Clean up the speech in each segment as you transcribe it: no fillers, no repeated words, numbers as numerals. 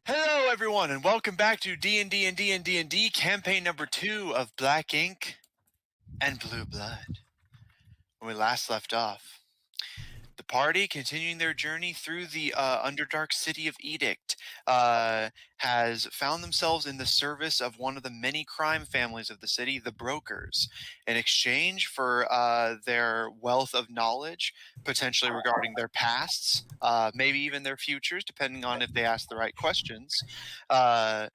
Hello, everyone, and welcome back to D&D&D&D&D campaign number 2 of Black Ink and Blue Blood. When we last left off, the party, continuing their journey through the underdark city of Edict, has found themselves in the service of one of the many crime families of the city, the Brokers, in exchange for their wealth of knowledge, potentially regarding their pasts, maybe even their futures, depending on if they ask the right questions. The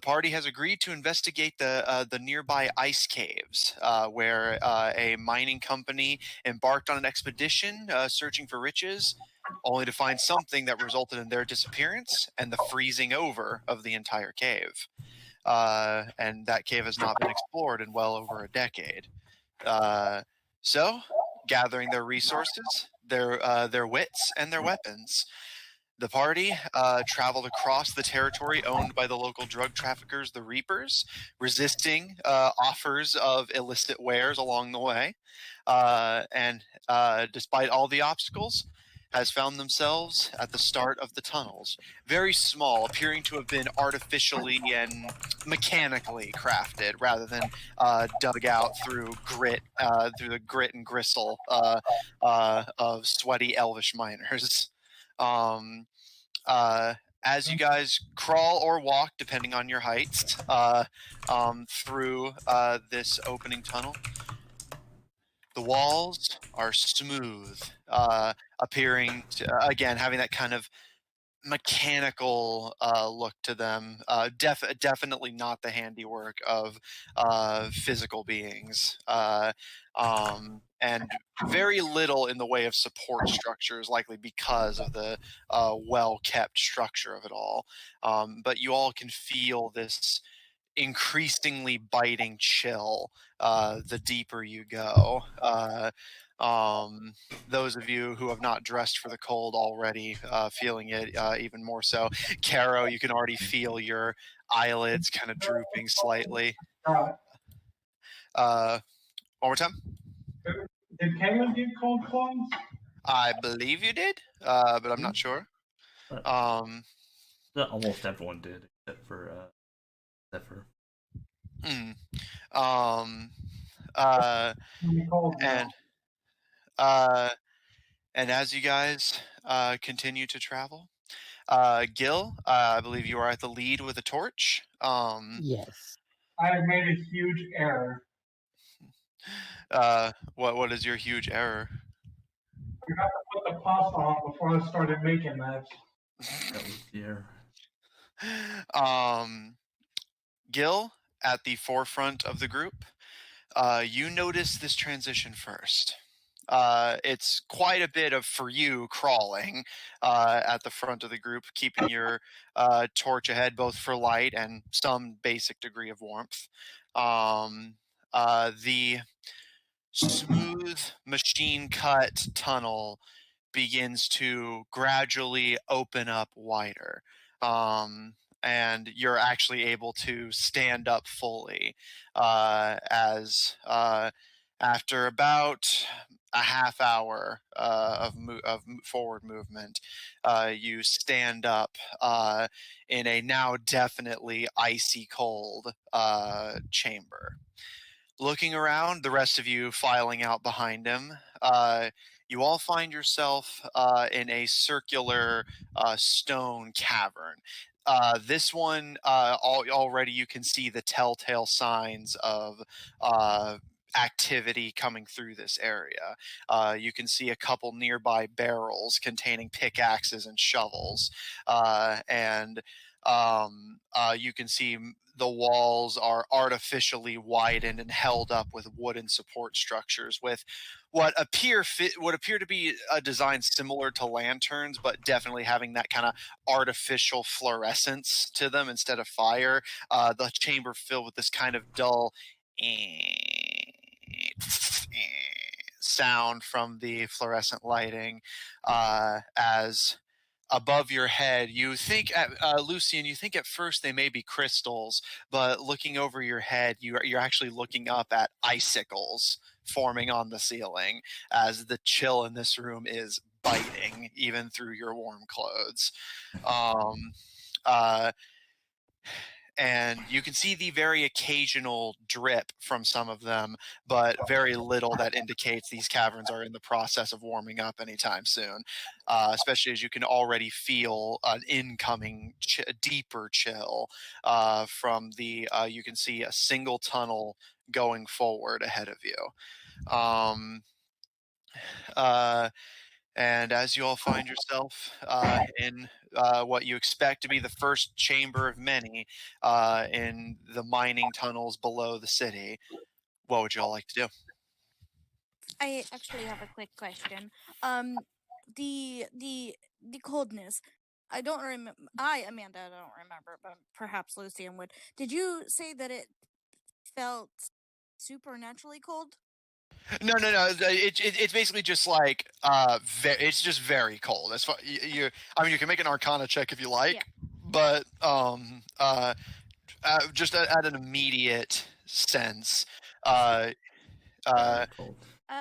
party has agreed to investigate the nearby ice caves, where a mining company embarked on an expedition searching for riches, only to find something that resulted in their disappearance and the freezing over of the entire cave. And that cave has not been explored in well over a decade. So, gathering their resources, their wits, and their weapons, the party traveled across the territory owned by the local drug traffickers, the Reapers, resisting offers of illicit wares along the way. And despite all the obstacles, has found themselves at the start of the tunnels. Very small, appearing to have been artificially and mechanically crafted rather than dug out through the grit and gristle of sweaty elvish miners. As you guys crawl or walk, depending on your heights, through this opening tunnel, the walls are smooth, appearing to, again, having that kind of mechanical look to them. Definitely not the handiwork of physical beings. And very little in the way of support structures, likely because of the well-kept structure of it all. But you all can feel this increasingly biting chill the deeper you go. Those of you who have not dressed for the cold already, feeling it even more so. Caro, you can already feel your eyelids kind of drooping slightly. One more time. Did Kayla get cold clones? I believe you did, but I'm not sure. Almost everyone did, except for and as you guys continue to travel, Gil, I believe you are at the lead with a torch. Yes. I have made a huge error. What is your huge error? I forgot to put the pasta on before I started making that. That was the error. Gil, at the forefront of the group, you notice this transition first. It's quite a bit of, for you, crawling at the front of the group, keeping your torch ahead, both for light and some basic degree of warmth. The smooth, machine-cut tunnel begins to gradually open up wider. And you're actually able to stand up fully as after about a half hour of forward movement, you stand up in a now definitely icy cold chamber. Looking around, the rest of you filing out behind him, you all find yourself in a circular stone cavern. This one, already you can see the telltale signs of activity coming through this area. You can see a couple nearby barrels containing pickaxes and shovels, and you can see the walls are artificially widened and held up with wooden support structures with what appear to be a design similar to lanterns, but definitely having that kind of artificial fluorescence to them instead of fire. The chamber filled with this kind of dull sound from the fluorescent lighting, as above your head, you think, Lucian, you think at first they may be crystals, but looking over your head, you're actually looking up at icicles forming on the ceiling, as the chill in this room is biting even through your warm clothes. And you can see the very occasional drip from some of them, but very little that indicates these caverns are in the process of warming up anytime soon, especially as you can already feel an incoming deeper chill from the, you can see a single tunnel going forward ahead of you. And as you all find yourself in what you expect to be the first chamber of many in the mining tunnels below the city, what would you all like to do? I actually have a quick question. The coldness. I don't remember. Amanda, I don't remember, but perhaps Lucian would. Did you say that it felt supernaturally cold? No. It's basically just like it's just very cold. As far you, I mean, you can make an Arcana check if you like, Yeah. but just at an immediate sense, Very cold.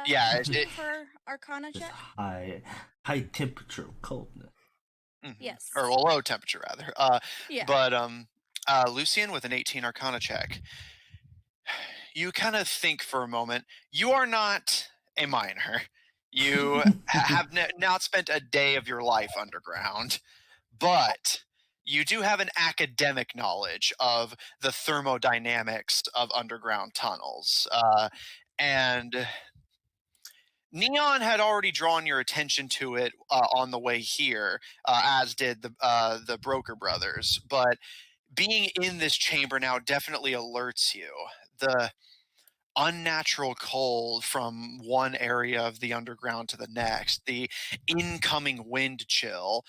yeah, for Arcana Just check. high temperature coldness. Yes. or well, low temperature rather. Yeah. But Lucian with an 18 Arcana check. You kind of think for a moment. You are not a miner. You have not spent a day of your life underground, but you do have an academic knowledge of the thermodynamics of underground tunnels. And Neon had already drawn your attention to it on the way here, as did the Broker brothers. But being in this chamber now definitely alerts you. The unnatural cold from one area of the underground to the next, the incoming wind chill,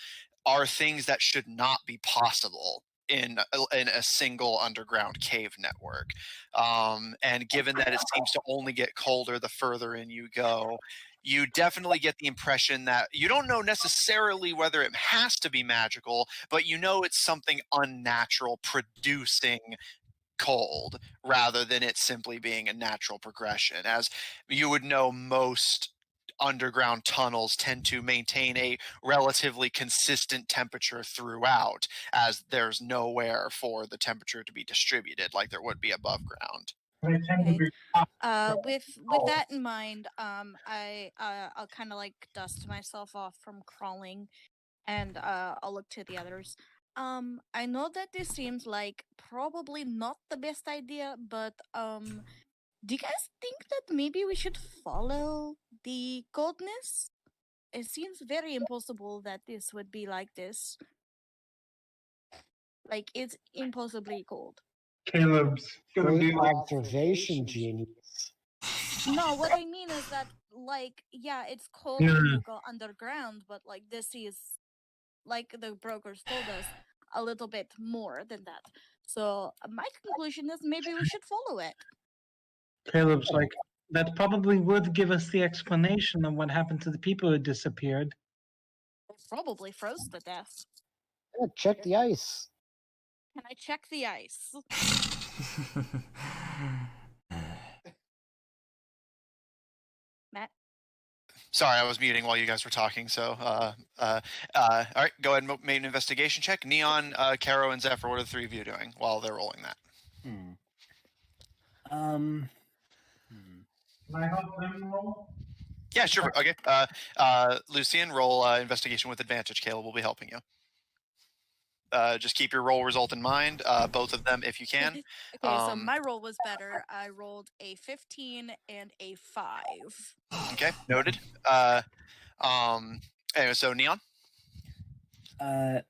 are things that should not be possible in a single underground cave network. And given that it seems to only get colder the further in you go, you definitely get the impression that you don't know necessarily whether it has to be magical, but you know it's something unnatural producing cold rather than it simply being a natural progression. As you would know, most underground tunnels tend to maintain a relatively consistent temperature throughout, as there's nowhere for the temperature to be distributed like there would be above ground. They tend to be With that in mind, I'll kind of like dust myself off from crawling, and I'll look to the others. I know that this seems like probably not the best idea, but do you guys think that maybe we should follow the coldness? It seems very impossible that this would be like this. Like, it's impossibly cold. Caleb's gonna be Great like, observation, genius. No, what I mean is that, like, yeah, it's cold when you go underground, but like this is, like the brokers told us, a little bit more than that. So my conclusion is maybe we should follow it. Caleb's like, that probably would give us the explanation of what happened to the people who disappeared. They probably froze to death. Yeah, check the ice. Can I check the ice? Matt? Sorry, I was muting while you guys were talking. So, all right, go ahead and make an investigation check. Neon, Caro, and Zephyr, what are the three of you doing while they're rolling that? Can I help them roll? Yeah, sure. Okay. Lucian, roll investigation with advantage. Caleb will be helping you. Just keep your roll result in mind, both of them if you can. Okay, so my roll was better. I rolled a 15 and a 5. Okay, noted. Anyway, so Neon? Can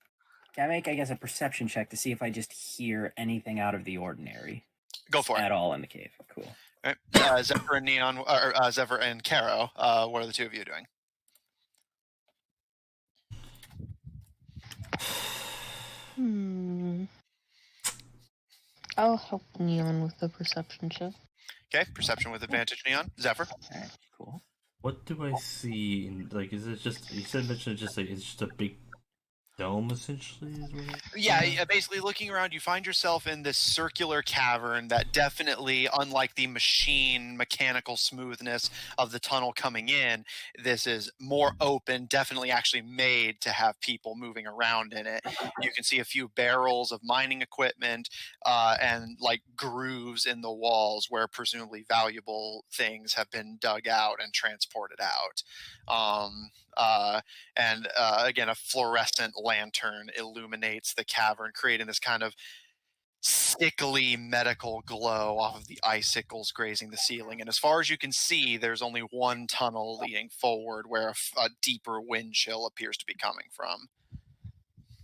I make, I guess, a perception check to see if I just hear anything out of the ordinary? Go for it. At all in the cave. Cool. All right. Zephyr and Neon, or Zephyr and Caro, what are the two of you doing? I'll help Neon with the perception check. Okay, perception with advantage, Neon. Zephyr? Alright, cool. What do I see? Like, is it just, you said mentioned just like it's just a big dome, essentially, is what Yeah, basically looking around, you find yourself in this circular cavern that definitely, unlike the mechanical smoothness of the tunnel coming in, this is more open, definitely actually made to have people moving around in it. You can see a few barrels of mining equipment and like grooves in the walls where presumably valuable things have been dug out and transported out. And again, a fluorescent lantern illuminates the cavern, creating this kind of sickly medical glow off of the icicles grazing the ceiling. And as far as you can see, there's only one tunnel leading forward where a deeper wind chill appears to be coming from.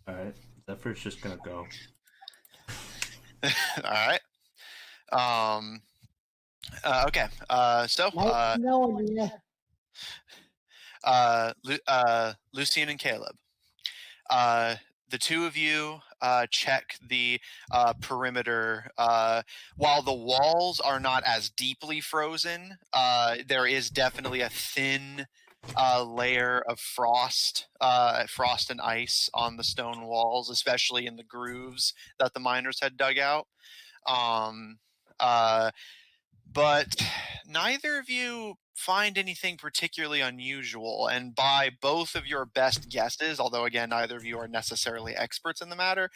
All right, Zephyr's just gonna go. All right. Okay. So No, Lucian and Caleb. The two of you check the perimeter. While the walls are not as deeply frozen, there is definitely a thin layer of frost and ice on the stone walls, especially in the grooves that the miners had dug out. But neither of you find anything particularly unusual, and by both of your best guesses, although again neither of you are necessarily experts in the matter,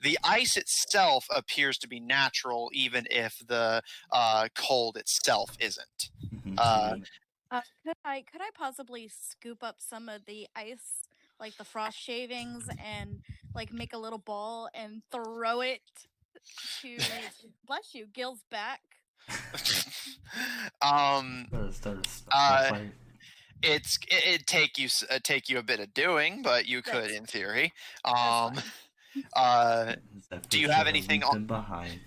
the ice itself appears to be natural, even if the cold itself isn't. Could I possibly scoop up some of the ice, like the frost shavings, and like make a little ball and throw it to bless you, Gil's back? It'd take you a bit of doing, but you could in theory. Do you have anything on behind?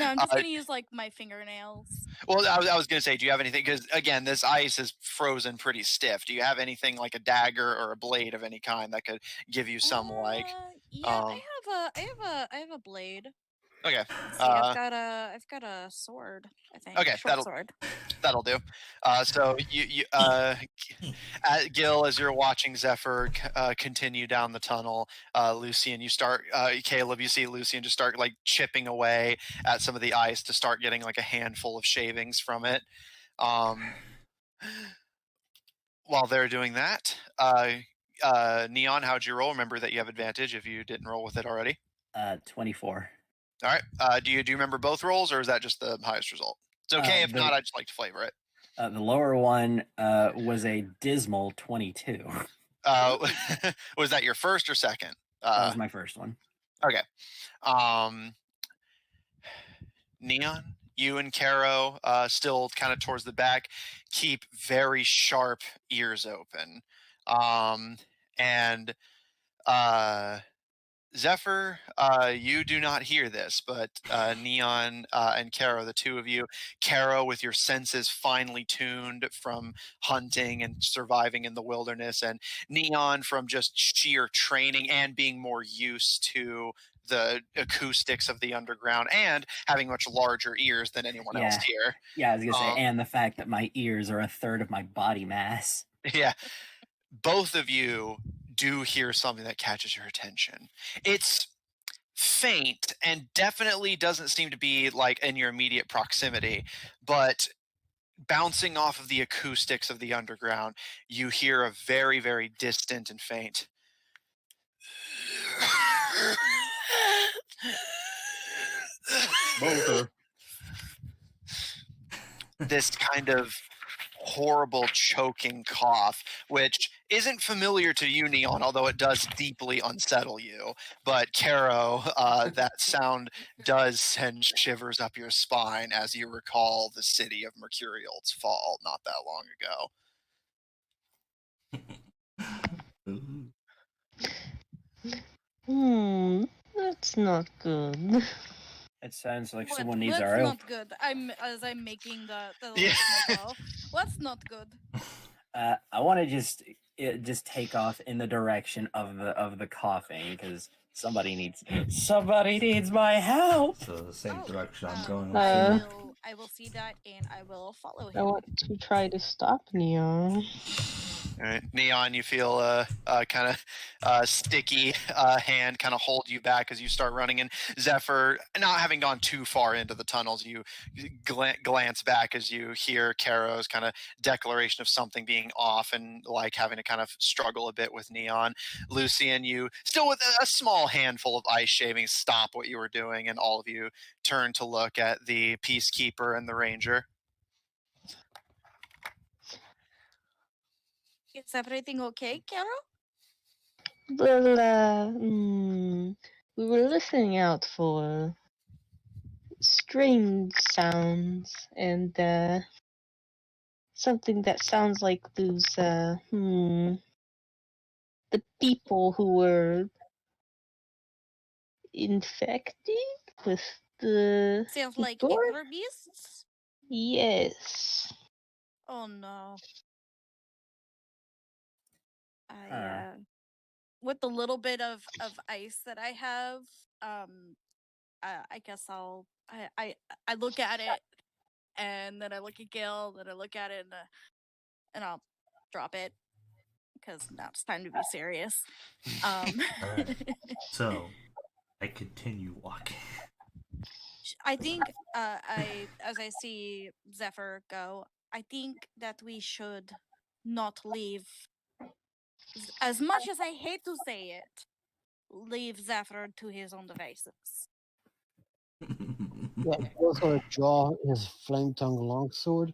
No, I'm just gonna use like my fingernails. Well, I was gonna say, do you have anything? Because again, this ice is frozen pretty stiff. Do you have anything like a dagger or a blade of any kind that could give you some Yeah, I have a blade. Okay. See, I've got a sword, I think. Okay, sword. That'll do. So you Gil, as you're watching Zephyr continue down the tunnel, Lucian, you start Caleb, you see Lucian just start like chipping away at some of the ice to start getting like a handful of shavings from it. While they're doing that, Neon, how'd you roll? Remember that you have advantage if you didn't roll with it already. 24. All right. Do you remember both rolls, or is that just the highest result? It's okay if not. I just like to flavor it. The lower one was a dismal 22. Was that your first or second? That was my first one. Okay. Neon, you and Caro, still kind of towards the back, keep very sharp ears open, and Zephyr, you do not hear this, but Neon and Caro, the two of you, Caro with your senses finely tuned from hunting and surviving in the wilderness, and Neon from just sheer training and being more used to the acoustics of the underground and having much larger ears than anyone else here. Yeah, I was going to say, and the fact that my ears are a third of my body mass. Yeah. Both of you do hear something that catches your attention. It's faint and definitely doesn't seem to be like in your immediate proximity, but bouncing off of the acoustics of the underground, you hear a very, very distant and faint this kind of horrible choking cough, which isn't familiar to you, Neon, although it does deeply unsettle you. But Caro, that sound does send shivers up your spine as you recall the city of Mercurial's fall not that long ago. That's not good. It sounds like someone needs our help. What's not good? I'm making the Yeah. snowball. What's not good? I want to just take off in the direction of the coughing because somebody needs my help. So the same direction I'm going. I will see that and I will follow him. I want to try to stop Neon. All right. Neon, you feel a kind of sticky hand kind of hold you back as you start running. And Zephyr, not having gone too far into the tunnels, you glance back as you hear Caro's kind of declaration of something being off and like having to kind of struggle a bit with Neon. Lucian, you still with a small handful of ice shavings, stop what you were doing, and all of you turn to look at the Peacekeeper and the Ranger. Is everything okay, Carol? Well, we were listening out for strange sounds and something that sounds like those the people who were infected with the Sounds like Ichor? Ichor Beasts? Yes. Oh no. With the little bit of ice that I have, I guess I look at it, and then I look at Gil, then I look at it, and I'll drop it because now it's time to be serious. Alright. So, I continue walking. I think as I see Zephyr go, I think that we should not leave. As much as I hate to say it, leave Zephyr to his own devices. Yeah, Gil's gonna draw his flame tongue longsword.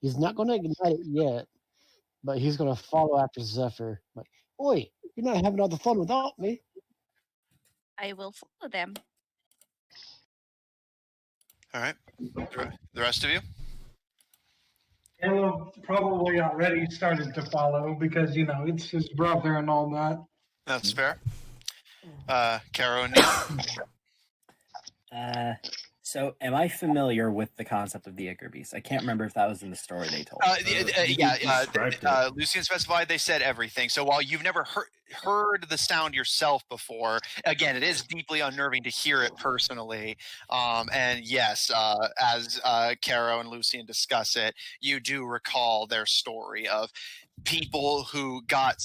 He's not gonna ignite it yet, but he's gonna follow after Zephyr. Like, oi, you're not having all the fun without me. I will follow them. All right. The rest of you? Caleb probably already started to follow because, it's his brother and all that. That's fair. Caro and Neon? So, am I familiar with the concept of the Ichor Beasts? I can't remember if that was in the story they told. Lucian specified they said everything. So while you've never heard the sound yourself before, again, it is deeply unnerving to hear it personally. And yes, as Caro and Lucian discuss it, you do recall their story of people who got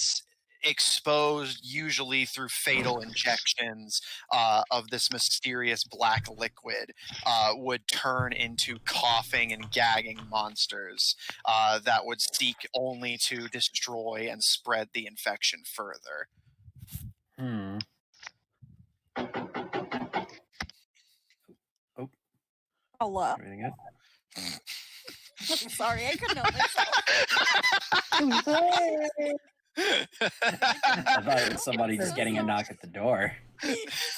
exposed, usually through fatal injections of this mysterious black liquid, would turn into coughing and gagging monsters that would seek only to destroy and spread the infection further. Oh. Hello. Everything good? Sorry, I couldn't help myself. I thought it was somebody just getting a knock at the door.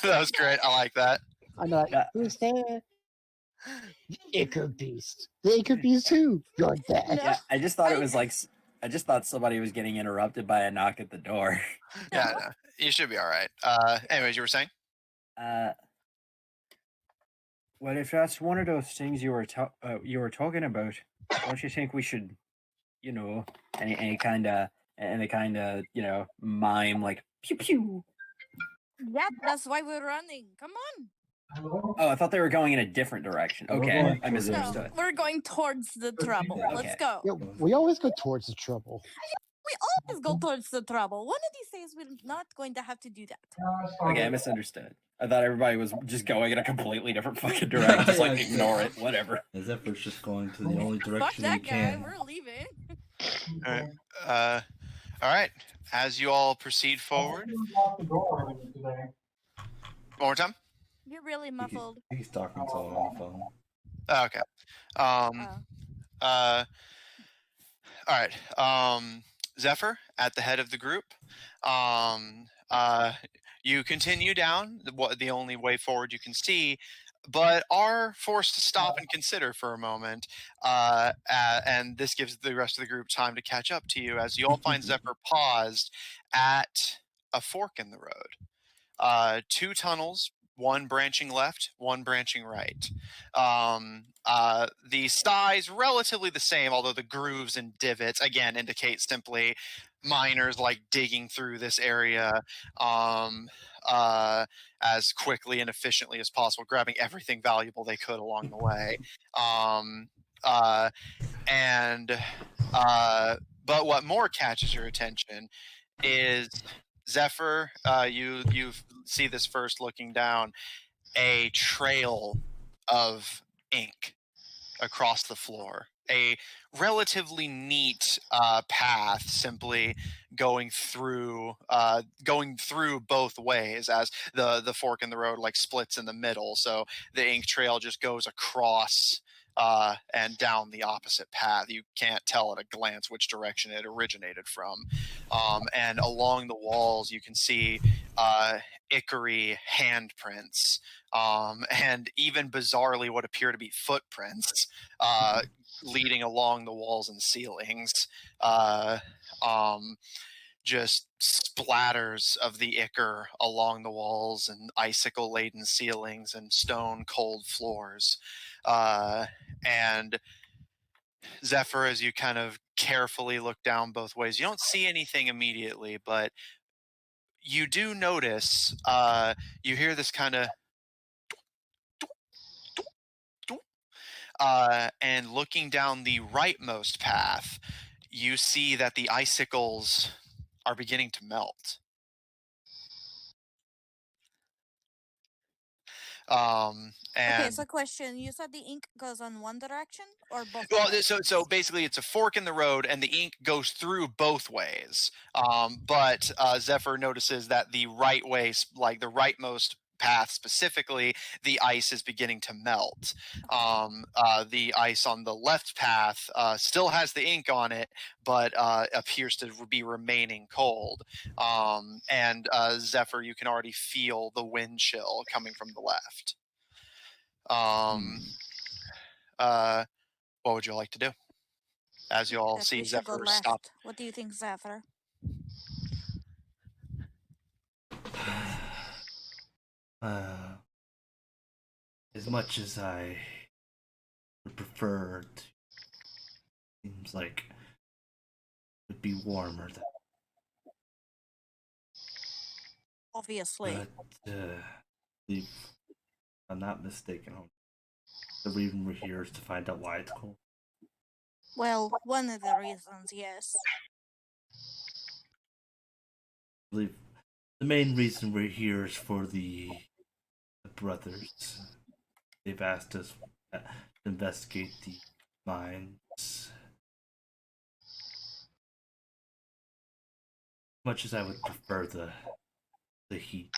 That was great. I like that. I'm like, who's there? The Ichor Beast. The Ichor Beast too. You're dead. Yeah, I just thought it was like, I just thought somebody was getting interrupted by a knock at the door. Yeah, no, you should be all right. Anyways, you were saying? Well, if that's one of those things you were talking about, don't you think we should, any kind of mime like pew pew? Yeah, that's why we're running. Come on. Oh, I thought they were going in a different direction. Okay, I misunderstood. No, we're going towards the trouble. Okay. Let's go. Yeah, we always go towards the trouble. We always go towards the trouble. One of these days, we're not going to have to do that. Okay, I misunderstood. I thought everybody was just going in a completely different fucking direction. Just like ignore it, whatever. Zephyr's just going to the only Fuck direction he that guy. can. We're leaving. All right. As you all proceed forward. One more time? You're really muffled. He's talking to someone on the phone. Oh, okay. All right. Zephyr at the head of the group. You continue down the only way forward you can see, but are forced to stop and consider for a moment. And this gives the rest of the group time to catch up to you as you all find Zephyr paused at a fork in the road. 2 tunnels, one branching left, one branching right. The size relatively the same, although the grooves and divots again indicate simply miners like digging through this area as quickly and efficiently as possible, grabbing everything valuable they could But what more catches your attention is Zephyr. You see this first looking down, a trail of ink across the floor. A relatively neat path, simply going through both ways, as the fork in the road like splits in the middle. So the ink trail just goes across and down the opposite path. You can't tell at a glance which direction it originated from. And along the walls, you can see ichory handprints, and even bizarrely what appear to be footprints leading along the walls and ceilings. Just splatters of the ichor along the walls and icicle-laden ceilings and stone-cold floors. And Zephyr, as you kind of carefully look down both ways, you don't see anything immediately, but you do notice, you hear this kind of and looking down the rightmost path, you see that the icicles are beginning to melt. Okay, And so question: you said the ink goes on one direction or both? well, directions? so basically, it's a fork in the road, and the ink goes through both ways. But Zephyr notices that the right way, like the rightmost path specifically, the ice is beginning to melt. The ice on the left path still has the ink on it, but appears to be remaining cold. And Zephyr, you can already feel the wind chill coming from the left. What would you like to do? As you all That see we should go Zephyr left. stop. What do you think, Zephyr? As much as I would prefer to, seems like it would be warmer than. Obviously. But if I'm not mistaken, the reason we're here is to find out why it's cold. Well, one of the reasons, yes. I believe the main reason we're here is for the brothers. They've asked us to investigate the mines. Much as I would prefer the heat,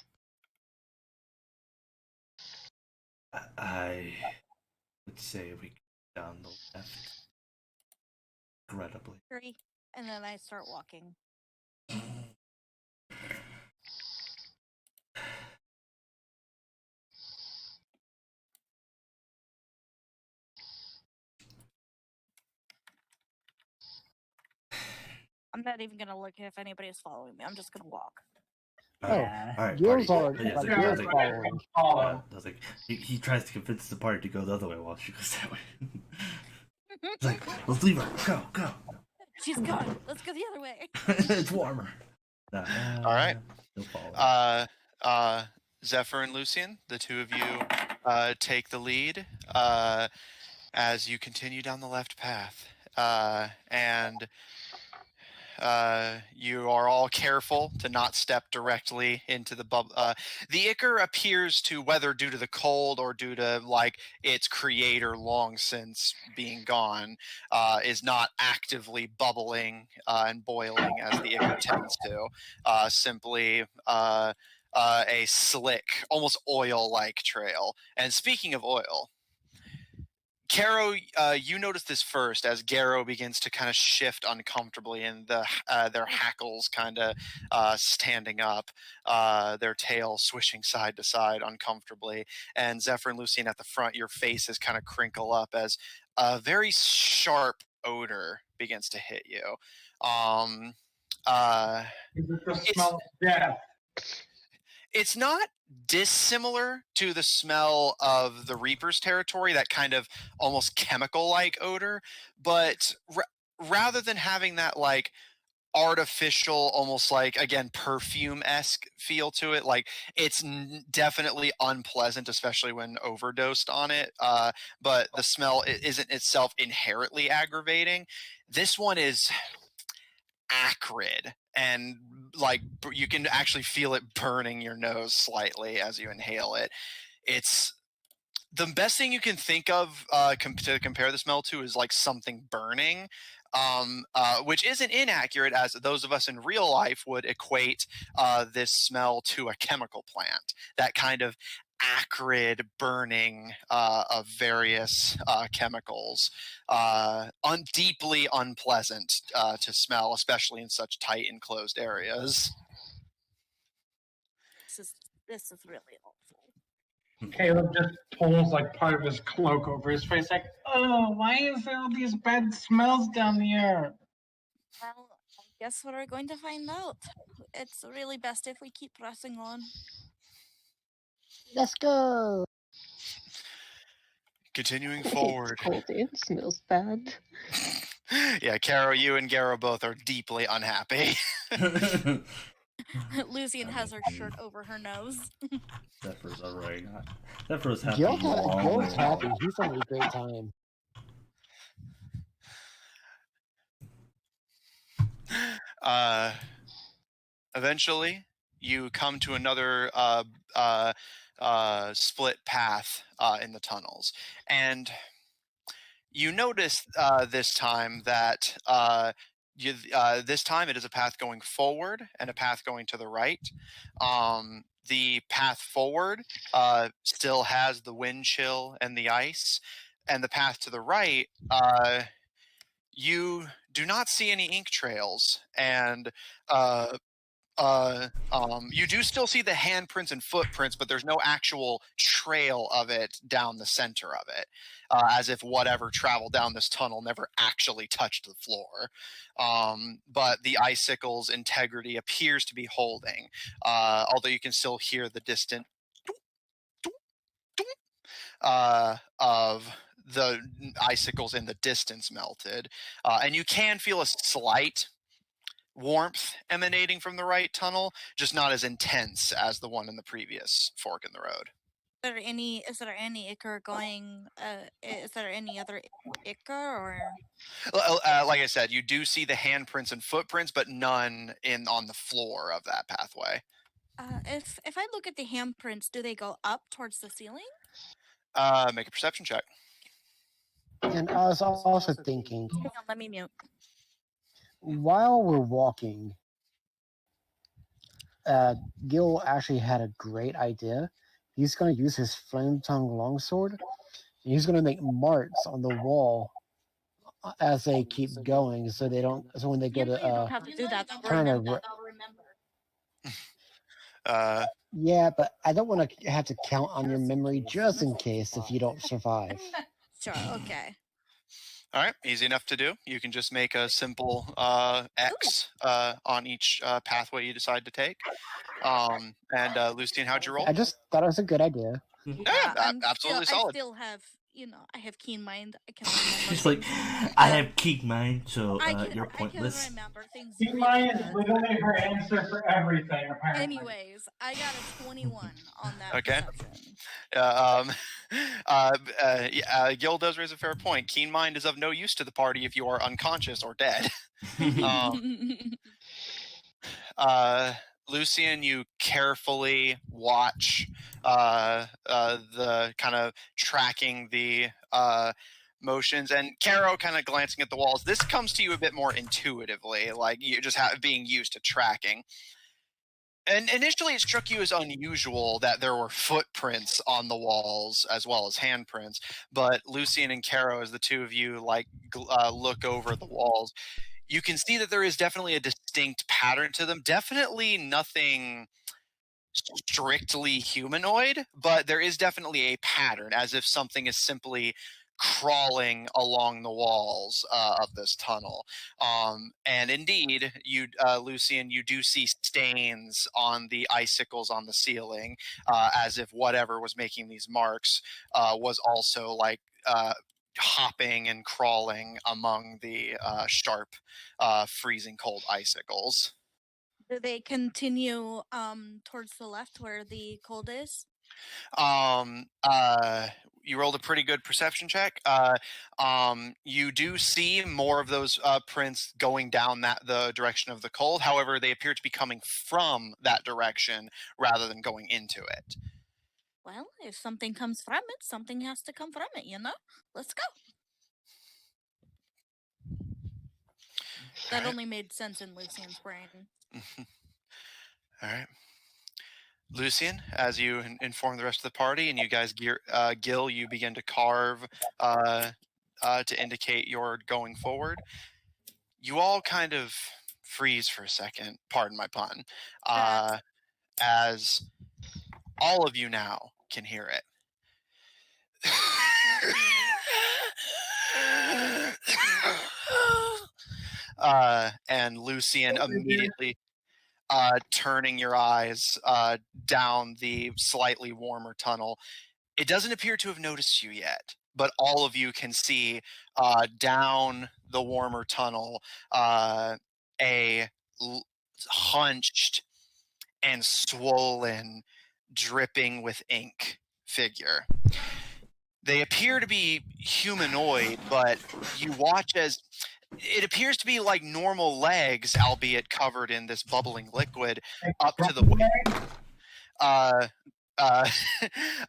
I would say we go down the left. Incredibly. Agree. And then I start walking. I'm not even gonna look if anybody's following me. I'm just gonna walk. Yeah. All right, Gil's party. already, Yeah, like, it's like- Gil's it's like- following. I was like, he tries to convince the party to go the other way while she goes that way. It's like, let's leave her. Go. She's gone. Let's go the other way. It's warmer. Nah, All right. he'll follow. Zephyr and Lucian, the two of you take the lead as you continue down the left path. And you are all careful to not step directly into the bubble. The ichor appears to, whether due to the cold or due to like its creator long since being gone, is not actively bubbling and boiling as the ichor tends to. Simply a slick, almost oil-like trail. And speaking of oil, Caro, you notice this first as Garrow begins to kind of shift uncomfortably, and their hackles kind of standing up, their tail swishing side to side uncomfortably. And Zephyr and Lucian at the front, your faces kind of crinkle up as a very sharp odor begins to hit you. Is it the smell of death? It's not dissimilar to the smell of the Reaper's territory, that kind of almost chemical-like odor, but rather than having that like artificial, almost like, again, perfume-esque feel to it, like it's definitely unpleasant, especially when overdosed on it, but the smell isn't itself inherently aggravating. This one is acrid, and like you can actually feel it burning your nose slightly as you inhale it. It's the best thing you can think of to compare the smell to is like something burning, which isn't inaccurate, as those of us in real life would equate this smell to a chemical plant. That kind of acrid burning of various chemicals, deeply unpleasant to smell, especially in such tight enclosed areas. This is really awful. Caleb just pulls like part of his cloak over his face, like, "Oh, why is there all these bad smells down here?" Well, I guess we're going to find out. It's really best if we keep pressing on. Let's go. Continuing It's forward. cold and smells bad. Yeah, Caro, you and Garo both are deeply unhappy. Lucian has her shirt over her nose. Zephyr's alright. Zephyr's happy. Gil's happy. He's having a great time. Eventually, you come to another split path in the tunnels, and you notice this time that this time it is a path going forward and a path going to the right. The path forward still has the wind chill and the ice, and the path to the right, you do not see any ink trails, and you do still see the handprints and footprints, but there's no actual trail of it down the center of it, as if whatever traveled down this tunnel never actually touched the floor. But the icicle's integrity appears to be holding, although you can still hear the distant of the icicles in the distance melted, and you can feel a slight warmth emanating from the right tunnel, just not as intense as the one in the previous fork in the road. Is there any Ichor going? Is there any other Ichor or? Like I said, you do see the handprints and footprints, but none on the floor of that pathway. If I look at the handprints, do they go up towards the ceiling? Make a perception check. And I was also thinking, Hang on, let me mute. while we're walking, Gil actually had a great idea. He's going to use his flame tongue longsword, and he's going to make marks on the wall as they keep going, so they don't. So when they go You don't to have to do that. turn a. Yeah, but I don't want to have to count on your memory just in case if you don't survive. Sure. Okay. All right, easy enough to do. You can just make a simple X on each pathway you decide to take. And Lucian, how'd you roll? I just thought it was a good idea. Yeah, absolutely solid. I still have, I have keen mind. I can remember. She's like, I have keen mind, so you're pointless. I can remember things. Keen mind is literally her answer for everything, apparently. Anyways, I got a 21 on that. Okay. Perception. Gil does raise a fair point. Keen mind is of no use to the party if you are unconscious or dead. Lucian, you carefully watch the kind of tracking the motions, and Caro kind of glancing at the walls. This comes to you a bit more intuitively, like you just being used to tracking. And initially it struck you as unusual that there were footprints on the walls as well as handprints, but Lucian and Caro, as the two of you look over the walls, you can see that there is definitely a distinct pattern to them. Definitely nothing strictly humanoid, but there is definitely a pattern, as if something is simply crawling along the walls of this tunnel. And indeed, Lucian, you do see stains on the icicles on the ceiling, as if whatever was making these marks was also hopping and crawling among the sharp, freezing cold icicles. Do they continue towards the left where the cold is? You rolled a pretty good perception check. You do see more of those prints going down the direction of the cold. However, they appear to be coming from that direction rather than going into it. Well, if something comes from it, something has to come from it, you know? Let's go. That Alright. only made sense in Lucian's brain. All right. Lucian, as you inform the rest of the party, and you guys, Gil, you begin to carve to indicate you're going forward. You all kind of freeze for a second, pardon my pun, as all of you now can hear it. And Lucian immediately turning your eyes down the slightly warmer tunnel. It doesn't appear to have noticed you yet, but all of you can see down the warmer tunnel hunched and swollen, dripping with ink figure. They appear to be humanoid, but you watch as it appears to be like normal legs, albeit covered in this bubbling liquid, up to the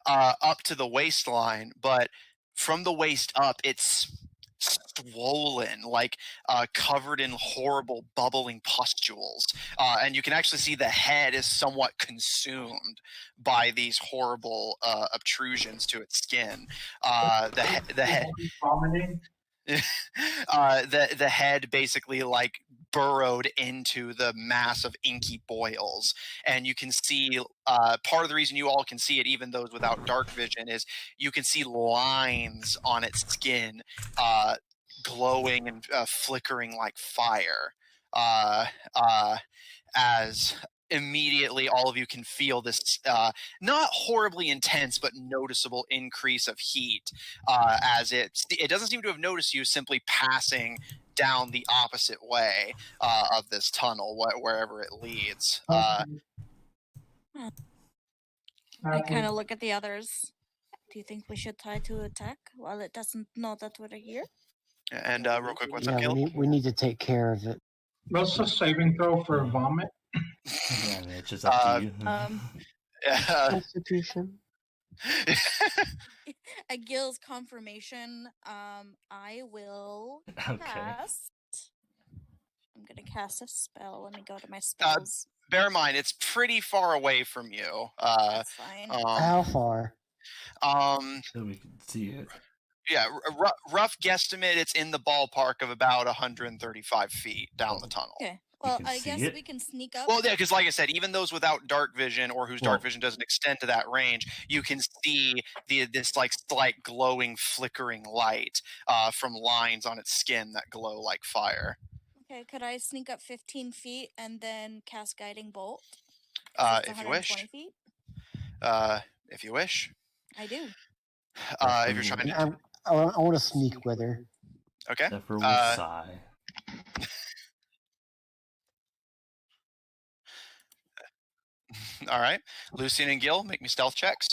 up to the waistline. But from the waist up, it's swollen, like covered in horrible bubbling pustules, and you can actually see the head is somewhat consumed by these horrible obtrusions to its skin. The head. The head basically like burrowed into the mass of inky boils, and you can see part of the reason you all can see it, even those without dark vision, is you can see lines on its skin glowing and flickering like fire, as immediately all of you can feel this not horribly intense but noticeable increase of heat as it doesn't seem to have noticed you, simply passing down the opposite way of this tunnel, wherever it leads. I kind of look at the others. Do you think we should try to attack while it doesn't know that we're here? And real quick, what's up, Yeah, Gil? we need to take care of it. What's the saving throw for vomit? Yeah, man, it's just up to you. Constitution. At Gil's confirmation, I will cast. I'm gonna cast a spell. Let me go to my spells. Bear in mind, it's pretty far away from you. That's fine. How far? So we can see it. Yeah, rough guesstimate, it's in the ballpark of about 135 feet down the tunnel. Okay. Well, can I see guess it? we can sneak up. Well, yeah, because like I said, even those without dark vision or whose dark Well- vision doesn't extend to that range, you can see this like slight glowing, flickering light from lines on its skin that glow like fire. Okay, could I sneak up 15 feet and then cast Guiding Bolt? 'Cause it's If you wish. 120 feet? If you wish. I do. If you're trying to... I want to sneak with her. Okay. Zephyr will sigh. All right. Lucian and Gil, make me stealth checks.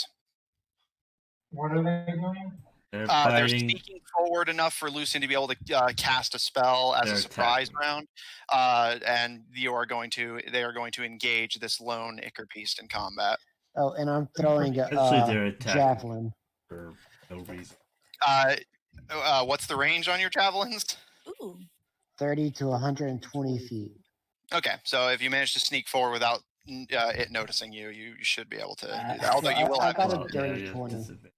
What are they doing? They're They're fighting. sneaking forward enough for Lucian to be able to cast a spell as They're a surprise attacking. round, and they are going to engage this lone Ichor Beast in combat. Oh, and I'm throwing Actually, a they're attacking javelin. for no reason. What's the range on your javelins? Ooh. 30 to 120 feet. Okay, so if you manage to sneak forward without it noticing you, you should be able to do that. Although you will I have got a disadvantage. dirty yeah, 20. disadvantage.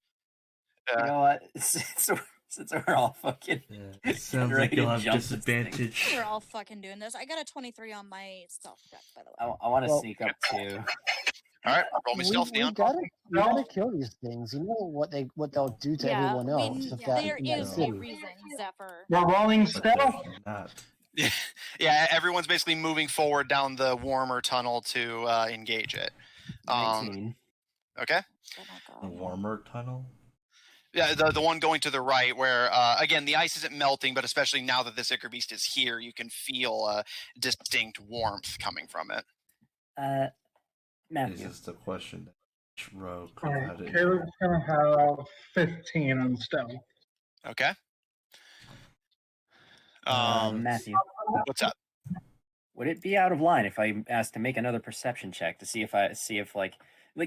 You know what? Since we're all fucking Yeah, sounds like you'll have jump this thing. disadvantage. We're all fucking doing this. I got a 23 on my stealth check, by the way. I want to Well- sneak up too. All right, roll me stealth, We Neon. gotta kill these things. You know what they'll do to everyone else if that there in that is a city. reason, Zephyr. We're rolling But stealth. they're not. Yeah, everyone's basically moving forward down the warmer tunnel to engage it. 19. Okay. Oh my The god. warmer tunnel. Yeah, the one going to the right, where again the ice isn't melting, but especially now that this Ichor Beast is here, you can feel a distinct warmth coming from it. Is Matthew, just a question. row could All have right, had it. Caleb's gonna have 15 on stealth. Okay. Matthew, What's up? would it be out of line if I asked to make another perception check to see if like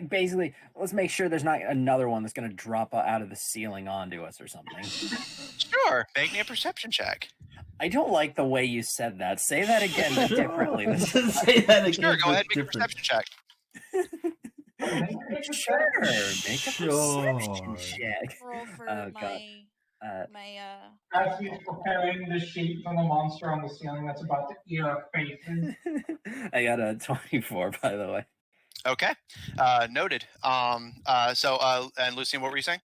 basically let's make sure there's not another one that's gonna drop out of the ceiling onto us or something. Sure. Make me a perception check. I don't like the way you said that. Say that again, but differently. This time. Say that again. Sure, go ahead, but make a different. perception check. Sure, make a perception Sure. check. Roll for Oh, God. my As he's preparing the sheet from the monster on the ceiling that's about to eat our faces. I got a 24, by the way. Okay. Noted. And Lucian, what were you saying?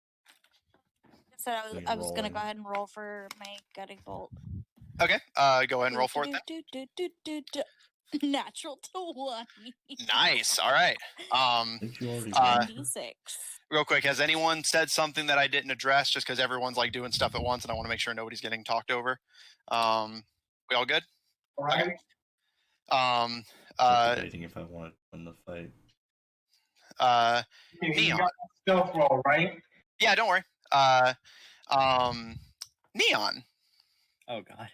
So So you're I was gonna go rolling. ahead and roll for my gutting bolt. Okay. Go ahead and roll for it then. Natural to 1. Nice. All right. I think you already Uh, rolled. D6. Real quick, has anyone said something that I didn't address? Just because everyone's like doing stuff at once, and I want to make sure nobody's getting talked over. We all good? Right? Um. Debating if I want to win the fight. Uh. Okay, you Neon. got the stealth roll, right? Yeah. Don't worry. Neon. Oh, God.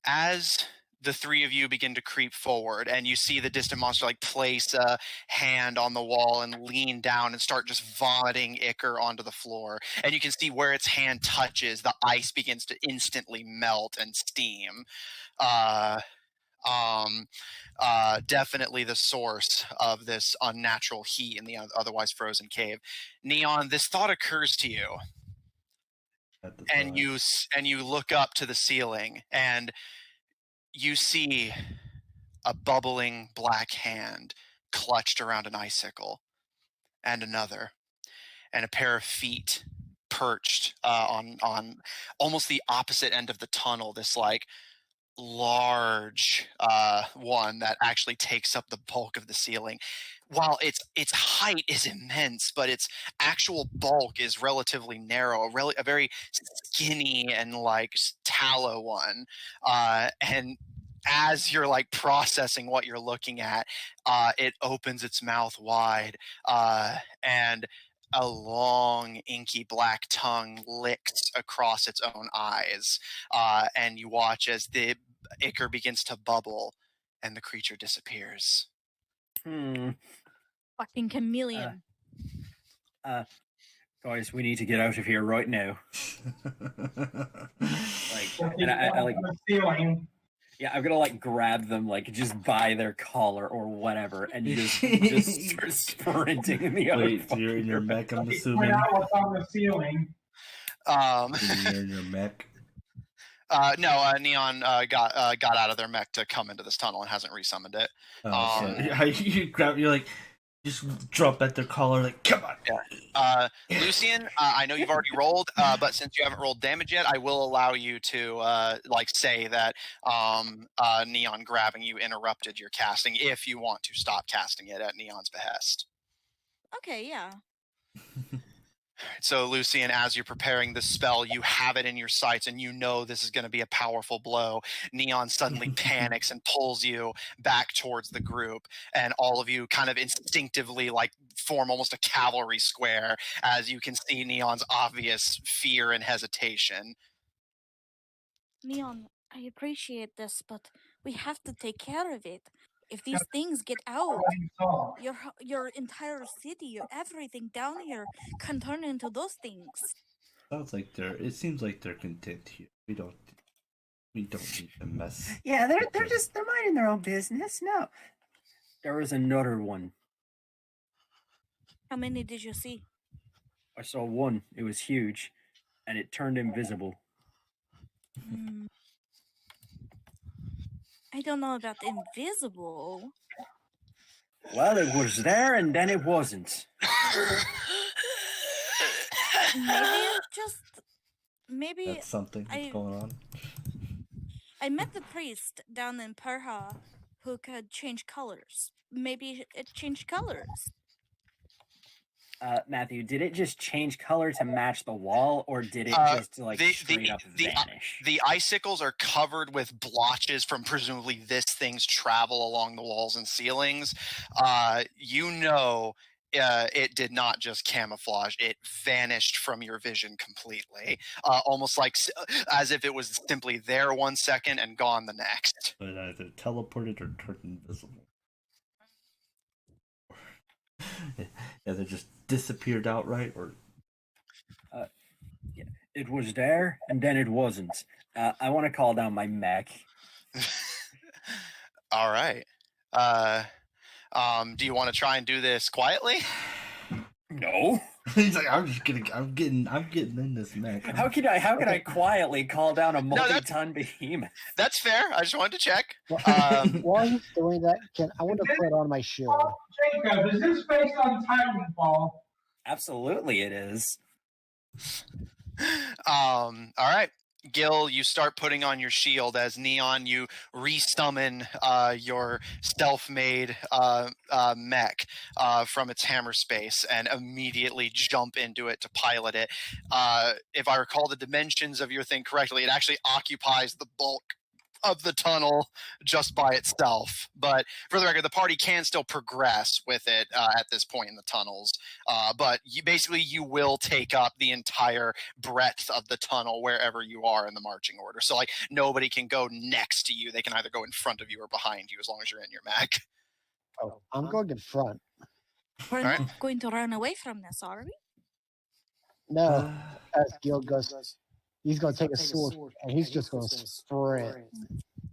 As the three of you begin to creep forward and you see the distant monster like place a hand on the wall and lean down and start just vomiting ichor onto the floor, and you can see where its hand touches, the ice begins to instantly melt and steam. Definitely the source of this unnatural heat in the otherwise frozen cave. Neon, this thought occurs to you, At the and time. you look up to the ceiling and you see a bubbling black hand clutched around an icicle, and another, and a pair of feet perched on almost the opposite end of the tunnel. This like large one that actually takes up the bulk of the ceiling. While its height is immense, but its actual bulk is relatively narrow, a very skinny and like tallow one. And as you're like processing what you're looking at, it opens its mouth wide, and a long, inky black tongue licks across its own eyes, and you watch as the ichor begins to bubble, and the creature disappears. Fucking chameleon. Guys, we need to get out of here right now. And I like, the ceiling. yeah, I'm gonna like grab them like just by their collar or whatever, and just start sprinting in the other. Wait, so you're in your mech, I'm Point assuming? out what's on the ceiling. You're in your mech? No, Neon got out of their mech to come into this tunnel and hasn't resummoned it. So you grab, you're like, just drop at their collar, like, come on. Lucian, I know you've already rolled, but since you haven't rolled damage yet, I will allow you to like say that Neon grabbing you interrupted your casting if you want to stop casting it at Neon's behest. Okay, yeah. So, Lucian, as you're preparing this spell, you have it in your sights and you know this is going to be a powerful blow. Neon suddenly panics and pulls you back towards the group, and all of you kind of instinctively like form almost a cavalry square as you can see Neon's obvious fear and hesitation. Neon, I appreciate this, but we have to take care of it. If these things get out, your entire city, everything down here can turn into those things. It seems like they're content here. We don't need to mess. Yeah, they're minding their own business. No, there was another one. How many did you see? I saw one. It was huge, and it turned invisible. I don't know about invisible. Well, it was there, and then it wasn't. Maybe That's something that's going on. I met the priest down in Perha who could change colors. Maybe it changed colors. Matthew, did it just change color to match the wall, or did it just like straight up vanish? The icicles are covered with blotches from presumably this thing's travel along the walls and ceilings. You know it did not just camouflage; it vanished from your vision completely, almost like as if it was simply there 1 second and gone the next. But either teleported or turned invisible. Either just disappeared outright, or It was there, and then it wasn't. I want to call down my mech. All right. Do you want to try and do this quietly? No. he's like, I'm getting in this mech. How could I quietly call down a that's- multi-ton behemoth? That's fair. I just wanted to check. While he's doing that, I want to put on my shield. Jacob, is this based on Titanfall? Absolutely, it is. All right. Gil, you start putting on your shield. As Neon, you resummon your stealth-made mech from its hammer space and immediately jump into it to pilot it. If I recall the dimensions of your thing correctly, it actually occupies the bulk of the tunnel just by itself. But for the record, the party can still progress with it at this point in the tunnels. But you will take up the entire breadth of the tunnel wherever you are in the marching order. So like nobody can go next to you. They can either go in front of you or behind you as long as you're in your mech. Oh, I'm going in front. We're Alright. not going to run away from this, are we? No, as Gil goes, he's going to take a sword and he's just going to sprint.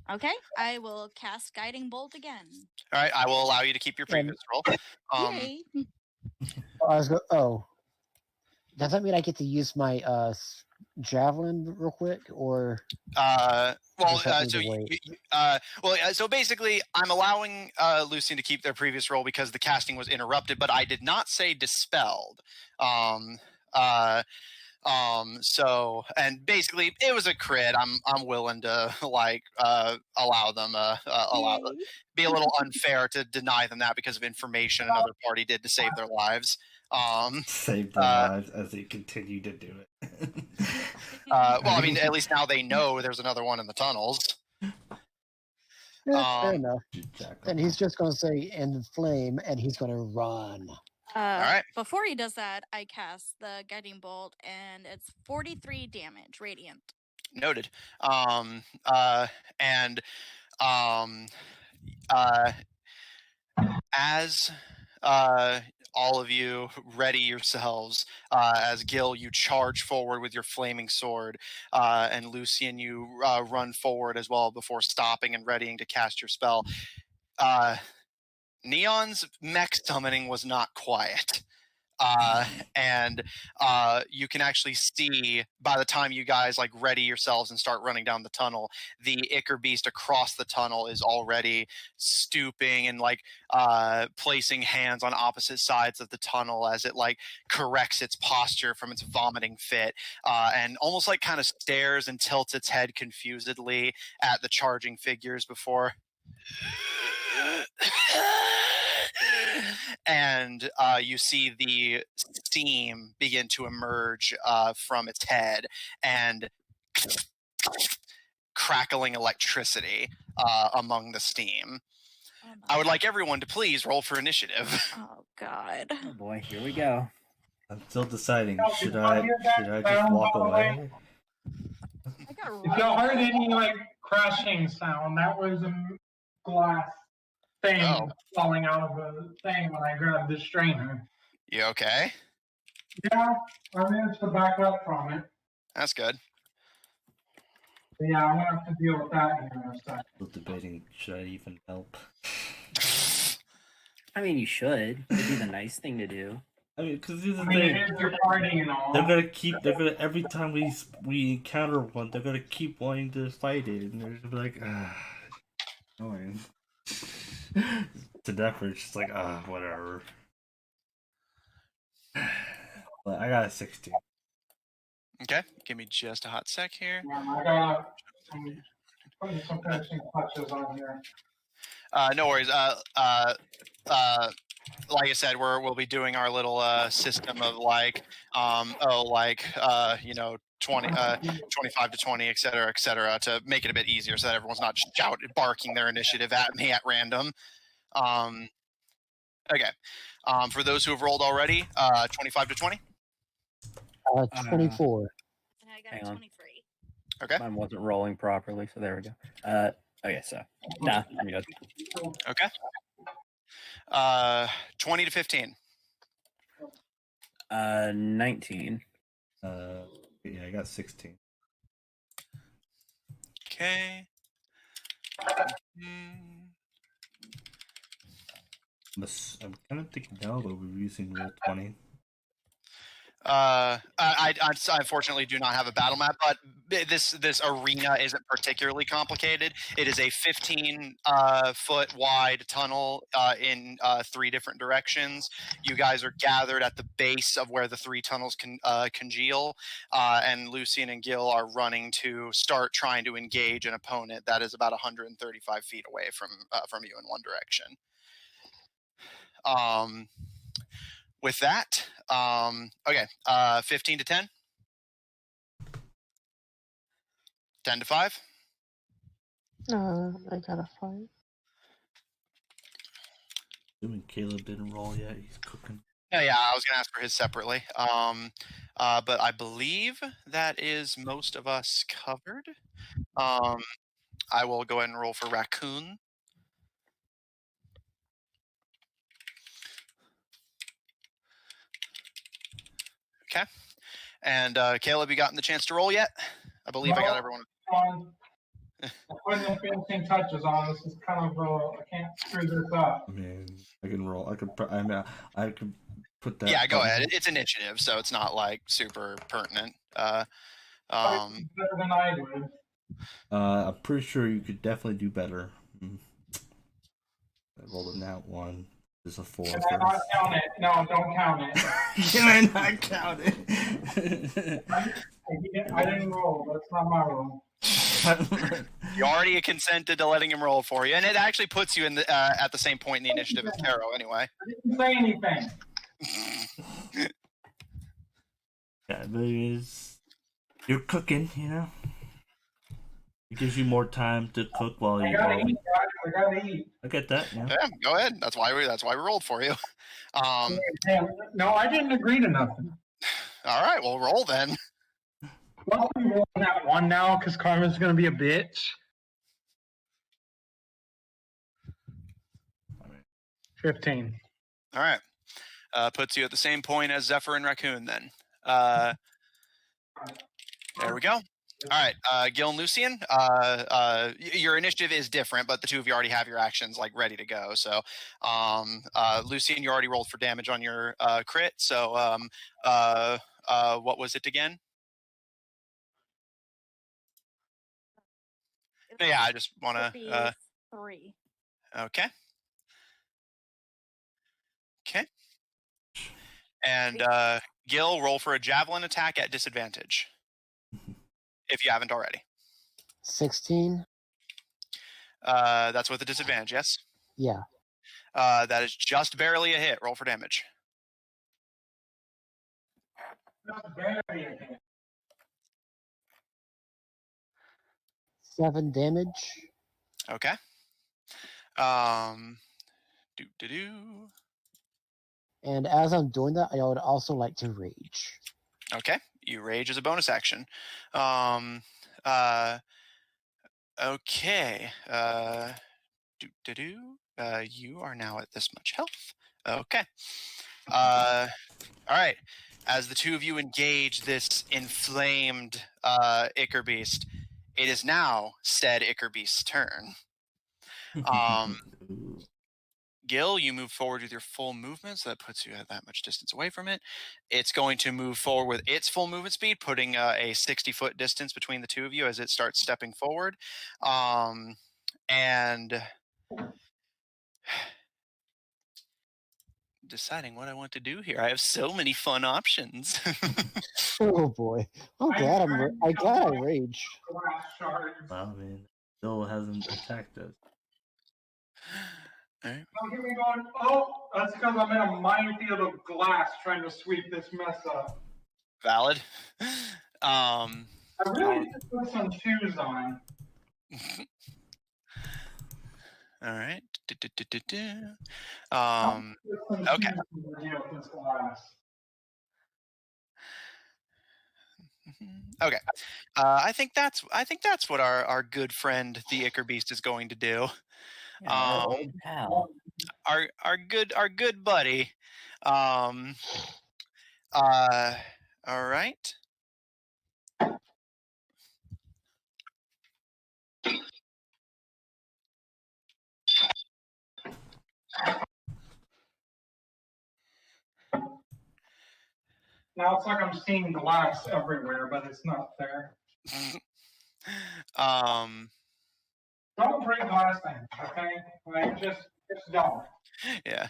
Okay, I will cast Guiding Bolt again. All right, I will allow you to keep your previous roll. Yay! Does that mean I get to use my javelin real quick, or? So basically, I'm allowing Lucian to keep their previous roll because the casting was interrupted, but I did not say dispelled. And basically it was a crit. I'm willing to allow them be a little unfair to deny them that because of information another party did to save their lives. Save their lives as they continue to do it. I mean, at least now they know there's another one in the tunnels. Yeah, fair enough. Exactly. And he's just going to say "end flame" and he's going to run. All right. Before he does that, I cast the Guiding Bolt, and it's 43 damage, radiant. Noted. As all of you ready yourselves, as Gil, you charge forward with your flaming sword, and Lucian, you run forward as well before stopping and readying to cast your spell. Neon's mech summoning was not quiet. And you can actually see by the time you guys like ready yourselves and start running down the tunnel, the Ichor Beast across the tunnel is already stooping and like placing hands on opposite sides of the tunnel as it like corrects its posture from its vomiting fit, and almost like kind of stares and tilts its head confusedly at the charging figures before and you see the steam begin to emerge from its head and crackling electricity among the steam. Oh, no. I would like everyone to please roll for initiative. Oh God. Oh boy, here we go. I'm still deciding. Should I just walk away? I got If y'all heard any like crashing sound, that was a glass thing falling out of a thing when I grabbed the strainer. You okay? Yeah, I managed to back up from it. That's good. But yeah, I'm gonna have to deal with that in a second. Still debating, should I even help? I mean, you should. It'd be the nice thing to do. I mean, because here's the I mean, thing. it is your party and all. They're gonna every time we encounter one, they're gonna keep wanting to fight it, and they're gonna be like, annoying. To Depper, it's just like, whatever. But I got a 16. Okay, give me just a hot sec here. Yeah, I'm putting some finishing touches on here. No worries. Like I said, we'll be doing our little system of like 20, 25 to 20, et cetera, to make it a bit easier so that everyone's not just barking their initiative at me at random. Okay. For those who have rolled already, 25 to 20. 24. And I got Hang a on. 23. Okay. Mine wasn't rolling properly, so there we go. Okay, so nah, I'm good. Okay. 20 to 15. 19. Yeah, I got 16. Okay. I'm kind of thinking now, but we're using roll 20. I unfortunately do not have a battle map, but this arena isn't particularly complicated. It is a 15 foot wide tunnel in 3 different directions. You guys are gathered at the base of where the 3 tunnels congeal, and Lucian and Gil are running to start trying to engage an opponent that is about 135 feet away from you in one direction. With that, okay, 15 to 10, 10 to 5. I got a 5. Assuming Caleb didn't roll yet, he's cooking. Yeah, I was gonna ask for his separately. But I believe that is most of us covered. I will go ahead and roll for Raccoon. Okay. And Caleb, you gotten the chance to roll yet? I believe I got everyone. Putting the finishing touches on this is kind of I can't screw this up. I mean, I can roll. I could put that. Yeah, go ahead. It's initiative, so it's not like super pertinent. Better than I would. I'm pretty sure you could definitely do better. I rolled a nat 1. There's a 4. Can I not count it? No, don't count it. Can I not count it? I didn't roll. That's not my roll. You already consented to letting him roll for you, and it actually puts you in the at the same point in the initiative as Taro, anyway. I didn't say anything. Yeah, but you're cooking, you know. It gives you more time to cook while I you. gotta eat, guys. I gotta eat. I get that. Yeah. Yeah, go ahead. That's why we rolled for you. No, I didn't agree to nothing. All right, well, roll then. Well, I'm rolling that 1 now because Carmen's gonna be a bitch. 15. All right. Puts you at the same point as Zephyr and Raccoon then. There we go. All right, Gil and Lucian, your initiative is different, but the two of you already have your actions like ready to go. So, Lucian, you already rolled for damage on your crit. So, what was it again? Yeah, I just want to. 3. Okay. Okay. And Gil, roll for a javelin attack at disadvantage. If you haven't already. 16. That's with a disadvantage, yes? Yeah. That is just barely a hit. Roll for damage. Not barely a hit. 7 damage. Okay. Do. And as I'm doing that, I would also like to rage. Okay. You rage as a bonus action. Okay. You are now at this much health. Okay. All right. As the two of you engage this inflamed Ichor Beast, it is now said Ichor Beast's turn. Gil, you move forward with your full movement, so that puts you at that much distance away from it. It's going to move forward with its full movement speed, putting a 60-foot distance between the two of you as it starts stepping forward. And deciding what I want to do here. I have so many fun options. Oh boy! I'm glad I rage. Wow, man, still hasn't attacked us. All right. Oh, here we go. Oh, that's because I'm in a minefield of glass trying to sweep this mess up. Valid. I really need to put some shoes on. All right. Okay. Okay. I think that's what our good friend the Ichor Beast is going to do. Yeah, our old pal. Our good buddy. All right. Now it's like I'm seeing glass everywhere, but it's not there. Don't break glass things, okay? Like just don't. Yeah.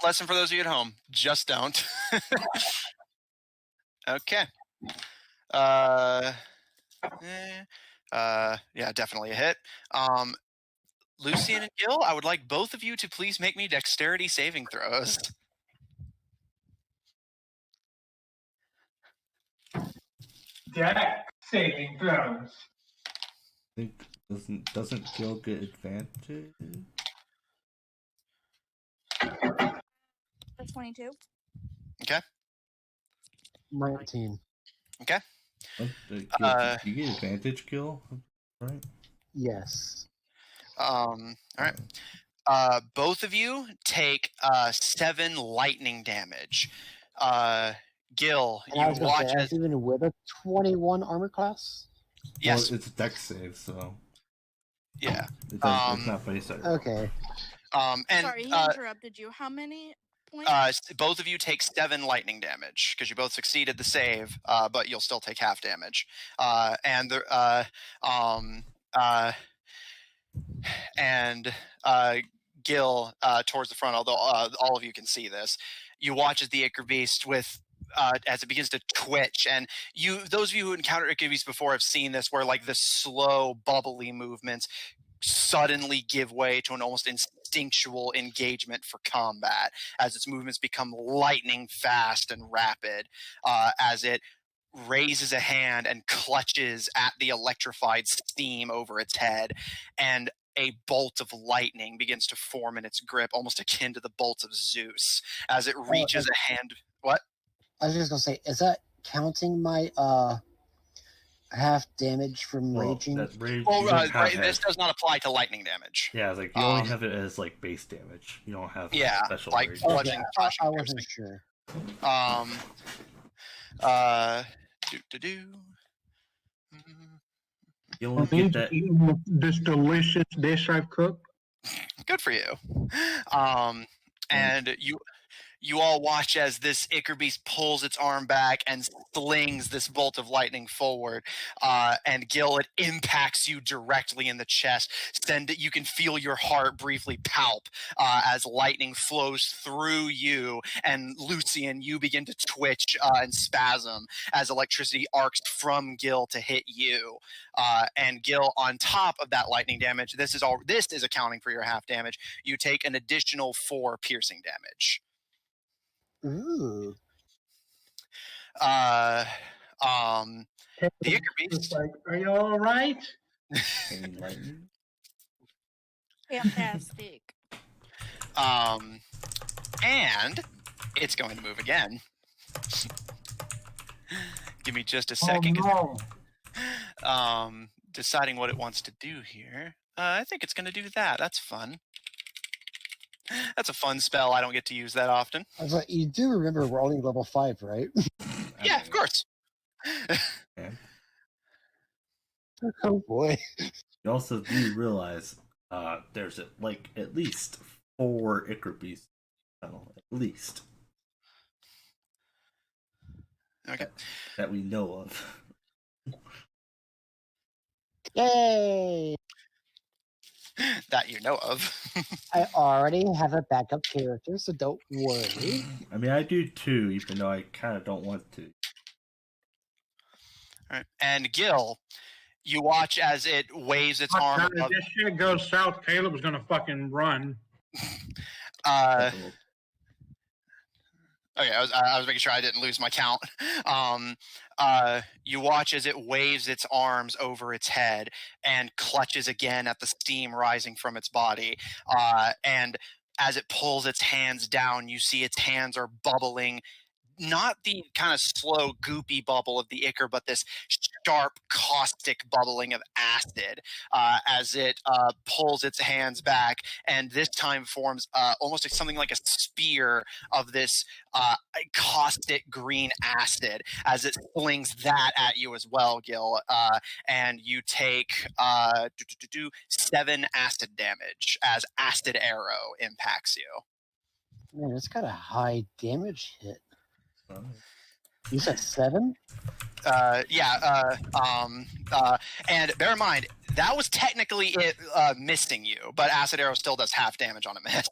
Lesson for those of you at home: just don't. Okay. Yeah, definitely a hit. Lucian and Gil, I would like both of you to please make me dexterity saving throws. Dex saving throws. I think doesn't Gil get advantage? That's 22. Okay. 19. Okay. Gil, you get advantage, Gil, right? Yes. All right. Both of you take 7 lightning damage. Gil, And I was you gonna watch say, as that's even with a 21 armor class? yes, Well, it's a dex save, so yeah. it's not based on Okay. And Sorry, he interrupted you. How many points? both of you take 7 lightning damage because you both succeeded the save, but you'll still take half damage. And Gil towards the front, although all of you can see this. You watch as the Ichor Beast with as it begins to twitch, and those of you who encountered Ichor Beast before have seen this, where like the slow, bubbly movements suddenly give way to an almost instinctual engagement for combat as its movements become lightning fast and rapid, as it raises a hand and clutches at the electrified steam over its head, and a bolt of lightning begins to form in its grip, almost akin to the bolts of Zeus, as it reaches a hand. What? I was just gonna say, is that counting my half damage from raging? That rage, Well, you don't have this does not apply to lightning damage. Yeah, it's like you only have it as like base damage. You don't have special like rage. bludgeoning, slashing, I wasn't sure. You only get that. Eating this delicious dish I've cooked. Good for you. And you all watch as this Ichor Beast pulls its arm back and slings this bolt of lightning forward. And Gil, it impacts you directly in the chest. You can feel your heart briefly palp as lightning flows through you. And Lucian, you begin to twitch and spasm as electricity arcs from Gil to hit you. And Gil, on top of that lightning damage, this is accounting for your half damage. You take an additional 4 piercing damage. Ooh. The Ichor Beast. Like, are you all right? Fantastic. And it's going to move again. Give me just a second. Oh, no. Deciding what it wants to do here. I think it's going to do that. That's fun. That's a fun spell. I don't get to use that often. I was like, you do remember we're only level 5, right? Yeah, of course. Oh boy. You also do realize there's at least 4 Ichor Beasts. At least. Okay. That we know of. Yay! That you know of. I already have a backup character, so don't worry. I mean, I do too, even though I kind of don't want to. All right. And Gil, you watch as it waves its arm above. If this shit goes south, Caleb's gonna fucking run. Okay, I was making sure I didn't lose my count. You watch as it waves its arms over its head and clutches again at the steam rising from its body. And as it pulls its hands down, you see its hands are bubbling. Not the kind of slow, goopy bubble of the ichor, but this sharp, caustic bubbling of acid as it pulls its hands back, and this time forms almost something like a spear of this caustic green acid as it slings that at you as well, Gil. And you take 7 acid damage as acid arrow impacts you. Man, it's got a high damage hit. You said 7? And bear in mind, that was technically it missing you, but acid arrow still does half damage on a miss.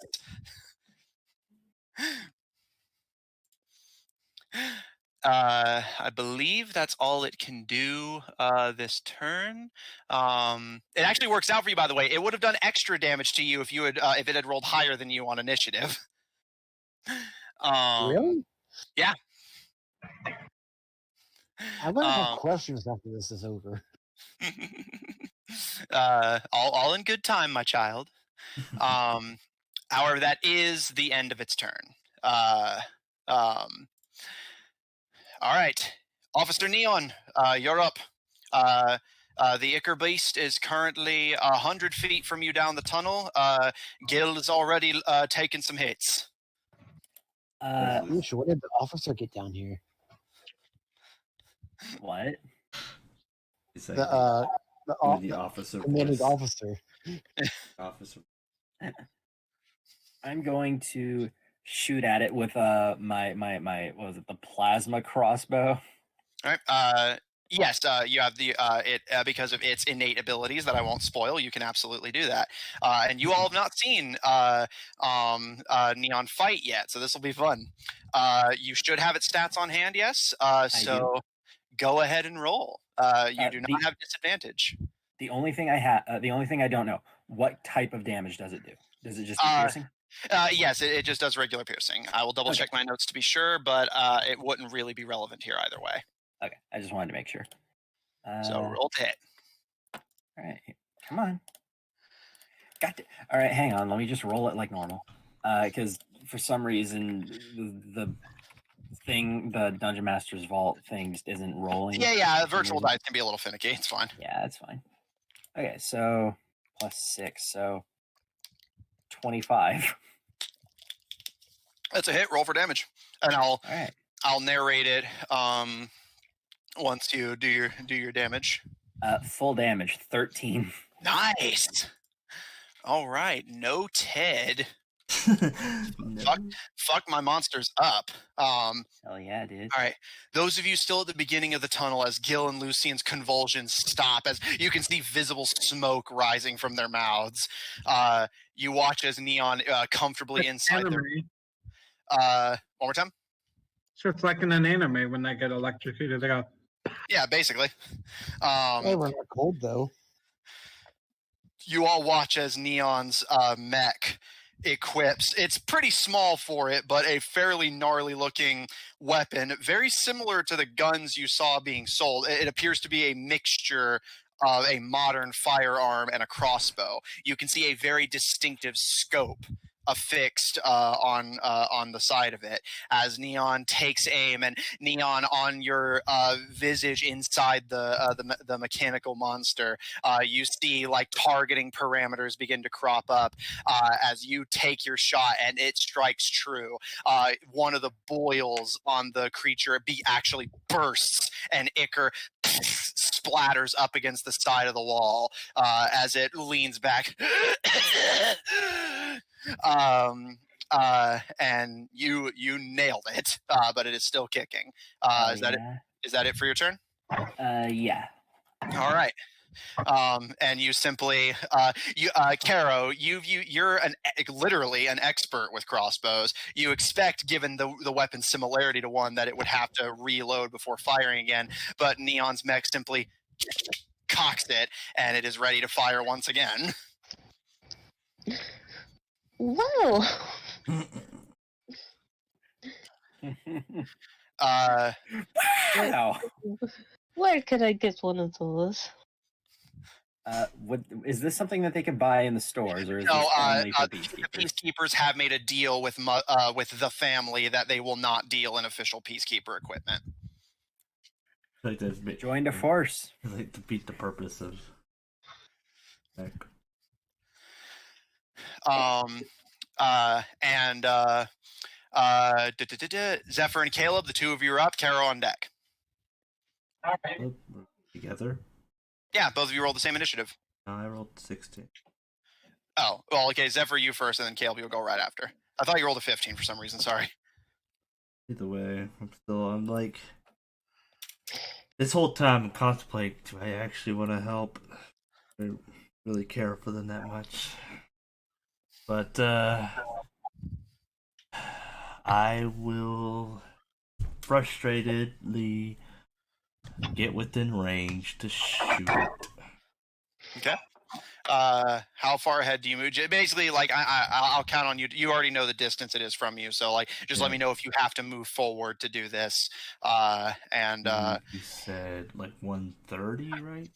I believe that's all it can do this turn. It actually works out for you, by the way. It would have done extra damage to you if you had if it had rolled higher than you on initiative. Really? Yeah. I'm gonna have questions after this is over. All in good time, my child. However, that is the end of its turn. All right, Officer Neon, you're up. The Ichor Beast is currently 100 feet from you down the tunnel. Gil is already taken some hits. When did the officer get down here? What? The officer. Commanding officer. Officer. I'm going to shoot at it with my what was it, the plasma crossbow? All right. Yes, you have the because of its innate abilities that I won't spoil. You can absolutely do that. And you all have not seen Neon fight yet, so this will be fun. You should have its stats on hand, yes. So go ahead and roll. You do not have disadvantage. The only thing I don't know, what type of damage does it do? Does it just do piercing? Yes, it just does regular piercing. I will double check my notes to be sure, but it wouldn't really be relevant here either way. Okay, I just wanted to make sure. So roll to hit. All right, come on. Got it. All right, hang on. Let me just roll it like normal. Because for some reason the Dungeon Master's Vault thing just isn't rolling. Yeah. Virtual dice can be a little finicky. It's fine. Yeah, that's fine. Okay, so +6, so 25. That's a hit. Roll for damage, and I'll narrate it once you do your damage. Full damage, 13. Nice. All right, no Ted. No. Fuck my monsters up. Hell yeah, dude. All right, those of you still at the beginning of the tunnel, as Gil and Lucian's convulsions stop, as you can see visible smoke rising from their mouths, you watch as Neon comfortably inside their... one more time? So it's like in an anime when they get electrocuted, they go... Yeah, basically. We're not cold, though. You all watch as Neon's mech equips. It's pretty small for it, but a fairly gnarly looking weapon, very similar to the guns you saw being sold. It appears to be a mixture of a modern firearm and a crossbow. You can see a very distinctive scope affixed on the side of it as Neon takes aim, and Neon, on your visage inside the mechanical monster, you see like targeting parameters begin to crop up as you take your shot, and it strikes true. One of the boils on the creature actually bursts, and Ichor splatters up against the side of the wall as it leans back. And you nailed it, but it is still kicking. Is that it for your turn? Yeah. All right. And you simply, Caro, you're literally an expert with crossbows. You expect, given the weapon's similarity to one, that it would have to reload before firing again. But Neon's mech simply cocks it, and it is ready to fire once again. Whoa! Wow. Where could I get one of those? What is this something that they can buy in the stores, or is No, this only for the peacekeepers? peacekeepers have made a deal with the family that they will not deal in official peacekeeper equipment. Like to Joined a force. like to beat the purpose of. Like, Zephyr and Caleb, the two of you are up. Caro on deck. All right. we're together. Yeah, both of you roll the same initiative. I rolled 16. Oh, well, okay. Zephyr, you first, and then Caleb, you'll go right after. I thought you rolled a 15 for some reason. Sorry. Either way, I'm like, this whole time I'm contemplating, do I actually want to help? I don't really care for them that much. But, I will frustratedly get within range to shoot. Okay. How far ahead do you move? Basically, like I'll count on you. You already know the distance it is from you, so like just let me know if you have to move forward to do this. You said like 130, right?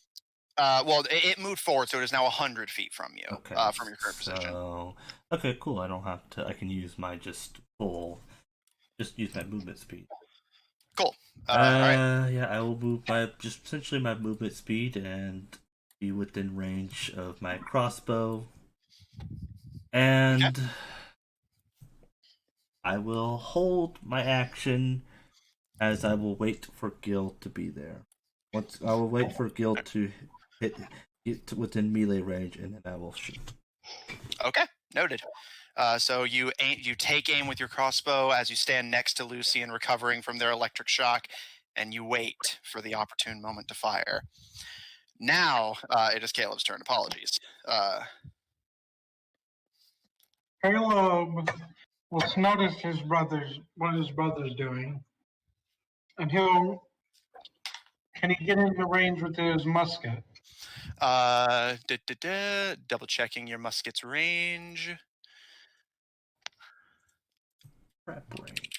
Well, it moved forward, so it is now 100 feet from you. Okay. From your current position. Okay, cool. I don't have to. I can use my just use my movement speed. Cool. All right. Yeah, I will move essentially my movement speed and be within range of my crossbow, and Okay. I will hold my action as I will wait for Gil to be there. Once I will wait for Gil to get within melee range, and then I will shoot. Okay, noted. So you take aim with your crossbow as you stand next to Lucian, recovering from their electric shock, and you wait for the opportune moment to fire. Now it is Caleb's turn. Apologies. Caleb will notice what his brother's doing, and can he get into range with his musket? Double checking your musket's range. Prep range.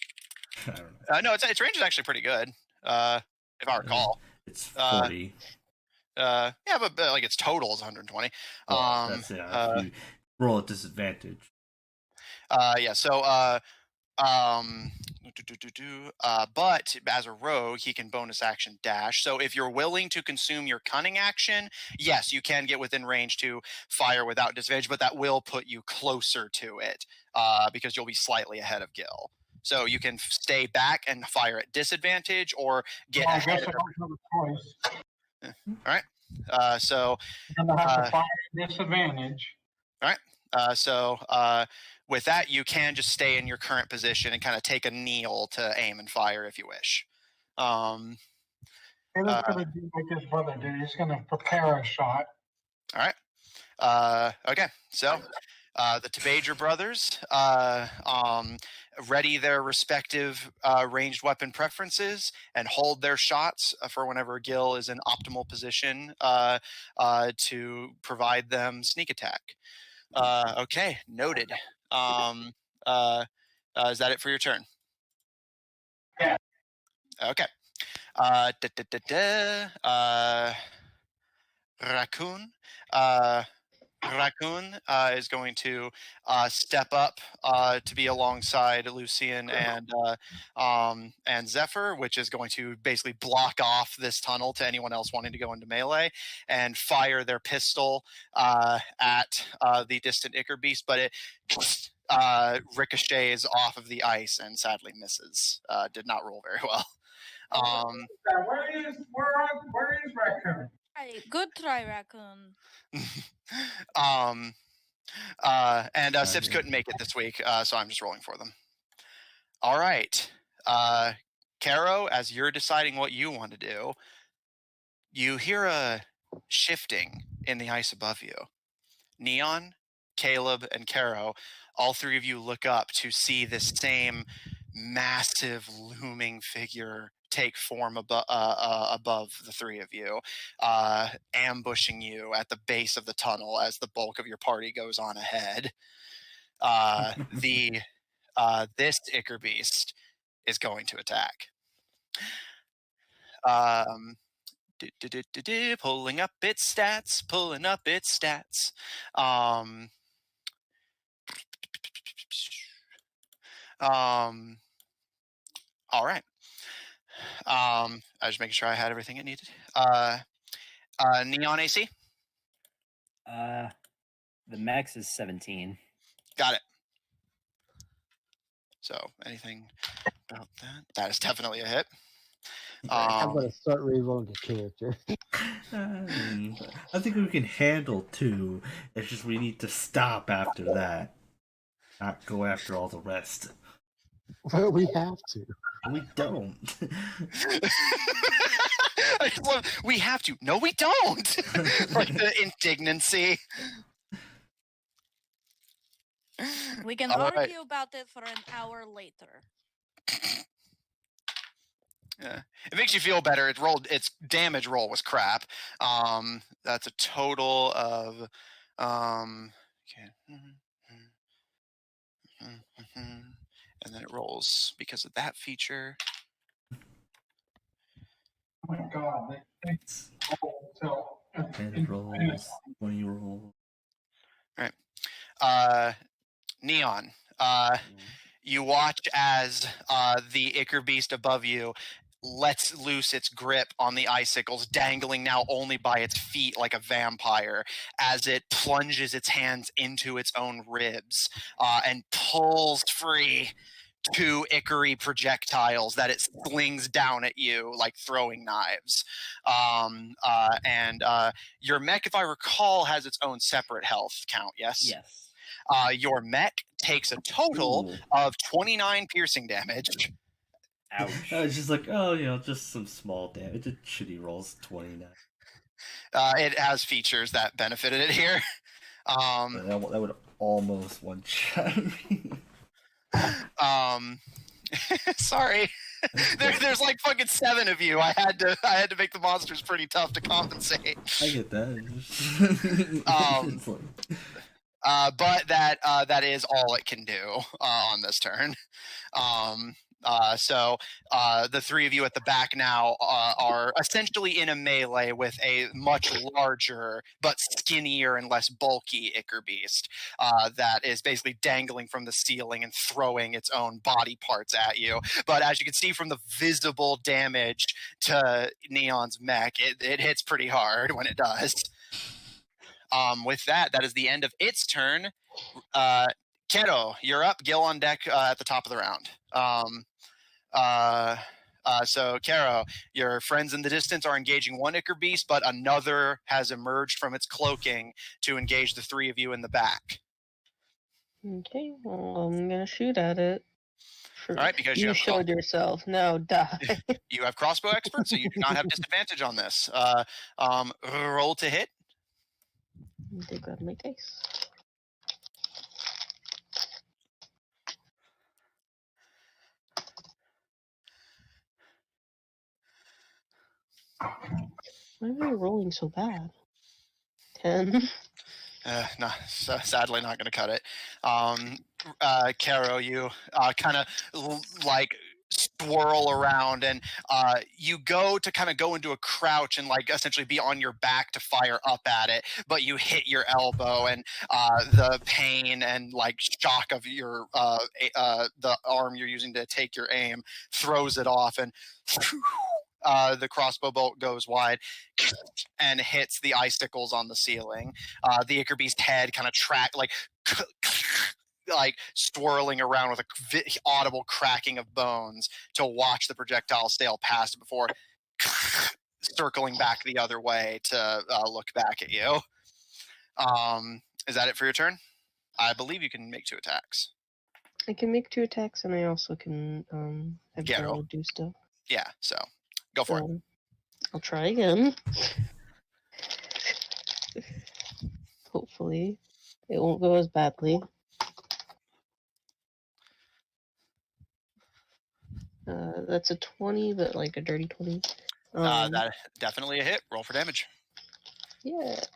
I don't know. No, its range is actually pretty good. If I recall, it's 40. Yeah, but like its total is 120. That's it. If you roll at disadvantage. Yeah. So but as a rogue, he can bonus action dash. So if you're willing to consume your cunning action, yes, you can get within range to fire without disadvantage, but that will put you closer to it because you'll be slightly ahead of Gil. So you can stay back and fire at disadvantage, or get I ahead. guess I don't have a choice. All right. So I'm gonna have to fire at disadvantage. All right. With that, you can just stay in your current position and kind of take a kneel to aim and fire if you wish. Caleb's gonna do like his brother did. He's gonna prepare a shot. All right. Okay. So the Tabager brothers ready their respective ranged weapon preferences and hold their shots for whenever Gil is in optimal position to provide them sneak attack. Okay, noted. Is that it for your turn? Yeah. Okay. Raccoon is going to step up to be alongside Lucian and Zephyr, which is going to basically block off this tunnel to anyone else wanting to go into melee, and fire their pistol at the distant Ichor Beast, but it ricochets off of the ice and sadly misses. Did not roll very well. Where is Raccoon? Hey, good try, Raccoon. Sips couldn't make it this week, so I'm just rolling for them. All right. Caro, as you're deciding what you want to do, you hear a shifting in the ice above you. Neon, Caleb, and Caro, all three of you look up to see this same massive looming figure take form above the three of you, ambushing you at the base of the tunnel as the bulk of your party goes on ahead. This Ichor Beast is going to attack. Pulling up its stats. All right. I was just making sure I had everything it needed. Neon AC? The max is 17. Got it. So anything about that? That is definitely a hit. I'm gonna start rerolling a character. I think we can handle 2. It's just we need to stop after that. Not go after all the rest. Well, we have to. We don't. I just love, we have to. No, we don't. Like the indignancy. We can All argue right. about it for an hour later. Yeah. It makes you feel better. Its damage roll was crap. That's a total of okay. And then it rolls because of that feature. Oh my god, it's till 10 rolls, 20 rolls. Neon, you watch as the Ichor Beast above you lets loose its grip on the icicles, dangling now only by its feet like a vampire, as it plunges its hands into its own ribs and pulls free 2 ichory projectiles that it slings down at you like throwing knives. And your mech, if I recall, has its own separate health count, yes? Yes. Your mech takes a total of 29 piercing damage. Ouch. I was just like, oh, just some small damage. It shitty rolls 29. It has features that benefited it here. That would almost one-shot me. Sorry. There's like fucking 7 of you. I had to make the monsters pretty tough to compensate. I get that. But that is all it can do on this turn. So the 3 of you at the back now are essentially in a melee with a much larger but skinnier and less bulky Ichor Beast that is basically dangling from the ceiling and throwing its own body parts at you. But as you can see from the visible damage to Neon's mech, it hits pretty hard when it does. With that is the end of its turn. Keto, you're up. Gil on deck at the top of the round. So, Kero, your friends in the distance are engaging 1 Ichor Beast, but another has emerged from its cloaking to engage the 3 of you in the back. Okay, well, I'm gonna shoot at it. All right, because you showed yourself. No, die. You have crossbow expert, so you do not have disadvantage on this. Roll to hit. They grab my dice. Why am I rolling so bad? 10. No, sadly not going to cut it. Caro, you kind of like swirl around and you go to kind of go into a crouch and like essentially be on your back to fire up at it, but you hit your elbow and the pain and like shock of your the arm you're using to take your aim throws it off, and the crossbow bolt goes wide and hits the icicles on the ceiling. The Ichor Beast head kind of like swirling around with a audible cracking of bones to watch the projectile sail past it before circling back the other way to look back at you. Is that it for your turn? I believe you can make 2 attacks. I can make 2 attacks, and I also can have Garo do stuff. Yeah, so go for it. I'll try again. Hopefully, it won't go as badly. That's a 20, but like a dirty 20. That definitely a hit. Roll for damage. Yes.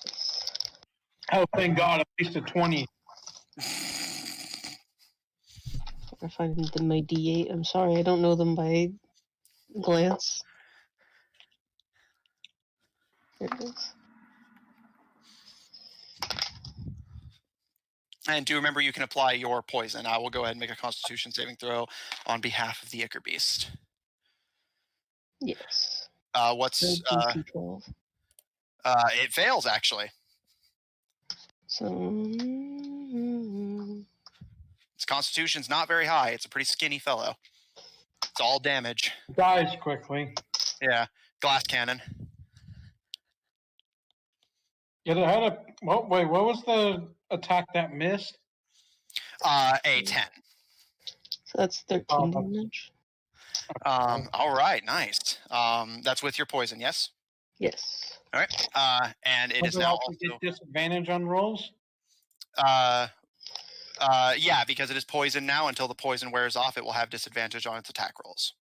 Oh, thank God, at least a 20. to find my D8. I'm sorry, I don't know them by glance. There it is. And do remember you can apply your poison. I will go ahead and make a Constitution saving throw on behalf of the Ichor Beast. Yes. What's DC 12. it fails actually. So Its Constitution's not very high. It's a pretty skinny fellow. It's all damage. Dies quickly. Yeah, glass cannon. Yeah, it had a. Wait, what was the attack that missed? A 10. So that's 13 Oh, damage. All right, nice. That's with your poison, yes? Yes. All right. And it is Does it now also also. get disadvantage on rolls? Yeah, because it is poison now. Until the poison wears off, it will have disadvantage on its attack rolls.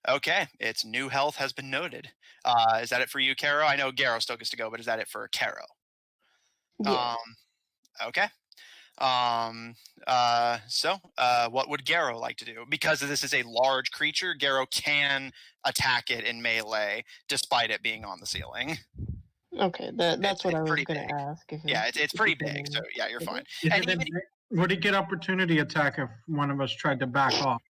Okay, its new health has been noted. Is that it for you, Caro? I know Garo still gets to go, but is that it for Caro? Yeah. Okay. So what would Garo like to do? Because this is a large creature, Garo can attack it in melee, despite it being on the ceiling. Okay, that's what I was pretty going big. to ask. If Yeah, it's pretty big, so yeah, you're fine. And even, Would he get opportunity attack if one of us tried to back off?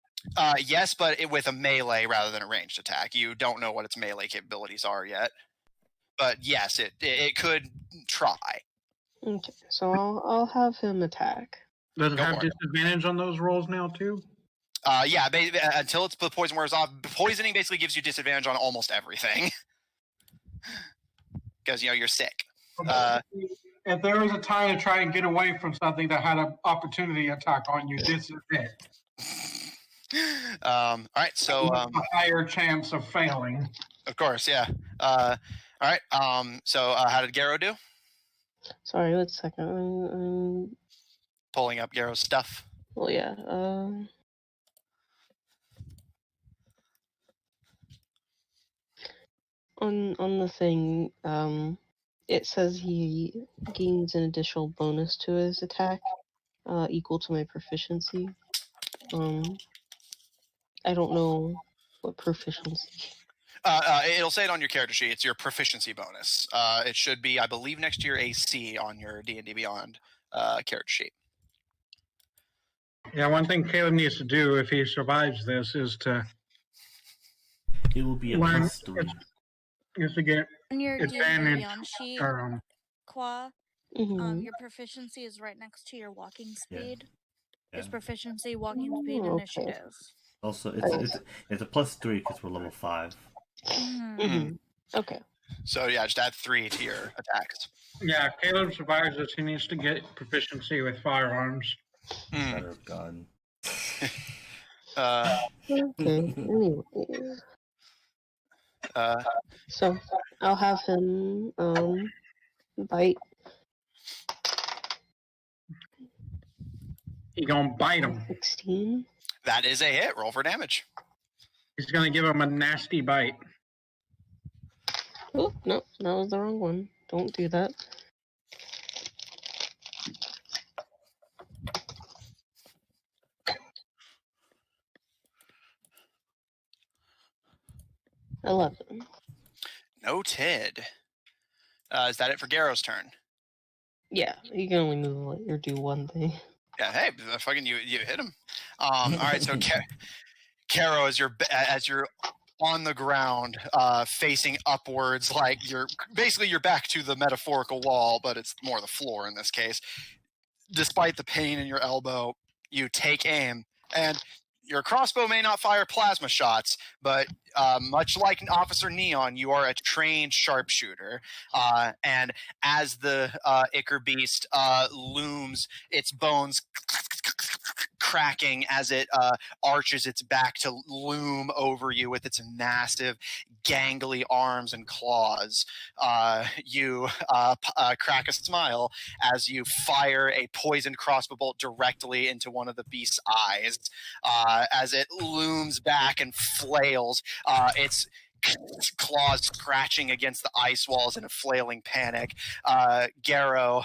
yes, but with a melee rather than a ranged attack. You don't know what its melee capabilities are yet. But yes, it could try. Okay, so I'll have him attack. Does it Go have for it. disadvantage on those rolls now too? Yeah, until the poison wears off. Poisoning basically gives you disadvantage on almost everything. Because, you're sick. If there was a time to try and get away from something that had an opportunity attack on you, this is it. All right, so a higher chance of failing. of course, yeah. All right. So how did Garo do? Sorry, wait a second. Pulling up Garo's stuff. Well, yeah. On the thing, it says he gains an additional bonus to his attack, equal to my proficiency. I don't know what proficiency. It'll say it on your character sheet. It's your proficiency bonus. It should be, I believe, next to your AC on your D&D Beyond character sheet. Yeah, one thing Caleb needs to do if he survives this is to It will be a learn +3. is to get On your advantage. Beyond sheet, Qua, your proficiency is right next to your walking speed. There's proficiency, walking speed, Okay. initiative. Also, it's a +3 because we're level 5. Okay. So yeah, just add 3 to your attacks. Yeah, if Caleb survives this, he needs to get proficiency with firearms. Better gun. Okay. Anyway. So I'll have him bite. He's gonna bite him. 16. That is a hit. Roll for damage. He's gonna give him a nasty bite. Oh no, that was the wrong one. Don't do that. $11. Noted. Is that it for Garo's turn? Yeah, you can only move or do one thing. Yeah. Hey, fucking you hit him. All right. So Caro, as you're on the ground, facing upwards, like you're back to the metaphorical wall, but it's more the floor in this case. Despite the pain in your elbow, you take aim, and your crossbow may not fire plasma shots, but much like Officer Neon, you are a trained sharpshooter. And as the Ichor Beast looms, its bones cracking as it arches its back to loom over you with its massive, gangly arms and claws, you crack a smile as you fire a poisoned crossbow bolt directly into one of the beast's eyes. As it looms back and flails, its claws scratching against the ice walls in a flailing panic. Garrow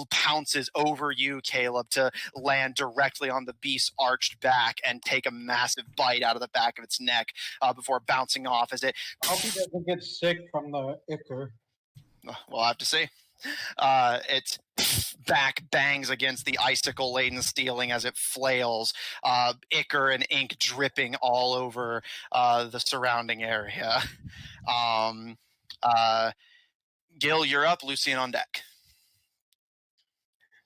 pounces over you, Caleb, to land directly on the beast's arched back and take a massive bite out of the back of its neck before bouncing off as it. I hope he doesn't get sick from the ichor. We'll have to see. Its back bangs against the icicle-laden ceiling as it flails, ichor and ink dripping all over the surrounding area. Gil, you're up. Lucian on deck.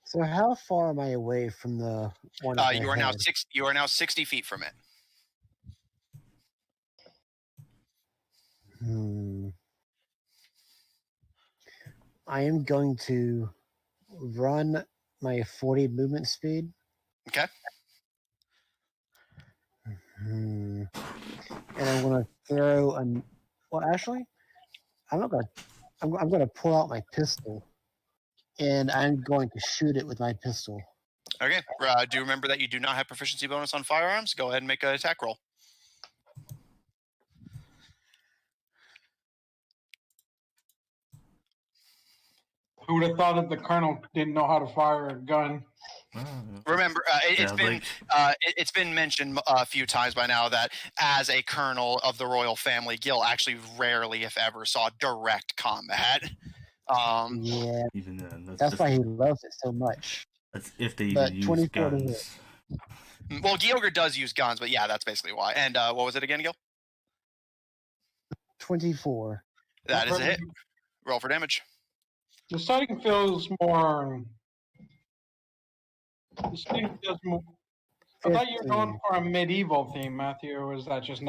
So how far am I away from the one? You are now 60 feet from it. I am going to run my 40 movement speed. Okay. And I'm going to throw an. Well, actually, I'm not going to. I'm going to pull out my pistol, and I'm going to shoot it with my pistol. Okay. Do you remember that you do not have proficiency bonus on firearms? Go ahead and make an attack roll. Who would have thought that the colonel didn't know how to fire a gun? Remember, it's been mentioned a few times by now that as a colonel of the royal family, Gil actually rarely, if ever, saw direct combat. Yeah, even then, that's why he loves it so much. That's if they even use guns. Well, Gyogre does use guns, but yeah, that's basically why. And what was it again, Gil? 24. That is a hit. Roll for damage. The setting feels more. The setting feels more. I thought you were going for a medieval theme, Matthew. Or was that just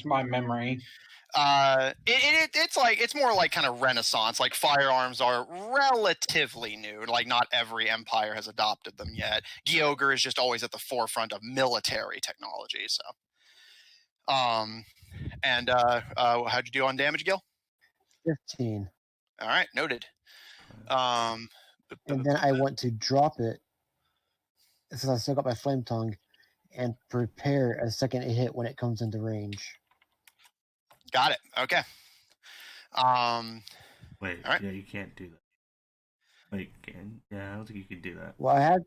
my memory? It's more like kind of Renaissance. Like firearms are relatively new. Like not every empire has adopted them yet. Gyogre is just always at the forefront of military technology. So, and how'd you do on damage, Gil? 15. All right, noted. And then I want to drop it, since I still got my flame tongue, and prepare a second hit when it comes into range. Got it. Okay. Wait, all right. Yeah, you can't do that. Wait, can? Yeah, I don't think you can do that. Well, I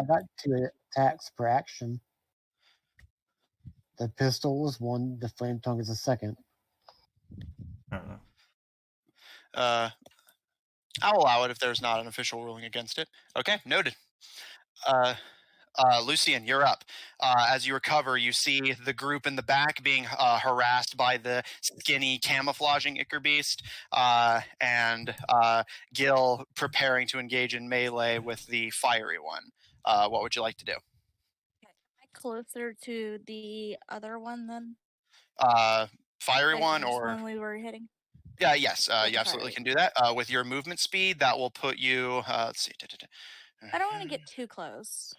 got 2 attacks per action. The pistol was 1, the flame tongue is a second. I don't know. I'll allow it if there's not an official ruling against it. Okay, noted. Lucian, you're up. As you recover, you see the group in the back being harassed by the skinny camouflaging Ichor Beast, and Gil preparing to engage in melee with the fiery one. What would you like to do? Am I closer to the other one then? Fiery Like one this or one we were hitting? Yeah, yes, With you the absolutely fiery. can do that. With your movement speed, that will put you. Let's see. I don't want to get too close.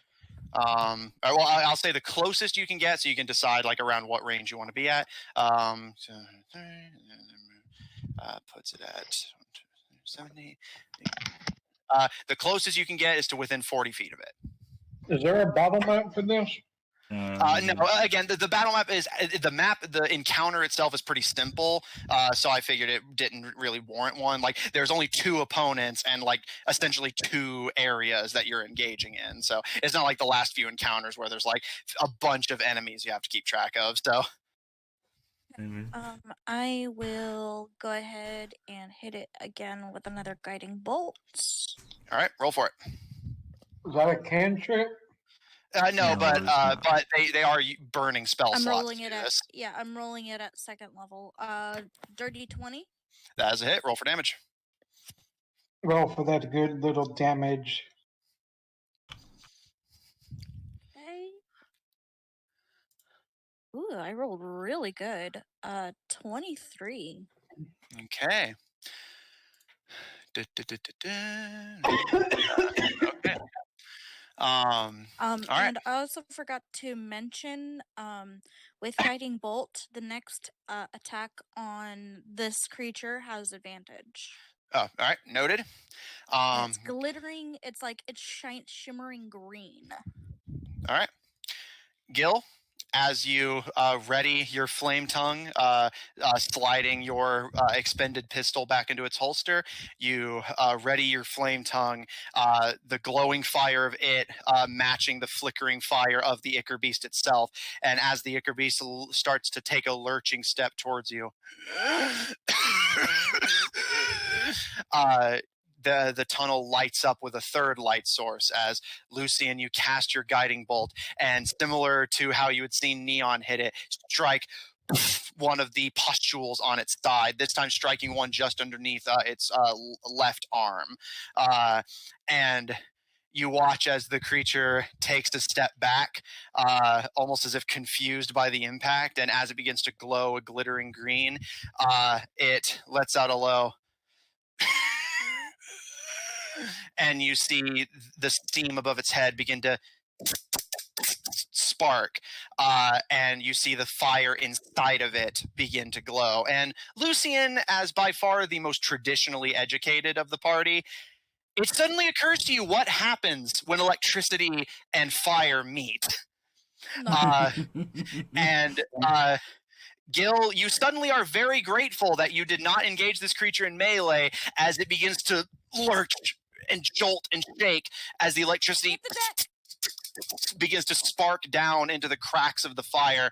Well, I'll say the closest you can get, so you can decide like around what range you want to be at. Puts it at 70. The closest you can get is to within 40 feet of it. Is there a battle map for this? No, again, the battle map is the encounter itself is pretty simple. So I figured it didn't really warrant one. Like there's only 2 opponents and like essentially 2 areas that you're engaging in. So it's not like the last few encounters where there's like a bunch of enemies you have to keep track of. So I will go ahead and hit it again with another guiding bolt. All right, roll for it. Is that a cantrip? No, No, but it's not. they are burning spell I'm slots. rolling to it do at this. I'm rolling it at second level. Dirty 20. That is a hit. Roll for damage. Roll for that good little damage. Okay. Ooh, I rolled really good. 23. Okay. Okay. All right. And I also forgot to mention, with guiding bolt, the next attack on this creature has advantage. Oh, all right. Noted. It's glittering. It's like it's shimmering green. All right. Gil, as you ready your flame tongue, sliding your expended pistol back into its holster, you ready your flame tongue, the glowing fire of it matching the flickering fire of the Ichor Beast itself. And as the Ichor Beast starts to take a lurching step towards you, the tunnel lights up with a third light source as Lucian, you cast your guiding bolt, and similar to how you had seen Neon hit it, strike one of the pustules on its side, this time striking one just underneath its left arm. And you watch as the creature takes a step back, almost as if confused by the impact, and as it begins to glow a glittering green, it lets out a low and you see the steam above its head begin to spark, and you see the fire inside of it begin to glow. And Lucian, as by far the most traditionally educated of the party, it suddenly occurs to you what happens when electricity and fire meet. And Gil, you suddenly are very grateful that you did not engage this creature in melee, as it begins to lurch and jolt and shake as the electricity begins to spark down into the cracks of the fire,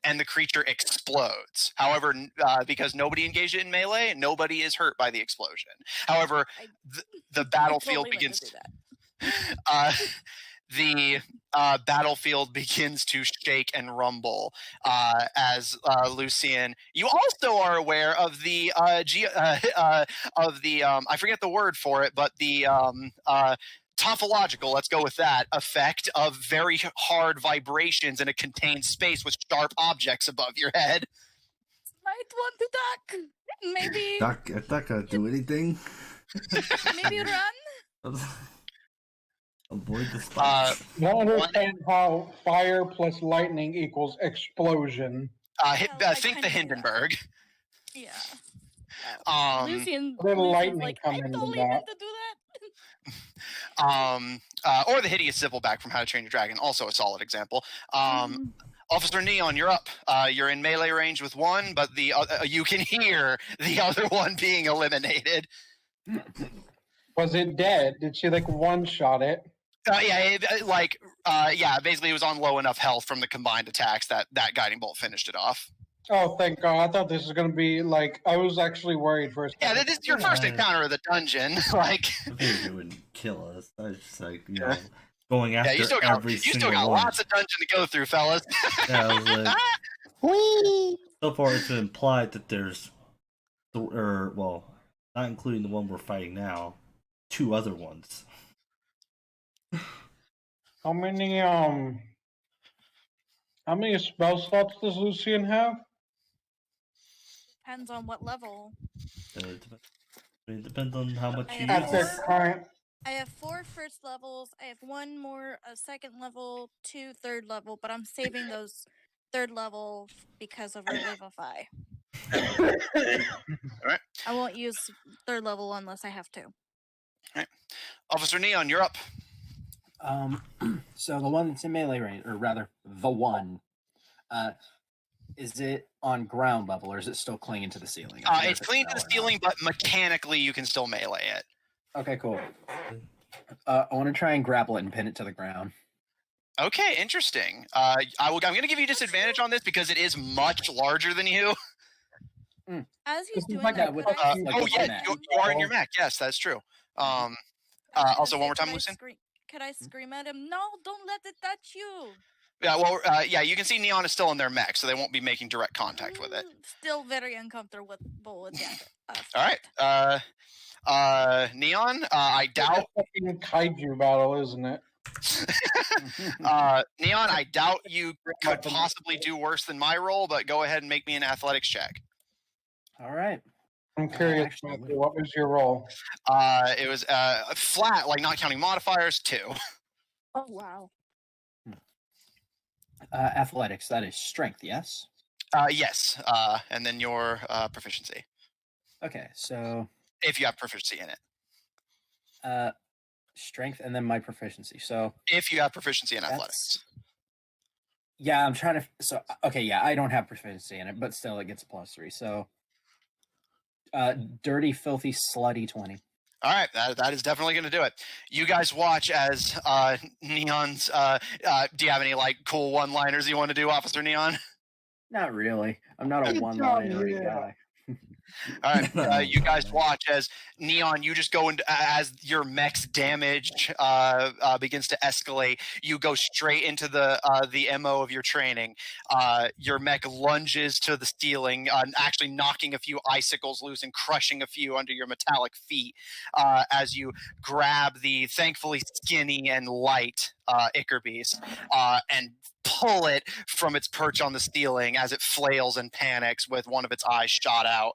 and the creature explodes. However, because nobody engaged it in melee, nobody is hurt by the explosion. However, the battlefield begins the battlefield begins to shake and rumble as Lucian. You also are aware of the I forget the word for it, but the topological, let's go with that, effect of very hard vibrations in a contained space with sharp objects above your head. Might want to duck. Maybe. Duck, it's not gonna do anything. Maybe run. Avoid the spot. I don't understand how fire plus lightning equals explosion. Think the Hindenburg. Yeah. Lucian's lightning I totally meant to do that. Or the hideous Zippleback from How to Train Your Dragon, also a solid example. Officer Neon, you're up. You're in melee range with one, but you can hear the other one being eliminated. Was it dead? Did she one-shot it? Basically it was on low enough health from the combined attacks that guiding bolt finished it off. Oh, thank God. I thought this was going to be I was actually worried for a second. Yeah, this is your first encounter of the dungeon. I figured it wouldn't kill us. I was just going after you still got lots of dungeon to go through, fellas. Yeah, I was like, whee! So far it's been implied that there's, not including the one we're fighting now, 2 other ones. How many spell slots does Lucian have? Depends on what level. It depends on how much you At use. this time. I have 4 first levels. I have 1 more second level, 2 third level, but I'm saving those third level because of Revivify. Alright. I won't use third level unless I have to. Alright. Officer Neon, you're up. So the one that's in melee range, or rather, the one, is it on ground level, or is it still clinging to the ceiling? It's clinging to the ceiling, but mechanically you can still melee it. Okay, cool. I want to try and grapple it and pin it to the ground. Okay, interesting. I'm going to give you disadvantage on this because it is much larger than you. As he's doing like that, that, you are in your mech. Yes, that's true. Also, one more time, Lucian. Could I scream at him? No, don't let it touch you. Yeah, well, you can see Neon is still in their mech, so they won't be making direct contact with it. Still very uncomfortable with that. All right. Neon, I doubt. It's a fucking kaiju battle, isn't it? Neon, I doubt you could possibly do worse than my roll, but go ahead and make me an athletics check. All right. I'm curious, Matthew, what was your roll? It was flat, not counting modifiers, 2. Oh, wow. Athletics, that is strength, yes? Yes, and then your proficiency. Okay, so... If you have proficiency in it. strength, and then my proficiency. So if you have proficiency in That's- athletics. yeah, I'm trying to. So okay, yeah, I don't have proficiency in it, but still, it gets a +3. So, dirty, filthy, slutty 20. All right, that is definitely going to do it. You guys watch as Neon's. Do you have any like cool one-liners you want to do, Officer Neon? Not really. I'm not a Good one-liner job, yeah. guy. All right, you guys watch as Neon. You just go into as your mech's damage begins to escalate. You go straight into the MO of your training. Your mech lunges to the ceiling, actually knocking a few icicles loose and crushing a few under your metallic feet as you grab the thankfully skinny and light Ichor Beast and pull it from its perch on the ceiling as it flails and panics with one of its eyes shot out,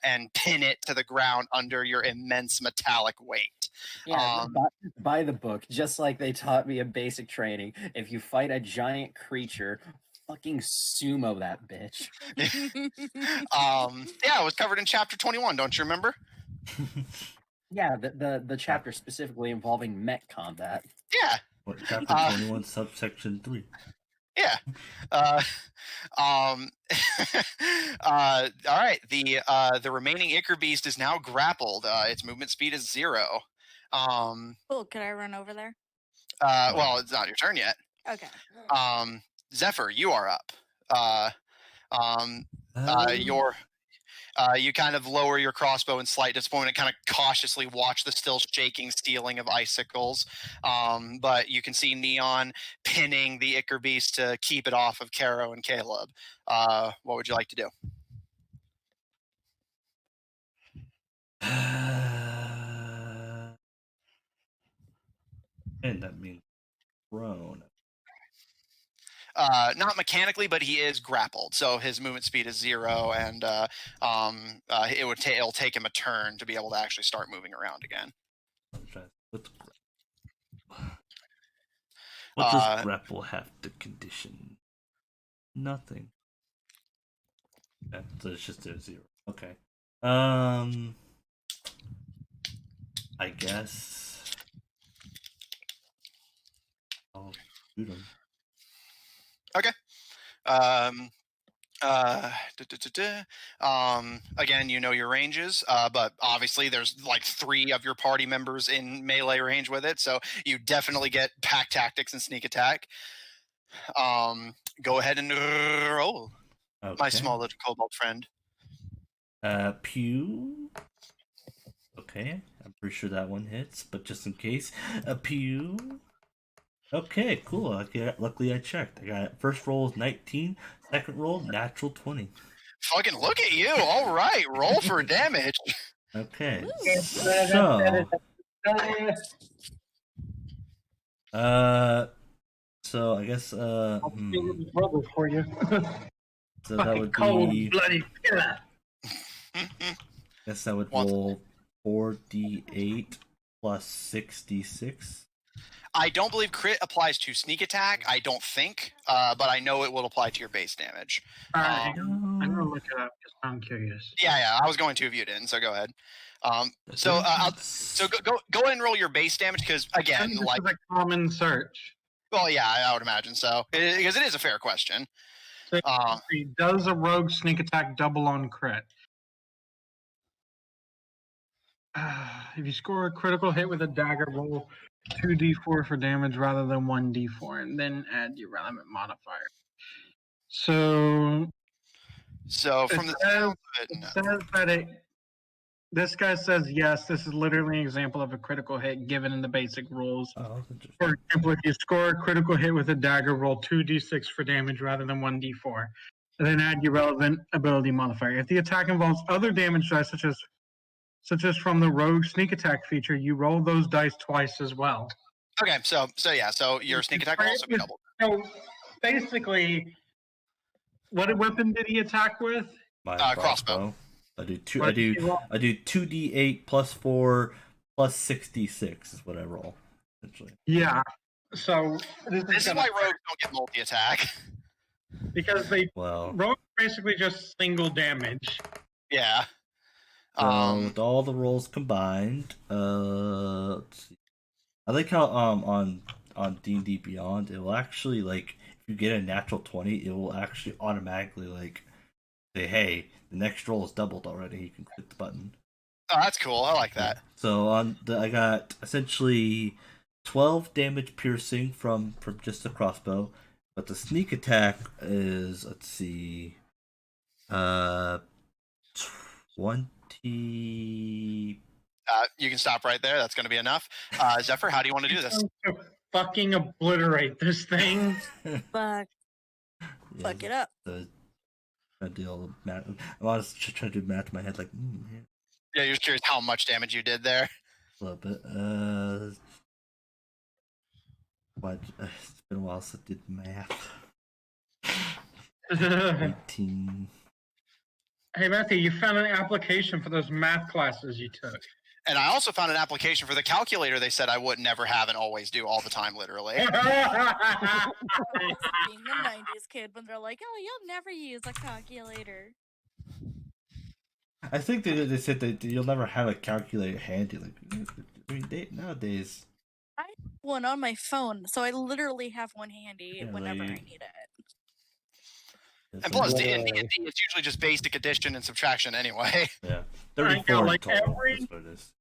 and pin it to the ground under your immense metallic weight. Yeah, by the book, just like they taught me in basic training. If you fight a giant creature, fucking sumo that bitch. Yeah, it was covered in chapter 21. Don't you remember? Yeah, the chapter specifically involving mech combat. Yeah. What, chapter 21, subsection 3. Yeah. All right. The remaining Ichor Beast is now grappled. Its movement speed is 0. Cool. Could I run over there? Well, it's not your turn yet. Okay. Zephyr, you are up. You kind of lower your crossbow in slight disappointment and kind of cautiously watch the still shaking ceiling of icicles. But you can see Neon pinning the Ichor Beast to keep it off of Caro and Caleb. What would you like to do? And that means prone. Not mechanically, but he is grappled, so his movement speed is 0, and it'll take him a turn to be able to actually start moving around again. What does grapple have to condition? Nothing. Yeah, so it's just a 0. Okay. I guess I'll shoot him. Okay. Again, you know your ranges, but obviously there's like 3 of your party members in melee range with it, so you definitely get pack tactics and sneak attack. Go ahead and roll, Okay. my small little kobold friend. Pew. Okay, I'm pretty sure that one hits, but just in case, a pew. Okay, cool. Okay, luckily I checked. I got first roll is 19, second roll natural 20. Fucking look at you! All right, roll for damage. Okay, Ooh. so I guess I'll be with brother for you. so that would cold be. bloody killer. Guess that would roll 4d8 plus 6d6. I don't believe crit applies to sneak attack. I don't think, but I know it will apply to your base damage. All right, I'm gonna look it up because I'm curious. Yeah, I was going to if you didn't, so go ahead. So go ahead and roll your base damage because again, This like is a common search. well, yeah, I would imagine so because it is a fair question. So, does a rogue sneak attack double on crit? If you score a critical hit with a dagger, roll 2d4 for damage rather than 1d4, and then add your relevant modifier. So from the sound of it, it says that this guy says yes. This is literally an example of a critical hit given in the basic rules. Oh, For example, if you score a critical hit with a dagger, roll 2d6 for damage rather than 1d4, and then add your relevant ability modifier. If the attack involves other damage dice, such as from the rogue sneak attack feature, you roll those dice twice as well. okay, so your sneak attack will also be doubled. So basically, what weapon did he attack with? My crossbow. I do 2d8 plus 4 plus 6d6 is what I roll. Essentially. Yeah. So this is why rogues don't get multi attack. Because rogue basically just single damage. Yeah. With all the rolls combined, let's see. I like how on D&D Beyond, it will actually like if you get a natural 20, it will actually automatically like say, hey, the next roll is doubled already. You can click the button. Oh, that's cool. I like that. So I got essentially 12 damage piercing from just the crossbow, but the sneak attack is, let's see, 20. You can stop right there. That's going to be enough. Zephyr, how do you want to do this? To fucking obliterate this thing. Fuck Yeah, it up. I do all the math. I was just trying to do math in my head, like, yeah, Yeah, you're curious how much damage you did there. a little bit. But it's been a while since I did math. 18. Hey, Matthew, you found an application for those math classes you took. And I also found an application for the calculator they said I would never have and always do all the time, literally. Being the 90s kid when they're like, oh, you'll never use a calculator. I think they said that you'll never have a calculator handy. Like, I mean, nowadays. I have one on my phone, so I literally have one handy Yeah, whenever like- I need it. And plus, Literally. D&D, it's usually just basic addition and subtraction anyway. Yeah, I 34 know, like, total. every- That's what it is.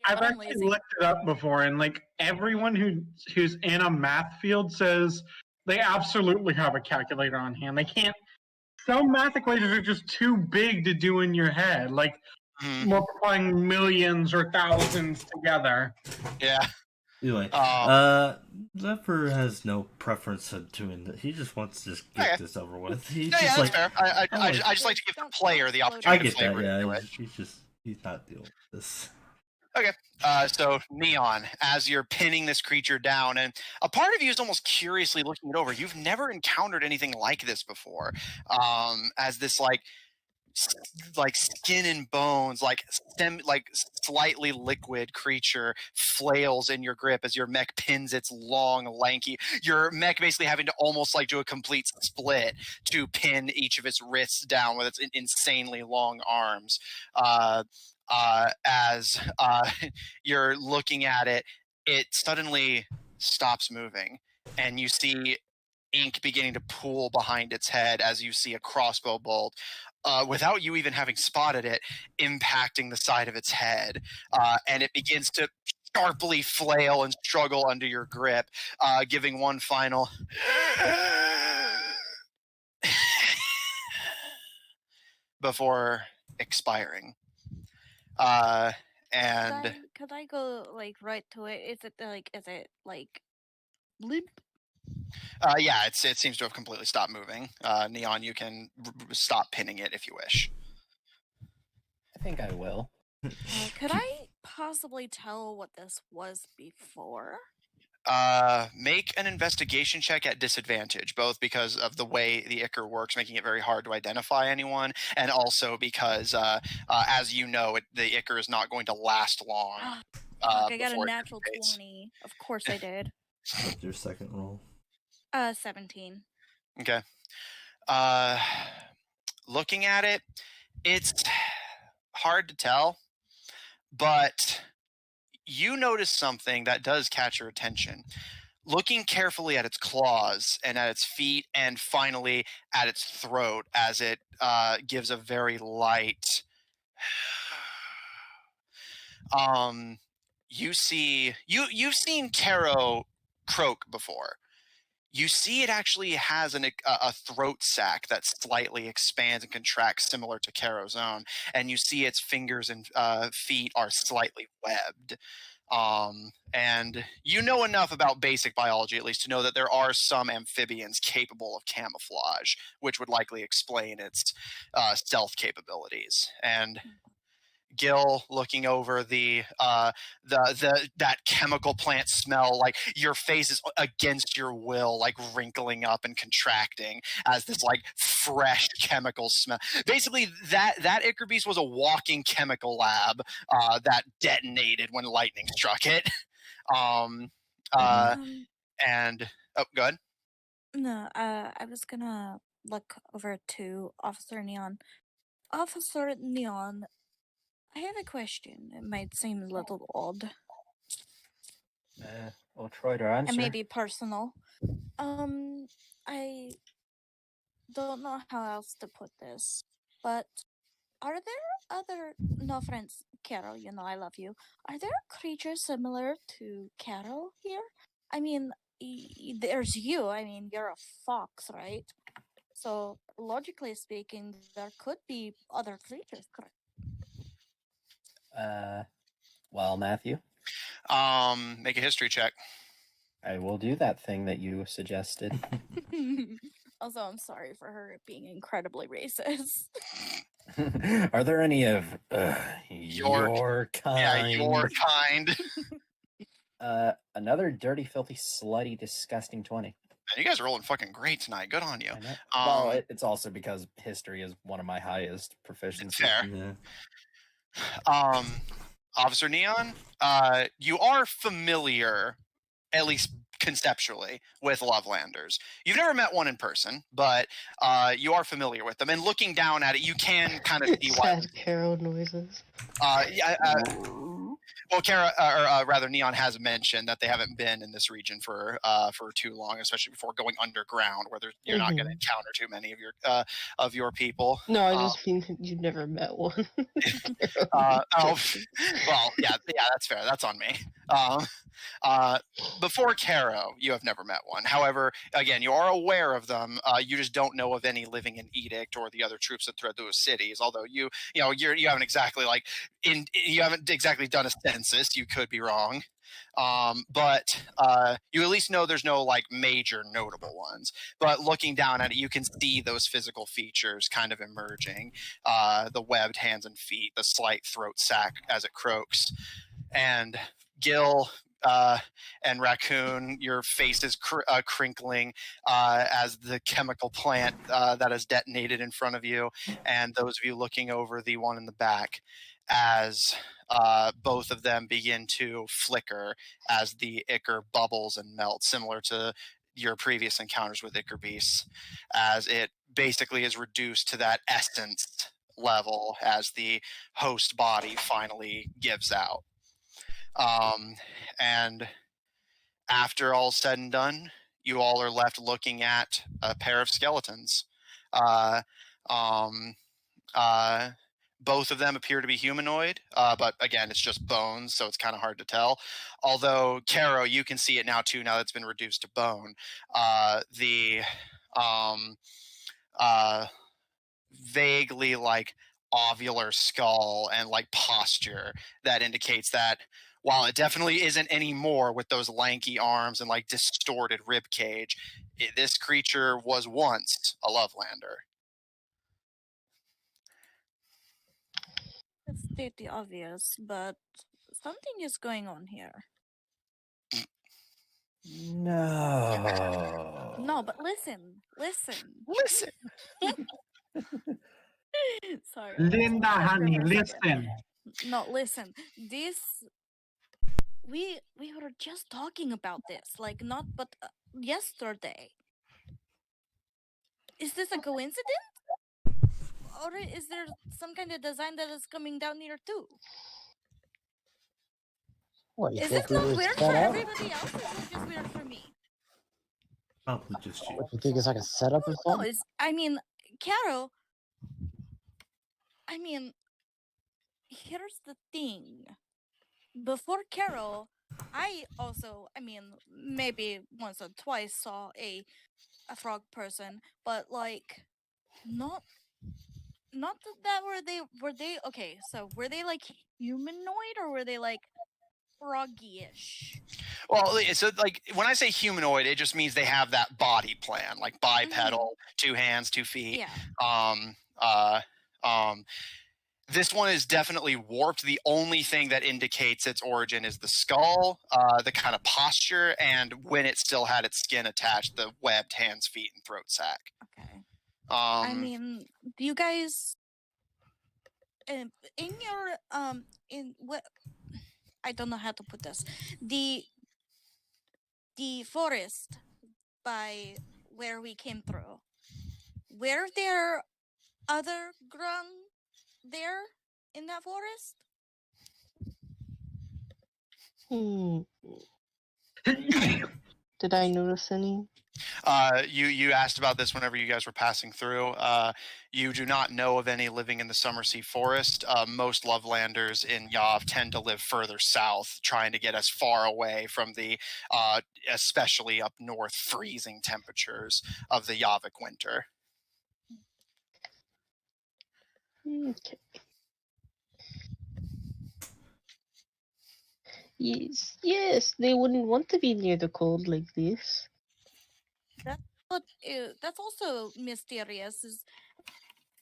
I've But I'm actually lazy. looked it up before, and like everyone who's in a math field says they absolutely have a calculator on hand. They can't. Some math equations are just too big to do in your head, like Mhm. multiplying millions or thousands together. Yeah. Anyway, Um, Zephyr has no preference to doing that. He just wants to just get Okay. this over with. He's Yeah, just that's like, fair. I like- just like to give the Don't player the float I opportunity to get that. flavor Yeah, into it. he's not dealing with this. So Neon, as you're pinning this creature down, and a part of you is almost curiously looking it over. You've never encountered anything like this before. As this like skin and bones, like slightly liquid creature flails in your grip as your mech pins its long, lanky. Your mech basically having to almost like do a complete split to pin each of its wrists down with its insanely long arms. As you're looking at it, it suddenly stops moving, and you see ink beginning to pool behind its head as you see a crossbow bolt, without you even having spotted it, impacting the side of its head, and it begins to sharply flail and struggle under your grip, giving one final before expiring. And Could I go like right to it? Is it like limp? yeah, it seems to have completely stopped moving. Neon, you can stop pinning it if you wish. I think I will. Could I possibly tell what this was before? Make an investigation check at disadvantage, both because of the way the Ichor works, making it very hard to identify anyone, and also because, as you know, the Ichor is not going to last long. I got a before it natural dissipates. 20. Of course I did. What's your second roll? 17. Okay. Looking at it, it's hard to tell, but you notice something that does catch your attention. Looking carefully at its claws and at its feet and finally at its throat as it gives a very light you've seen Caro croak before. You see it actually has a throat sac that slightly expands and contracts similar to Caro's own, and you see its fingers and feet are slightly webbed. And you know enough about basic biology, at least, to know that there are some amphibians capable of camouflage, which would likely explain its stealth capabilities. And Gil, looking over that chemical plant smell, like your face is against your will, like wrinkling up and contracting as this like fresh chemical smell. Basically, that Ichor Beast was a walking chemical lab that detonated when lightning struck it. And oh, go ahead. No, I was gonna look over to Officer Neon. Officer Neon, I have a question. It might seem a little odd. We'll try to answer. And maybe personal. I don't know how else to put this, but are there other, no offense, Carol, you know I love you. Are there creatures similar to Carol here? I mean, there's you. I mean, you're a fox, right? So logically speaking, there could be other creatures, correct? Well, Matthew, Make a history check. I will do that thing that you suggested. Also, I'm sorry for her being incredibly racist. Are there any of your kind? Yeah, your kind. Another dirty, filthy, slutty, disgusting 20. Man, you guys are rolling fucking great tonight. Good on you. Well, it's also because history is one of my highest proficiencies. Fair. Yeah. Officer Neon, you are familiar, at least conceptually, with Lovelanders. You've never met one in person, but you are familiar with them. And looking down at it, you can kind of see why. Sad Carol noises. Well, Kara, or rather, Neon has mentioned that they haven't been in this region for too long, especially before going underground, where you're not going to encounter too many of your people. No, I just mean you never met one. Well, yeah, that's fair. That's on me. Before Caro, you have never met one. However, again, you are aware of them. You just don't know of any living in Edict or the other troops that thread those cities. Although you haven't exactly you haven't exactly done a census. You could be wrong. But you at least know there's no major notable ones. But looking down at it, you can see those physical features kind of emerging. The webbed hands and feet, the slight throat sac as it croaks. And Gil and Raccoon, your face is crinkling as the chemical plant that has detonated in front of you. And those of you looking over the one in the back, as both of them begin to flicker as the Ichor bubbles and melts, similar to your previous encounters with Ichor Beasts, as it basically is reduced to that essence level as the host body finally gives out. And after all's said and done, you all are left looking at a pair of skeletons. Both of them appear to be humanoid, but again, it's just bones, so it's kind of hard to tell. Although, Caro, you can see it now too, now that it's been reduced to bone. The vaguely ovular skull and posture that indicates that while it definitely isn't anymore with those lanky arms and distorted rib cage, this creature was once a Lovelander. It's pretty obvious, but something is going on here. No. No, but listen. Sorry. Linda, honey, listen. No, listen. This we were just talking about this, yesterday. Is this a coincidence? Or is there some kind of design that is coming down here too? What, you Is think this not was weird set for up? everybody else? Or is it just weird for me? Probably just you. You think it's like a setup or No, something? Carol. Here's the thing. Before Carol, I also, maybe once or twice saw a frog person, but not that were they okay, so were they humanoid or were they froggy-ish? Well, so when I say humanoid, it just means they have that body plan, bipedal, 2 hands, 2 feet. Yeah. This one is definitely warped. The only thing that indicates its origin is the skull, the kind of posture, and when it still had its skin attached, the webbed hands, feet, and throat sac. Okay. Do you guys in what I don't know how to put this. The forest by where we came through. Were there other grung there in that forest? Did I notice any? You asked about this whenever you guys were passing through. You do not know of any living in the Summersea Forest. Most Lovelanders in Yav tend to live further south, trying to get as far away from the, especially up north, freezing temperatures of the Yavic winter. Okay. Yes, they wouldn't want to be near the cold like this. But that's also mysterious. Is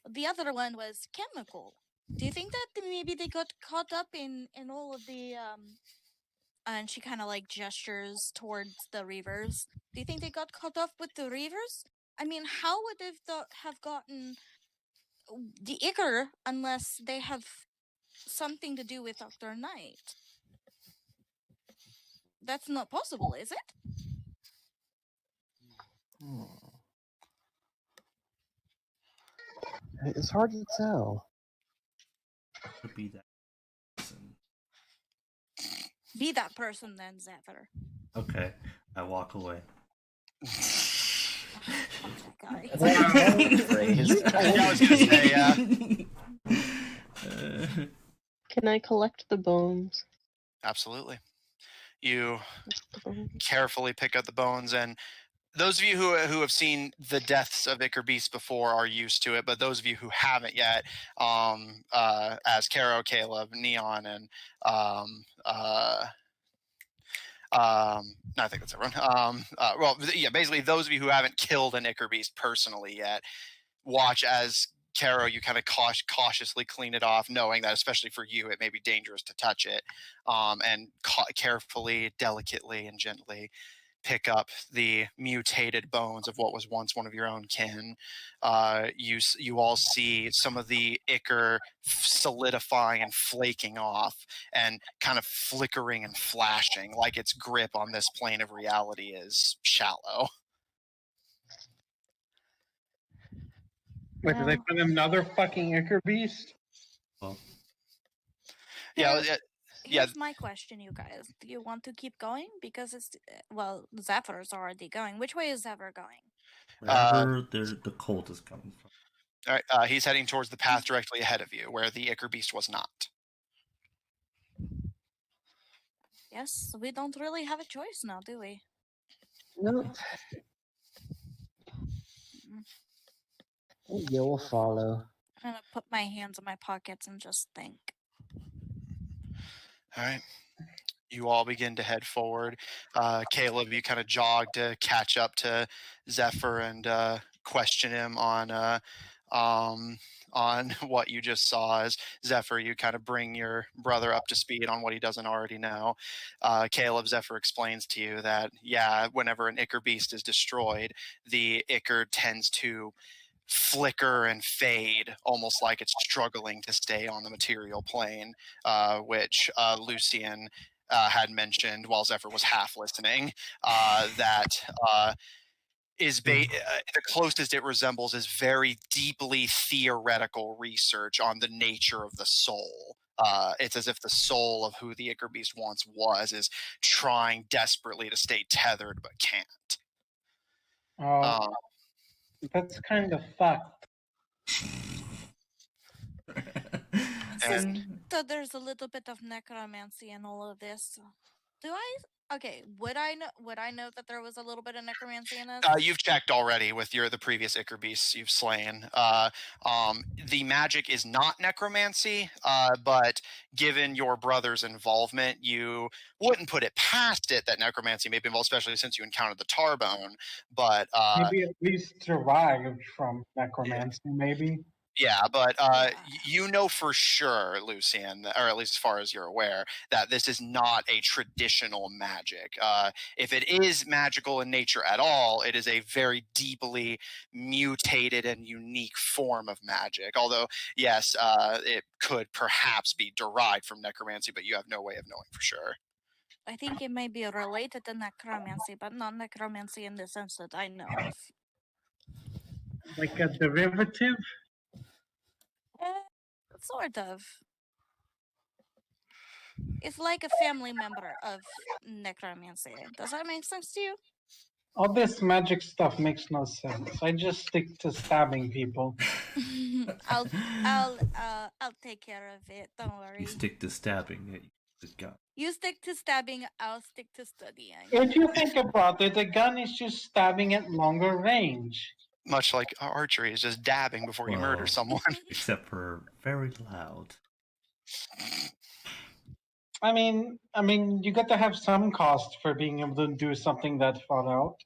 the other one was chemical? Do you think that maybe they got caught up in all of the And she kind of like gestures towards the reavers. Do you think they got caught up with the reavers? I mean, how would they have gotten the Ichor unless they have something to do with Dr. Knight? That's not possible, is it? It's hard to tell. Could be that person. Be that person then, Zephyr. Okay, I walk away. Fuck that guy. Yeah, I was gonna say, yeah. Can I collect the bones? Absolutely. You The bones? carefully pick up the bones, and those of you who have seen the deaths of Ichor Beasts before are used to it, but those of you who haven't yet, as Caro, Caleb, Neon, and I think that's everyone. Basically those of you who haven't killed an Ichor Beast personally yet, watch as Caro, you kind of cautiously clean it off, knowing that especially for you, it may be dangerous to touch it, and carefully, delicately, and gently pick up the mutated bones of what was once one of your own kin. You all see some of the ichor solidifying and flaking off and kind of flickering and flashing like its grip on this plane of reality is shallow. Wait, did they find another fucking Ichor Beast? Well, Yeah, Here's my question, you guys. Do you want to keep going? Because it's, well, Zephyr's already going. Which way is Zephyr going? wherever the cold is coming from. all right, he's heading towards the path directly ahead of you, where the Ichor Beast was not. Yes, we don't really have a choice now, do we? No, you will follow. I'm gonna put my hands in my pockets and just think. All right. You all begin to head forward. Caleb, you kind of jog to catch up to Zephyr and question him on what you just saw. As Zephyr, you kind of bring your brother up to speed on what he doesn't already know. Caleb, Zephyr explains to you that, yeah, whenever an Ichor Beast is destroyed, the Ichor tends to flicker and fade, almost like it's struggling to stay on the material plane, which Lucian had mentioned while Zephyr was half listening, that the closest it resembles is very deeply theoretical research on the nature of the soul. It's as if the soul of who the Ichor Beast once was is trying desperately to stay tethered but can't. That's kind of fucked. So there's a little bit of necromancy in all of this. Would I know that there was a little bit of necromancy in this? You've checked already with the previous Ichor Beasts you've slain. The magic is not necromancy, but given your brother's involvement, you wouldn't put it past it that necromancy may be involved, especially since you encountered the Tarbone. But Maybe at least derived from necromancy, maybe. yeah, but you know for sure, Lucian, or at least as far as you're aware, that this is not a traditional magic. If it is magical in nature at all, it is a very deeply mutated and unique form of magic. Although, yes, it could perhaps be derived from necromancy, but you have no way of knowing for sure. I think it may be related to necromancy, but not necromancy in the sense that I know of. Like a derivative? Sort of. It's like a family member of necromancy. Does that make sense to you? All this magic stuff makes no sense. I just stick to stabbing people. I'll take care of it. Don't worry. You stick to stabbing it. The gun. You stick to stabbing, I'll stick to studying. If you think about it, the gun is just stabbing at longer range. Much like archery is just dabbing before you murder Well, someone. Except for very loud. I mean, you got to have some cost for being able to do something that far out.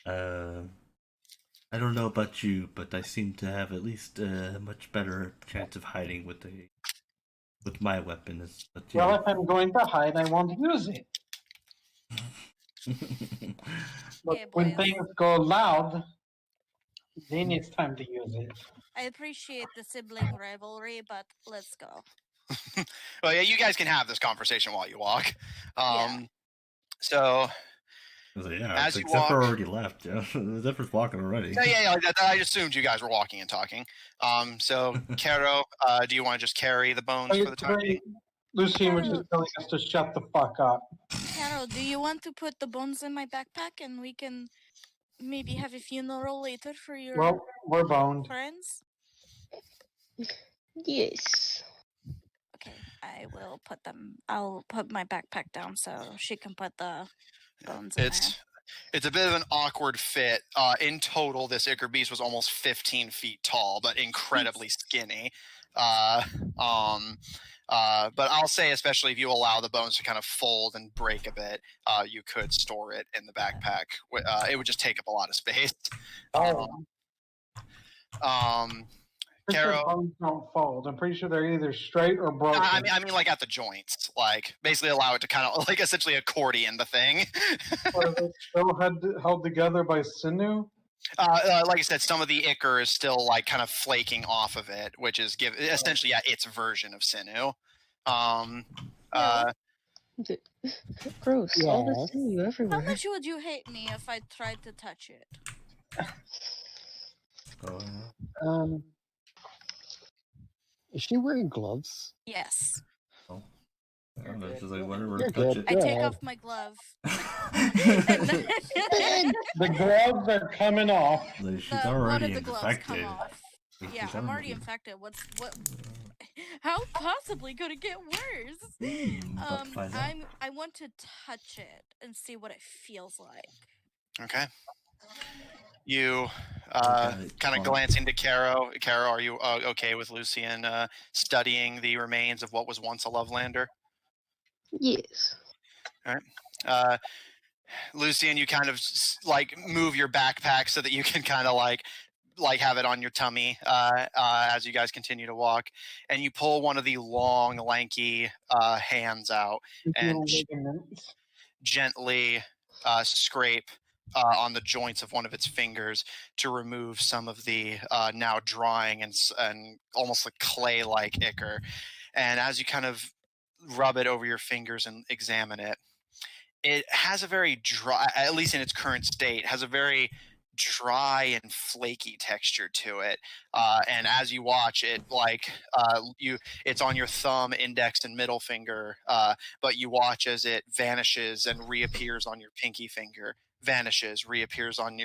I don't know about you, but I seem to have at least a much better chance of hiding with my weapon. Well, if I'm going to hide, I won't use it. But Yeah, when boy. things go loud, then it's time to use it. I appreciate the sibling rivalry, but let's go. Well, yeah, you guys can have this conversation while you walk. Yeah. So, Yeah, as you except for walk- already left. Yeah, Zephyr's walking already. yeah, I assumed you guys were walking and talking. So, Caro, do you want to just carry the bones for the time being? Lucy was just telling us to shut the fuck up. Carol, do you want to put the bones in my backpack and we can maybe have a funeral later for your Well, we're boned. friends? Yes. Okay, I will put them. I'll put my backpack down so she can put the bones in there. It's a bit of an awkward fit. In total, this Ichor Beast was almost 15 feet tall, but incredibly skinny. But I'll say, especially if you allow the bones to kind of fold and break a bit, you could store it in the backpack. It would just take up a lot of space. Caro, bones don't fold. I'm pretty sure they're either straight or broken. I mean, like at the joints, like basically allow it to kind of like essentially accordion the thing. Are they still held together by sinew? Like I said, some of the ichor is still like kind of flaking off of it, which is essentially its version of sinew. Gross. All the Yes. sinew How everywhere. much would you hate me if I tried to touch it? Is she wearing gloves? Yes. It's just like whatever. You're Touch good. I Go take ahead. off my glove. The gloves are coming off. Like, she's One of already the gloves infected. come off. Like, Yeah, she's I'm already infected. What? How possibly could it get worse? About to find out. I want to touch it and see what it feels like. Okay. You Okay, kind of fine. glancing to Caro. Caro, are you okay with Lucian studying the remains of what was once a Lovelander? Yes. Lucian, you kind of like move your backpack so that you can kind of like have it on your tummy as you guys continue to walk, and you pull one of the long, lanky hands out and gently scrape on the joints of one of its fingers to remove some of the now drying and almost like clay-like ichor. And as you kind of rub it over your fingers and examine it, it has a very dry, at least in its current state, has a very dry and flaky texture to it. And as you watch it, like it's on your thumb, index, and middle finger, but you watch as it vanishes and reappears on your pinky finger, vanishes, reappears on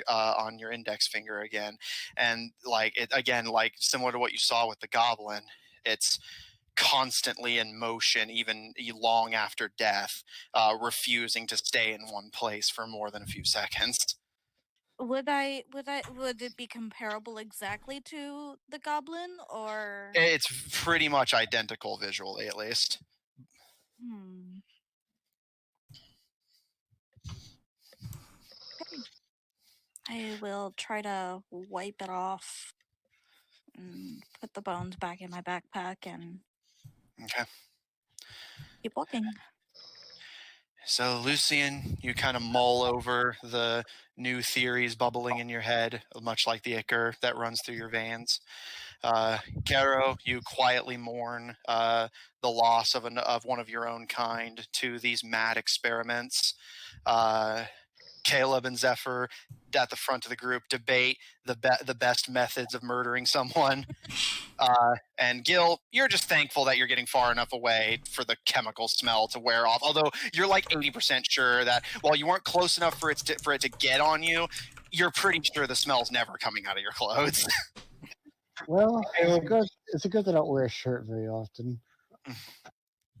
your index finger again, and like it again, like similar to what you saw with the goblin, it's constantly in motion, even long after death, refusing to stay in one place for more than a few seconds. Would it be comparable exactly to the goblin, or? It's pretty much identical visually, at least. Okay. I will try to wipe it off and put the bones back in my backpack and Okay. keep walking. So, Lucian, you kind of mull over the new theories bubbling in your head, much like the ichor that runs through your veins. Caro, you quietly mourn the loss of one of your own kind to these mad experiments. Caleb and Zephyr, at the front of the group debate the best methods of murdering someone. And Gil, you're just thankful that you're getting far enough away for the chemical smell to wear off. Although you're like 80% sure that while you weren't close enough for it to get on you, you're pretty sure the smell's never coming out of your clothes. Well, it's good that I don't wear a shirt very often.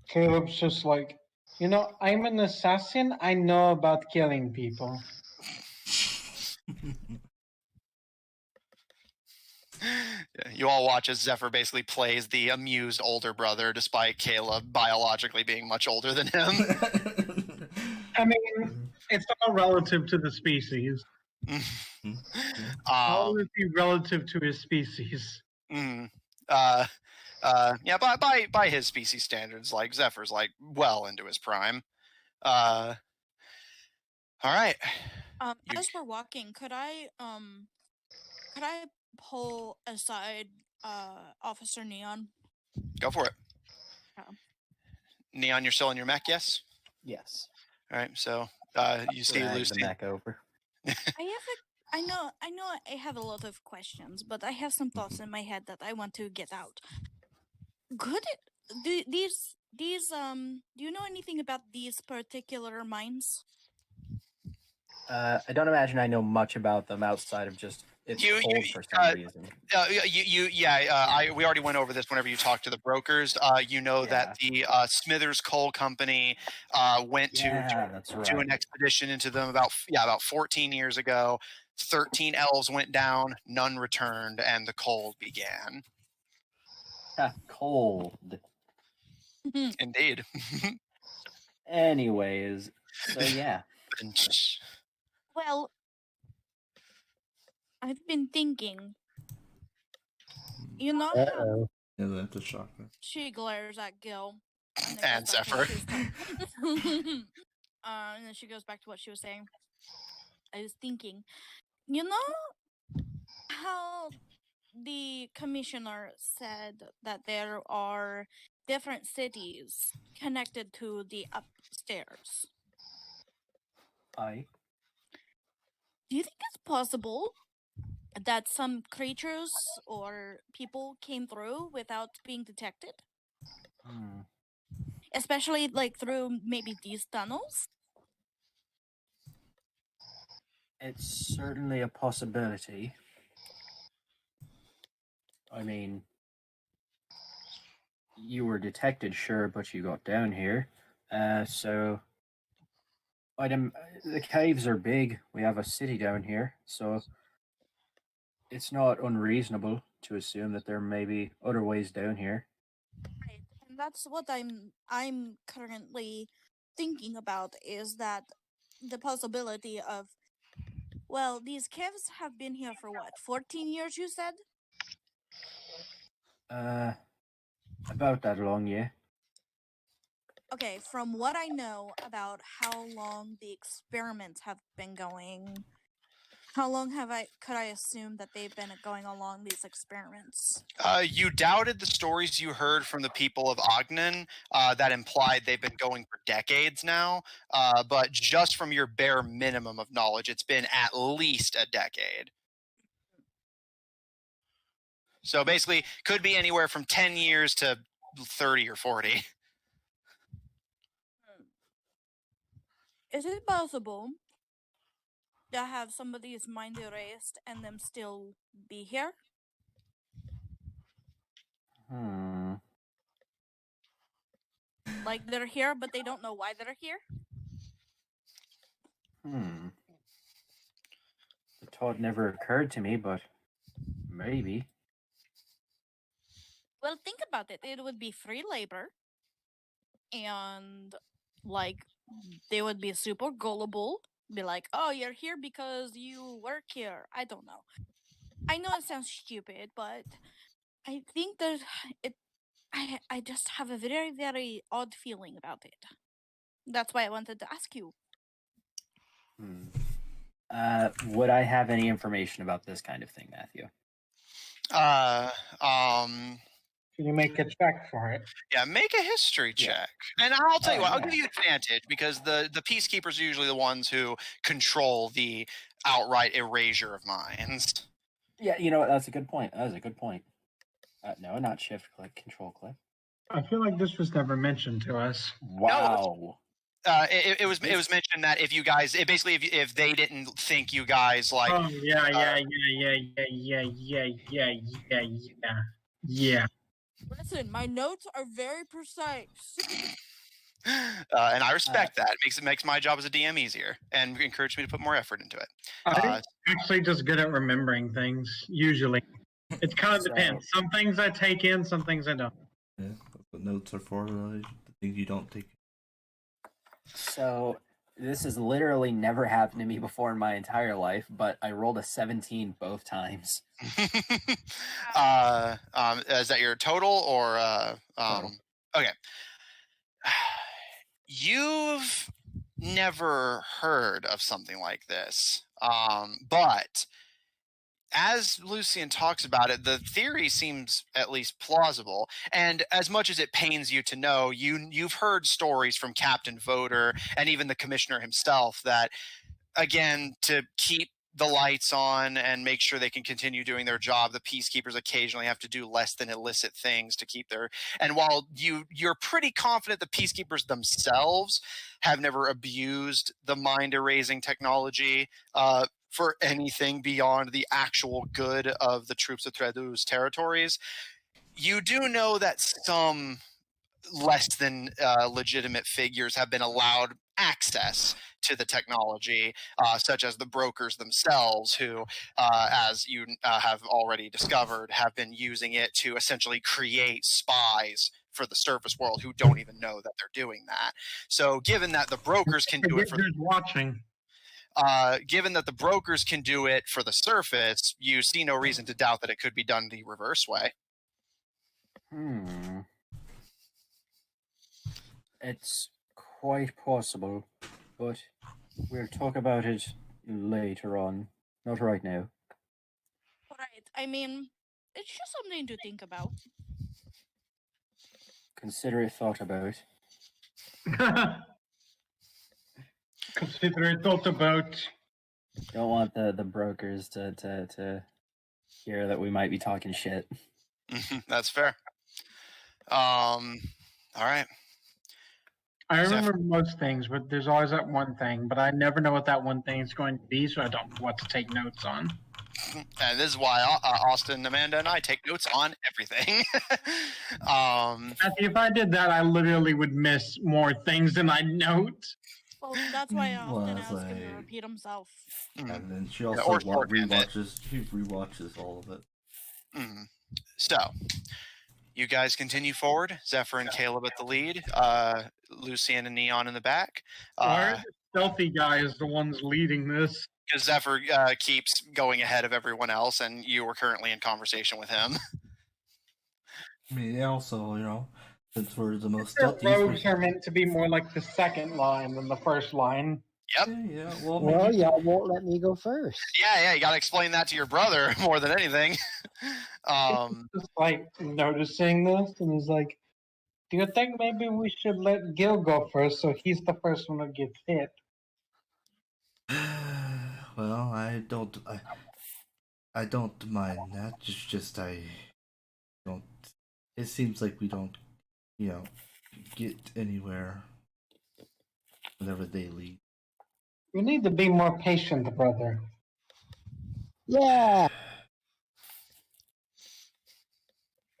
Caleb's just like, I'm an assassin. I know about killing people. You all watch as Zephyr basically plays the amused older brother, despite Caleb biologically being much older than him. I mean, it's all relative to the species. How is he relative to his species? Yeah, by his species standards, like Zephyr's like well into his prime. All right. As we're walking, could I pull aside Officer Neon? Go for it. Oh. Neon, you're still in your mech, yes? Yes. All right, so you see Drag Lucy. the mech over. I know I have a lot of questions, but I have some thoughts in my head that I want to get out. Do you know anything about these particular mines? I don't imagine I know much about them outside of just it's cold for some reason. We already went over this whenever you talked to the brokers. That the Smithers Coal Company went to an expedition into them about 14 years ago. 13 elves went down, none returned, and the cold began. Cold. Indeed. Anyways, so yeah. Well, I've been thinking. You know how that's a shocker. she glares at Gil and Zephyr. And then she goes back to what she was saying. I was thinking, you know how the commissioner said that there are different cities connected to the upstairs. Aye. Do you think it's possible that some creatures or people came through without being detected? Especially like through maybe these tunnels? It's certainly a possibility. I mean, you were detected, sure, but you got down here. So the caves are big. We have a city down here, so it's not unreasonable to assume that there may be other ways down here. Right, and that's what I'm currently thinking about, is that the possibility of, well, these caves have been here for what, 14 years, you said? About that long, yeah. Okay, from what I know about how long the experiments have been going, how long could I assume that they've been going along these experiments? You doubted the stories you heard from the people of Ogden that implied they've been going for decades now, but just from your bare minimum of knowledge, it's been at least a decade. So basically, could be anywhere from 10 years to 30 or 40. Is it possible to have somebody's mind erased and them still be here? Like they're here, but they don't know why they're here? The thought never occurred to me, but maybe. Well, think about it. It would be free labor. And, like, they would be super gullible. Be like, oh, you're here because you work here. I don't know. I know it sounds stupid, but I think that I just have a very, very odd feeling about it. That's why I wanted to ask you. Would I have any information about this kind of thing, Matthew? Can you make a check for it? Yeah, make a history Yeah. check. And I'll tell you what, I'll yeah. give you advantage because the peacekeepers are usually the ones who control the outright erasure of minds. Yeah, you know what? That's a good point. That was a good point. No, not shift click, control click. I feel like this was never mentioned to us. Wow. It was mentioned that if you guys, basically if they didn't think you guys like, Oh yeah. Listen, my notes are very precise. and I respect that. It makes my job as a DM easier and encouraged me to put more effort into it. I'm actually just good at remembering things. Usually, it kind of depends. Some things I take in, some things I don't. Yeah, that's what notes are for. The things you don't take. So this has literally never happened to me before in my entire life, but I rolled a 17 both times. Is that your total or Total. Okay. You've never heard of something like this, but as Lucian talks about it, the theory seems at least plausible. And as much as it pains you to know, you've heard stories from Captain Voter and even the commissioner himself that, again, to keep the lights on and make sure they can continue doing their job, the peacekeepers occasionally have to do less than illicit things to keep their. And while you're pretty confident the peacekeepers themselves have never abused the mind erasing technology for anything beyond the actual good of the troops of Tredu's territories, you do know that some less than legitimate figures have been allowed access to the technology, such as the brokers themselves, who, as you have already discovered, have been using it to essentially create spies for the surface world who don't even know that they're doing that. So given that the brokers can do it for watching. Given that the brokers can do it for the surface, you see no reason to doubt that it could be done the reverse way. It's quite possible, but we'll talk about it later on. Not right now. Right. I mean, it's just something to think about. Consider it thought about. Consider it thought about. Don't want the brokers to hear that we might be talking shit. That's fair. All right. I remember most things, but there's always that one thing. But I never know what that one thing is going to be, so I don't know what to take notes on. And this is why Austin, Amanda, and I take notes on everything. If I did that, I literally would miss more things than I'd note. Well, that's why I often ask him to repeat himself. And then she also rewatches all of it. So, you guys continue forward. Zephyr and Caleb at the lead. Lucian and Neon in the back. Why are the stealthy guys the ones leading this? Because Zephyr keeps going ahead of everyone else, and you were currently in conversation with him. I mean, also, you know, since we're the most stealthy, rogues are meant to be more like the second line than the first line. Yep. Yeah. Well, y'all won't let me go first. Yeah. You got to explain that to your brother more than anything. Just like noticing this, and he's like, "Do you think maybe we should let Gil go first, so he's the first one that gets hit?" Well, I don't mind that. It's just I don't. It seems like we don't, you know, get anywhere whenever they lead. You need to be more patient, brother. Yeah.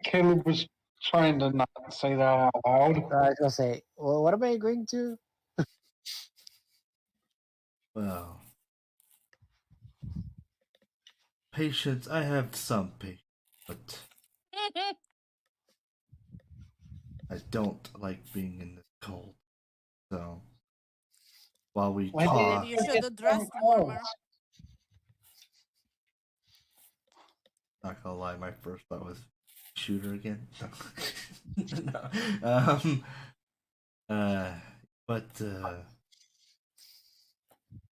Caleb was trying to not say that out loud. I was gonna say, well, what am I agreeing to? Well, patience. I have some patience, but I don't like being in this cold. So while we talk, You should have dressed warmer. Not gonna lie, my first thought was shooter again. No.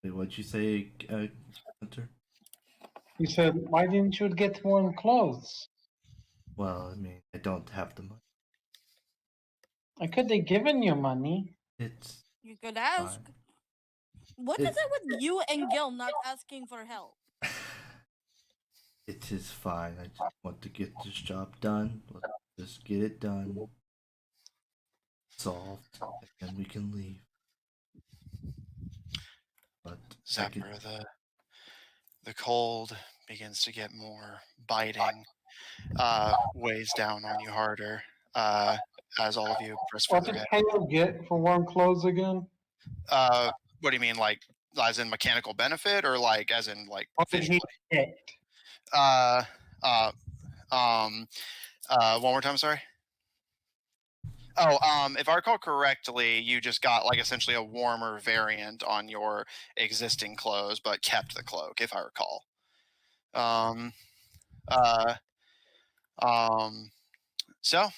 Wait, what'd you say, Hunter? He said, "Why didn't you get warm clothes?" Well, I mean, I don't have the money. I could have given you money. It's You could ask. fine. What is It- it with you and Gil not asking for help? It is fine. I just want to get this job done. Let's just get it done, solved, and then we can leave. But I can. Zephyr, the cold begins to get more biting, weighs down on you harder, as all of you press What further did ahead. Caleb get for warm clothes again? What do you mean, like as in mechanical benefit, or like as in like What did visually? he get? Uh, one more time, sorry. Oh, if I recall correctly, you just got like essentially a warmer variant on your existing clothes, but kept the cloak, if I recall. So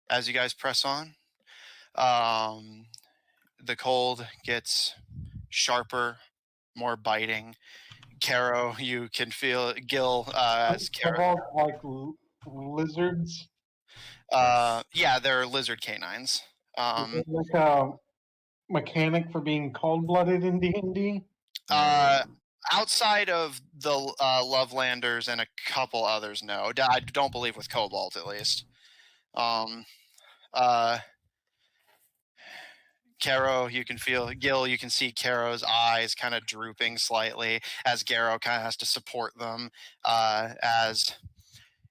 as you guys press on, the cold gets sharper, more biting. Caro, you can feel Gil as Caro. Cobalt like lizards. Yeah, they're lizard canines. Is it like a mechanic for being cold-blooded in D&D? Outside of the Lovelanders and a couple others, no. I don't believe with Cobalt, at least. Caro, you can feel Gil. You can see Caro's eyes kind of drooping slightly as Garo kind of has to support them. As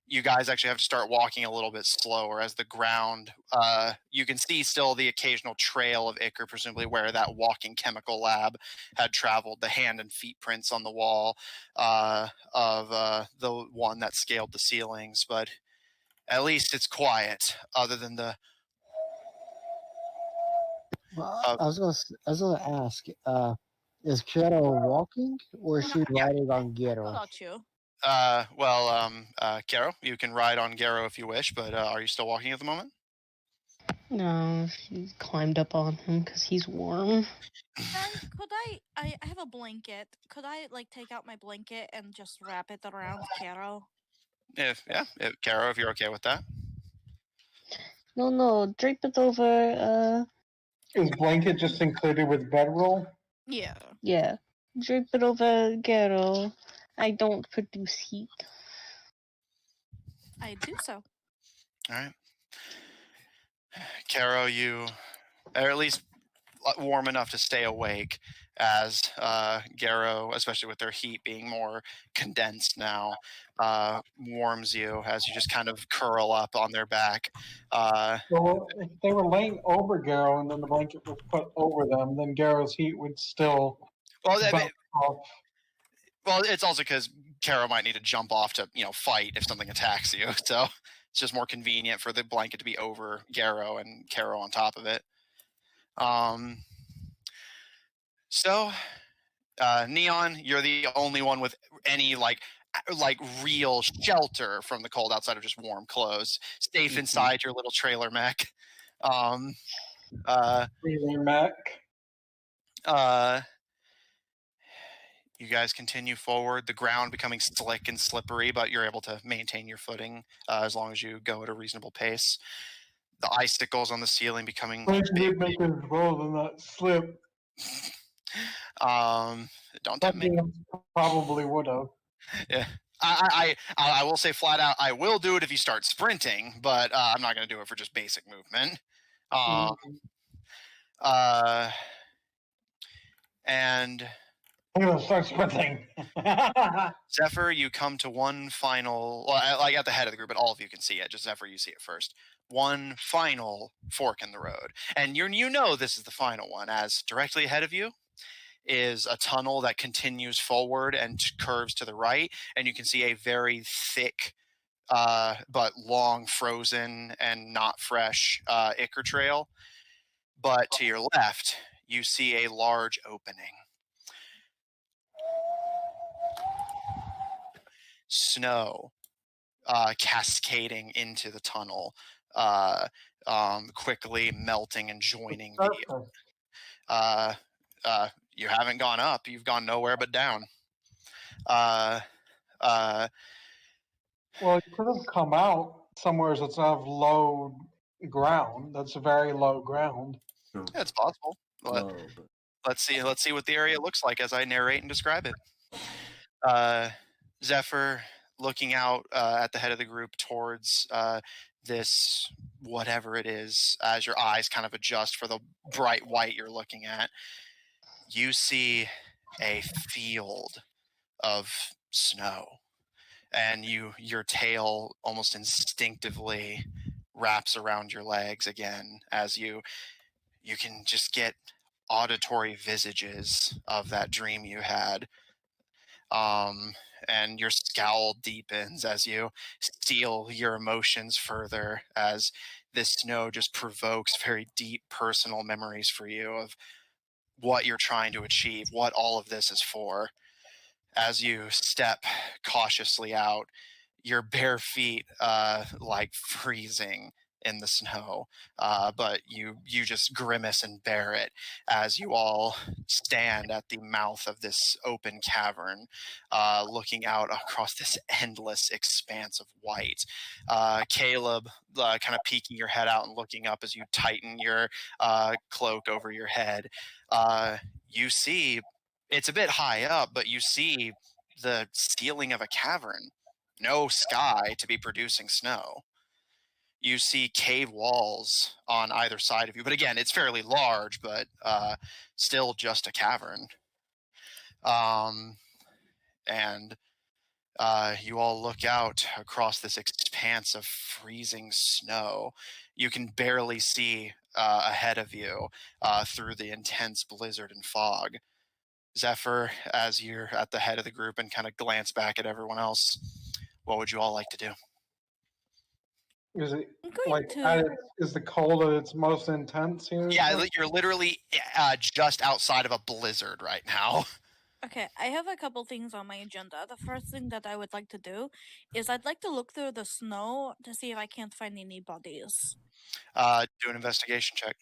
you guys actually have to start walking a little bit slower, as the ground. You can see still the occasional trail of Ichor, presumably where that walking chemical lab had traveled. The hand and feet prints on the wall of the one that scaled the ceilings, but at least it's quiet, other than the. Well, I was gonna ask, is Kero walking or is she riding on What Gero? about you? Caro, you can ride on Garo if you wish, but are you still walking at the moment? No, she climbed up on him because he's warm. And could I have a blanket. Could I like take out my blanket and just wrap it around Caro? Caro, if you're okay with that. No, drape it over, Is blanket just included with bedroll? Yeah. yeah. Drape it over Gero. I don't produce heat. I do so. All right. Caro, you are at least warm enough to stay awake as Garo, especially with their heat being more condensed now, warms you as you just kind of curl up on their back. Well, if they were laying over Garo and then the blanket was put over them, then Garo's heat would still Well, bounce off. well, it's also because Caro might need to jump off to fight if something attacks you. So it's just more convenient for the blanket to be over Garo and Caro on top of it. So, Neon, you're the only one with any like real shelter from the cold outside of just warm clothes, safe inside your little trailer mech. Trailer mech. You guys continue forward, the ground becoming slick and slippery, but you're able to maintain your footing as long as you go at a reasonable pace. The icicles on the ceiling becoming Did make us roll and not slip. Don't tempt me. Probably would have. Yeah. I will say flat out, I will do it if you start sprinting, but I'm not going to do it for just basic movement. And I'm gonna start sprinting. Zephyr, you come to one final, like at the head of the group, but all of you can see it. Just Zephyr, you see it first. One final fork in the road, and you know this is the final one, as directly ahead of you is a tunnel that continues forward and curves to the right, and you can see a very thick but long frozen and not fresh Ichor trail. But to your left, you see a large opening. Snow cascading into the tunnel, quickly melting and joining the. You haven't gone up. You've gone nowhere but down. Well, it could have come out somewhere that's of low ground. That's very low ground. Sure. Yeah, it's possible. Low, but Let's see what the area looks like as I narrate and describe it. Zephyr looking out at the head of the group towards this whatever it is, as your eyes kind of adjust for the bright white you're looking at, you see a field of snow, and your tail almost instinctively wraps around your legs again as you can just get auditory visages of that dream you had. And your scowl deepens as you steel your emotions further, as this snow just provokes very deep personal memories for you of what you're trying to achieve, what all of this is for. As you step cautiously out, your bare feet like freezing in the snow, but you just grimace and bear it as you all stand at the mouth of this open cavern, looking out across this endless expanse of white. Caleb, kind of peeking your head out and looking up as you tighten your cloak over your head. You see, it's a bit high up, but you see the ceiling of a cavern. No sky to be producing snow. You see cave walls on either side of you, but again, it's fairly large, but still just a cavern. And you all look out across this expanse of freezing snow. You can barely see ahead of you through the intense blizzard and fog. Zephyr, as you're at the head of the group and kind of glance back at everyone else, what would you all like to do? Is it I'm going like to. is the cold at its most intense here? Yeah, you're literally just outside of a blizzard right now. Okay, I have a couple things on my agenda. The first thing that I would like to do is I'd like to look through the snow to see if I can't find any bodies. Do an investigation check.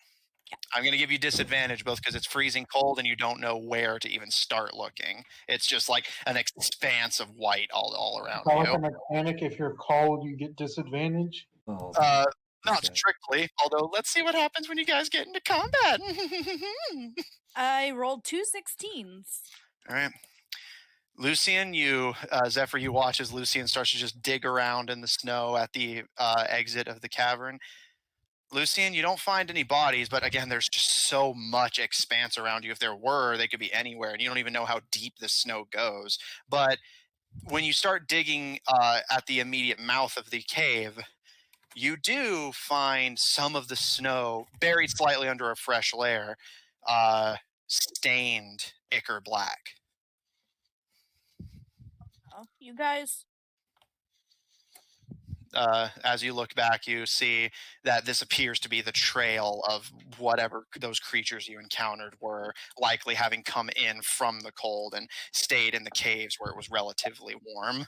Yeah. I'm going to give you disadvantage both because it's freezing cold and you don't know where to even start looking. It's just like an expanse of white all around Like you. a mechanic, if you're cold, you get disadvantage. oh, Not okay. strictly, although let's see what happens when you guys get into combat. I rolled 2 16s. All right. Lucian, Zephyr, you watch as Lucian starts to just dig around in the snow at the exit of the cavern. Lucian, you don't find any bodies, but again, there's just so much expanse around you. If there were, they could be anywhere, and you don't even know how deep the snow goes. But when you start digging at the immediate mouth of the cave, you do find some of the snow buried slightly under a fresh layer, stained ichor black. Oh, you guys. As you look back, you see that this appears to be the trail of whatever those creatures you encountered were, likely having come in from the cold and stayed in the caves where it was relatively warm.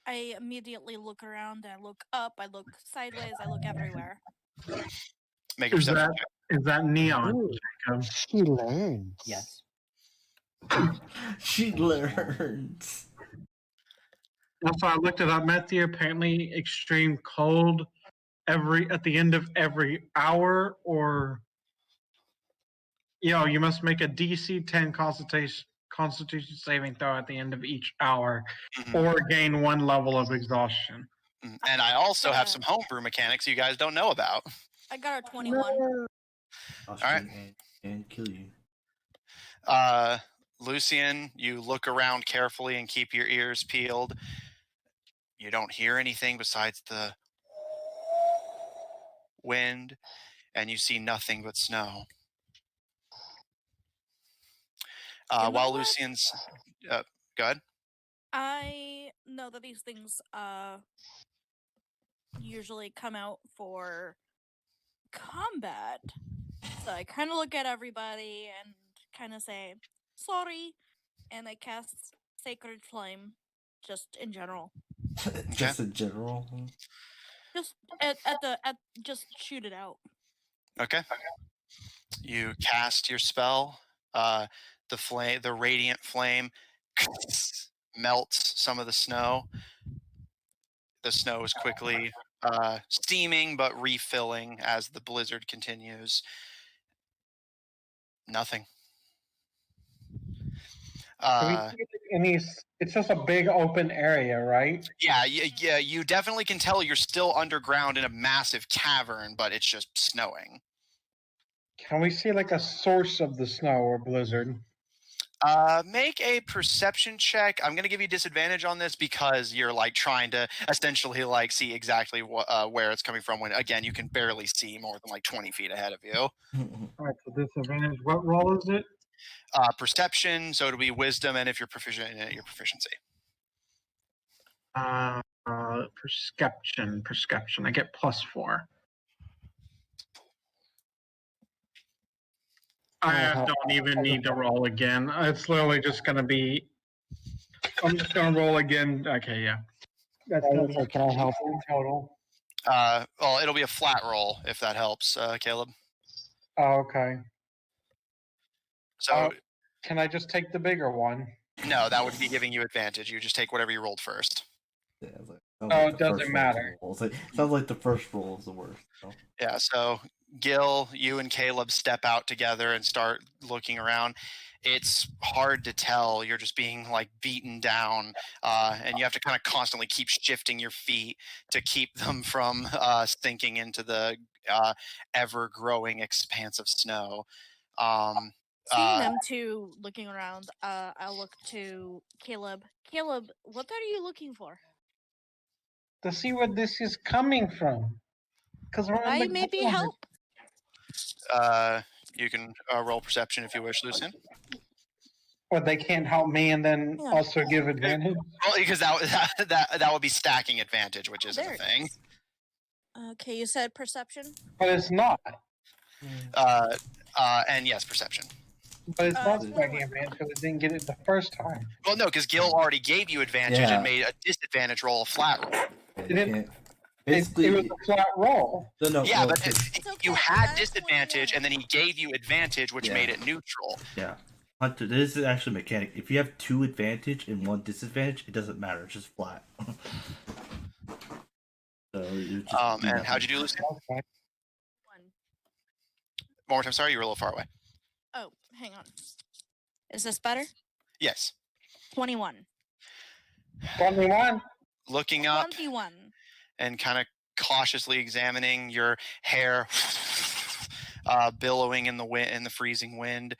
I immediately look around. I look up. I look sideways. I look everywhere. Make a Is perception that check. is that neon, Ooh, Jacob? she learns. Yes. She learns. Also, I looked it up, Matthew. Apparently, extreme cold at the end of every hour, or you must make a DC 10 Constitution saving throw at the end of each hour, or gain 1 level of exhaustion. And I also have some homebrew mechanics you guys don't know about. I got a 21. All right. And kill you. Lucian, you look around carefully and keep your ears peeled. You don't hear anything besides the wind, and you see nothing but snow. While what? Lucian's... go ahead. I know that these things usually come out for combat. So I kind of look at everybody and kind of say, sorry. And I cast Sacred Flame, just in general. Just in general? Just just shoot it out. Okay. You cast your spell. The radiant flame melts some of the snow. the snow is quickly steaming but refilling as the blizzard continues. Nothing. Can we see any? It's just a big open area, right? Yeah, you definitely can tell you're still underground in a massive cavern, but it's just snowing. Can we see like a source of the snow or blizzard? Make a perception check. I'm gonna give you disadvantage on this because you're like trying to essentially like see exactly where it's coming from. When again, you can barely see more than like 20 feet ahead of you. All right, so disadvantage. What roll is it? Perception, so it'll be wisdom, and if you're proficient in it, your proficiency. Perception. I get +4. I don't even need to roll again. It's literally just going to be. I'm just going to roll again. Okay, yeah. That's Like, can I help in total? Well, it'll be a flat roll if that helps, Caleb. Oh, okay. So, can I just take the bigger one? No, that would be giving you advantage. You just take whatever you rolled first. Yeah, it doesn't matter. Sounds like the first roll is the worst. So. Yeah, so Gil, you and Caleb step out together and start looking around. It's hard to tell. You're just being like beaten down, and you have to kind of constantly keep shifting your feet to keep them from sinking into the ever-growing expanse of snow. Seeing them two looking around, I'll look to Caleb. Caleb, what are you looking for? To see where this is coming from. Because I maybe help. You can roll perception if you wish, Lucian. Or they can't help me and then also give advantage? Well, because that would be stacking advantage, which isn't a thing. Okay, you said perception? But it's not. And yes, perception. But it's not stacking advantage because it didn't get it the first time. Well, no, because Gil already gave you advantage and made a disadvantage roll a flat roll. It was a flat roll. Yeah, but you had disadvantage, and then he gave you advantage, which made it neutral. Yeah. Hunter, this is actually a mechanic. If you have 2 advantage and 1 disadvantage, it doesn't matter. It's just flat. So and how'd you do, Lucy? 1. One more time, sorry, you were a little far away. Oh, hang on. Is this better? Yes. 21. 21? Looking up 21. And kind of cautiously examining your hair billowing in the wind, in the freezing wind.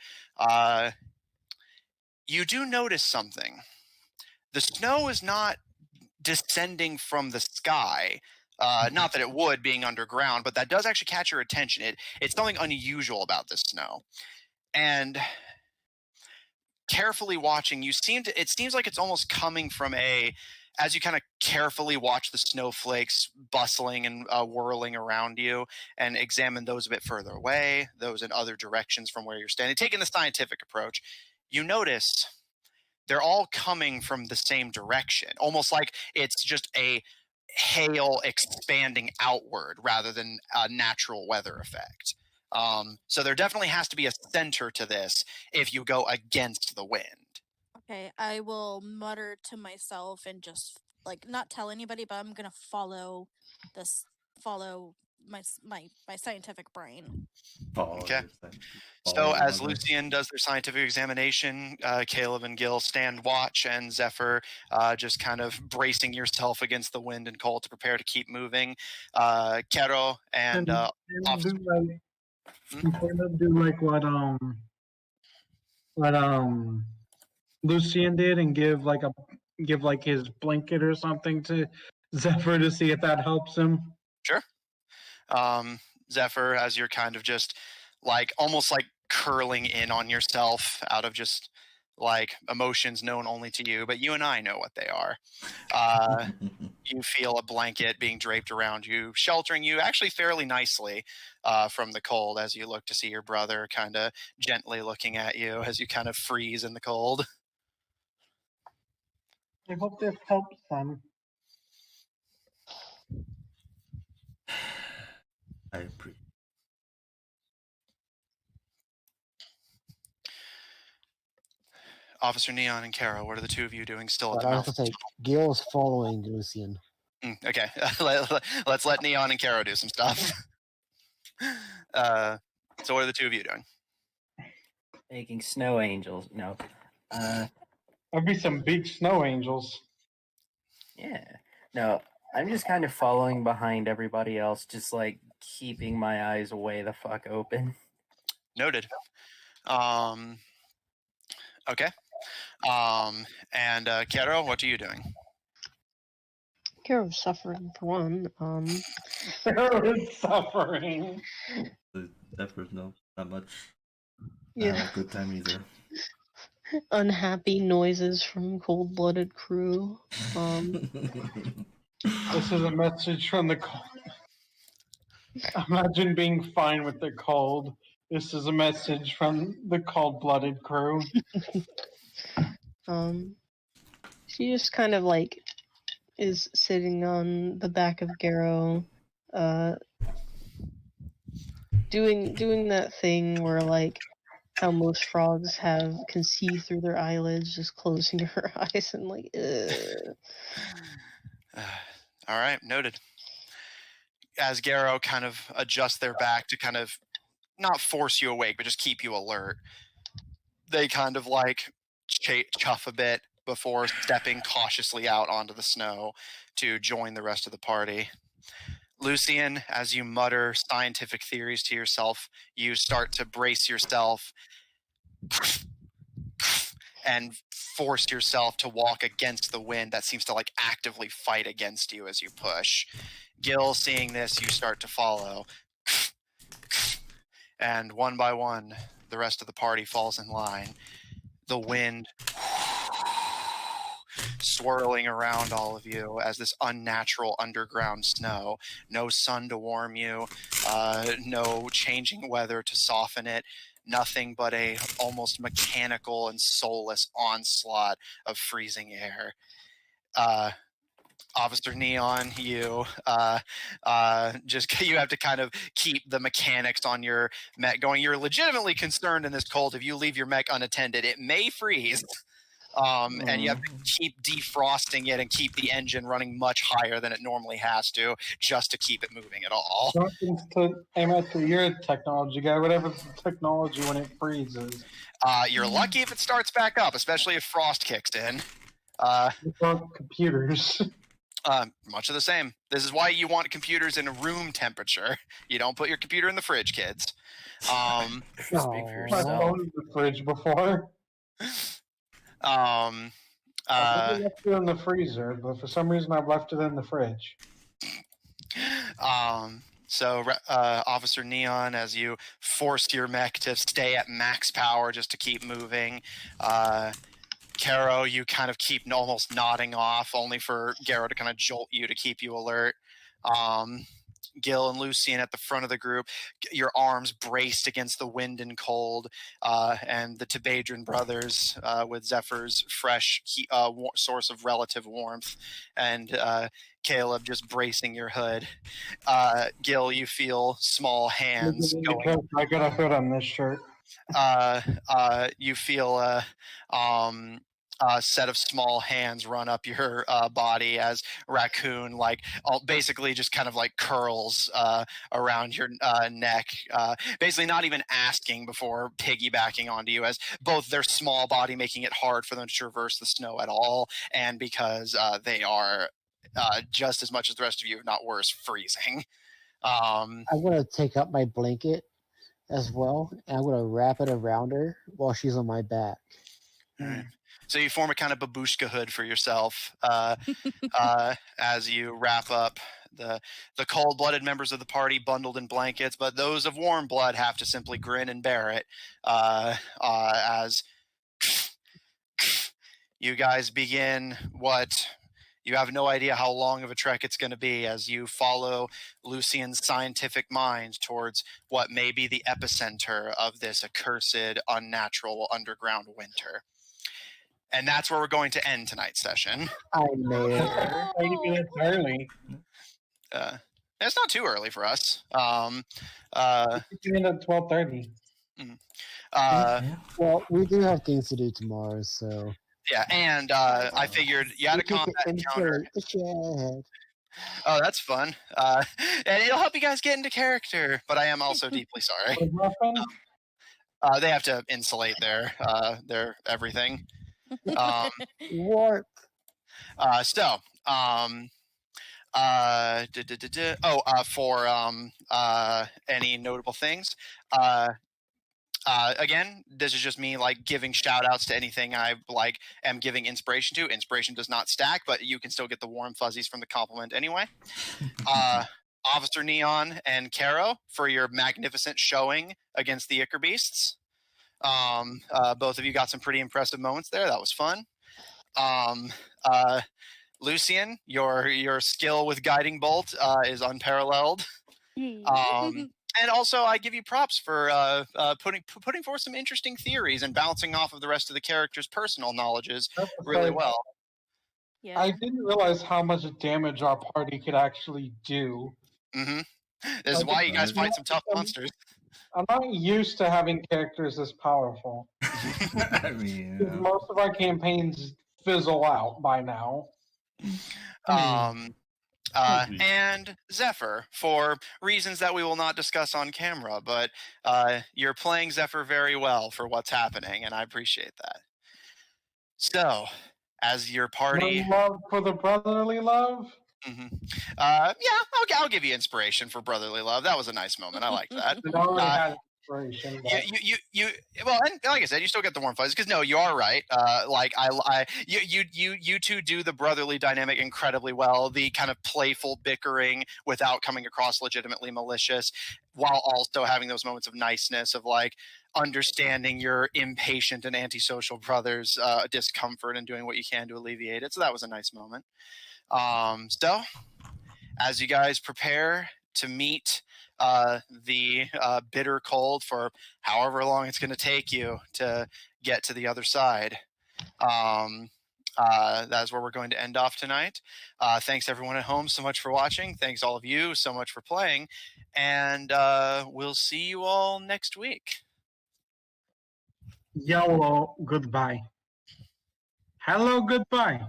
You do notice something. The snow is not descending from the sky. Not that it would, being underground, but that does actually catch your attention. It's something unusual about this snow. And carefully watching, it seems like it's almost coming from as you kind of carefully watch the snowflakes bustling and whirling around you and examine those a bit further away, those in other directions from where you're standing, taking the scientific approach, you notice they're all coming from the same direction, almost like it's just a hail expanding outward rather than a natural weather effect. So there definitely has to be a center to this if you go against the wind. Okay, I will mutter to myself and just like not tell anybody, but I'm gonna follow my scientific brain. Okay. So as Lucian does their scientific examination, Caleb and Gil stand watch, and Zephyr just kind of bracing yourself against the wind and cold to prepare to keep moving. Kero and do like what Lucian did and give like his blanket or something to Zephyr to see if that helps him. Sure. Zephyr, as you're kind of just like almost like curling in on yourself out of just like emotions known only to you, but you and I know what they are. You feel a blanket being draped around you, sheltering you actually fairly nicely from the cold as you look to see your brother kind of gently looking at you as you kind of freeze in the cold. I hope this helps some. I appreciate. Officer Neon and Kara, what are the two of you doing still at But the I mouth? was going to say, Gil is following Lucian. Okay, let's let Neon and Karo do some stuff. So what are the two of you doing? Making snow angels. No. There'd be some big snow angels. Yeah. No, I'm just kind of following behind everybody else, just like keeping my eyes way the fuck open. Noted. Okay. And Karo, what are you doing? Caro's suffering for one. It's suffering. The Zephyr's no, not much. Yeah. Good time either. Unhappy noises from cold-blooded crew. This is a message from the cold. Imagine being fine with the cold. This is a message from the cold-blooded crew. She just kind of like is sitting on the back of Garrow, doing that thing where like how most frogs can see through their eyelids, just closing her eyes and like. All right, noted. As Garrow kind of adjusts their back to kind of not force you awake, but just keep you alert, they kind of like chuff a bit before stepping cautiously out onto the snow to join the rest of the party. Lucian, as you mutter scientific theories to yourself, you start to brace yourself and force yourself to walk against the wind that seems to like actively fight against you as you push. Gil, seeing this, you start to follow. And one by one, the rest of the party falls in line. The wind swirling around all of you as this unnatural underground snow. No sun to warm you, no changing weather to soften it. Nothing but a almost mechanical and soulless onslaught of freezing air. Officer Neon, you have to kind of keep the mechanics on your mech going. You're legitimately concerned in this cold. If you leave your mech unattended, it may freeze. And you have to keep defrosting it and keep the engine running much higher than it normally has to, just to keep it moving at all. You're a technology guy. Whatever's the technology when it freezes. You're lucky if it starts back up, especially if frost kicks in. Computers. Much of the same. This is why you want computers in room temperature. You don't put your computer in the fridge, kids. Speak for I've yourself. owned the fridge before. I've never left it in the freezer, but for some reason I've left it in the fridge. So, Officer Neon, as you force your mech to stay at max power just to keep moving, Karo, you kind of keep almost nodding off, only for Garrow to kind of jolt you to keep you alert. Gil and Lucian at the front of the group, your arms braced against the wind and cold, and the Tibadran brothers with Zephyr's fresh source of relative warmth, and Caleb just bracing your hood. Gil, you feel small hands going. I got a hood on this shirt. You feel a set of small hands run up your body as Raccoon basically just kind of like curls around your neck, basically not even asking before piggybacking onto you, as both their small body making it hard for them to traverse the snow at all, and because they are just as much as the rest of you, if not worse, freezing. I'm going to take up my blanket as well, and I'm going to wrap it around her while she's on my back. All right. So you form a kind of babushka hood for yourself as you wrap up the cold-blooded members of the party bundled in blankets, but those of warm blood have to simply grin and bear it as you guys begin what you have no idea how long of a trek it's going to be as you follow Lucian's scientific mind towards what may be the epicenter of this accursed, unnatural underground winter. And that's where we're going to end tonight's session. I made it. 30 minutes early. It's not too early for us. You end at 12:30. Well, we do have things to do tomorrow, so. Yeah, and I figured you had a combat encounter. Oh, that's fun. And it'll help you guys get into character. But I am also deeply sorry. What happened? They have to insulate their everything. What? So for any notable things. Again, this is just me like giving shout outs to anything I like am giving inspiration to. Inspiration does not stack, but you can still get the warm fuzzies from the compliment anyway. Officer Neon and Caro for your magnificent showing against the Ichor Beasts. Both of you got some pretty impressive moments there. That was fun. Lucian, your skill with guiding bolt is unparalleled. And also, I give you props for putting forth some interesting theories and bouncing off of the rest of the characters' personal knowledges really well. Yeah. I didn't realize how much damage our party could actually do. Mm-hmm. This is why you guys fight some tough monsters. I'm not used to having characters this powerful. I mean, Most of our campaigns fizzle out by now. And Zephyr, for reasons that we will not discuss on camera, but you're playing Zephyr very well for what's happening, and I appreciate that. So, as your party... No love for the brotherly love? Mm-hmm. I'll give you inspiration for brotherly love. That was a nice moment. I like that. It already had inspiration. But... Well, and like I said, you still get the warm fuzzies because no, you are right. You two do the brotherly dynamic incredibly well. The kind of playful bickering without coming across legitimately malicious, while also having those moments of niceness of like understanding your impatient and antisocial brother's discomfort and doing what you can to alleviate it. So that was a nice moment. So, as you guys prepare to meet the bitter cold for however long it's going to take you to get to the other side, that's where we're going to end off tonight. Thanks everyone at home so much for watching. Thanks all of you so much for playing. And we'll see you all next week. Yellow, goodbye. Hello, goodbye.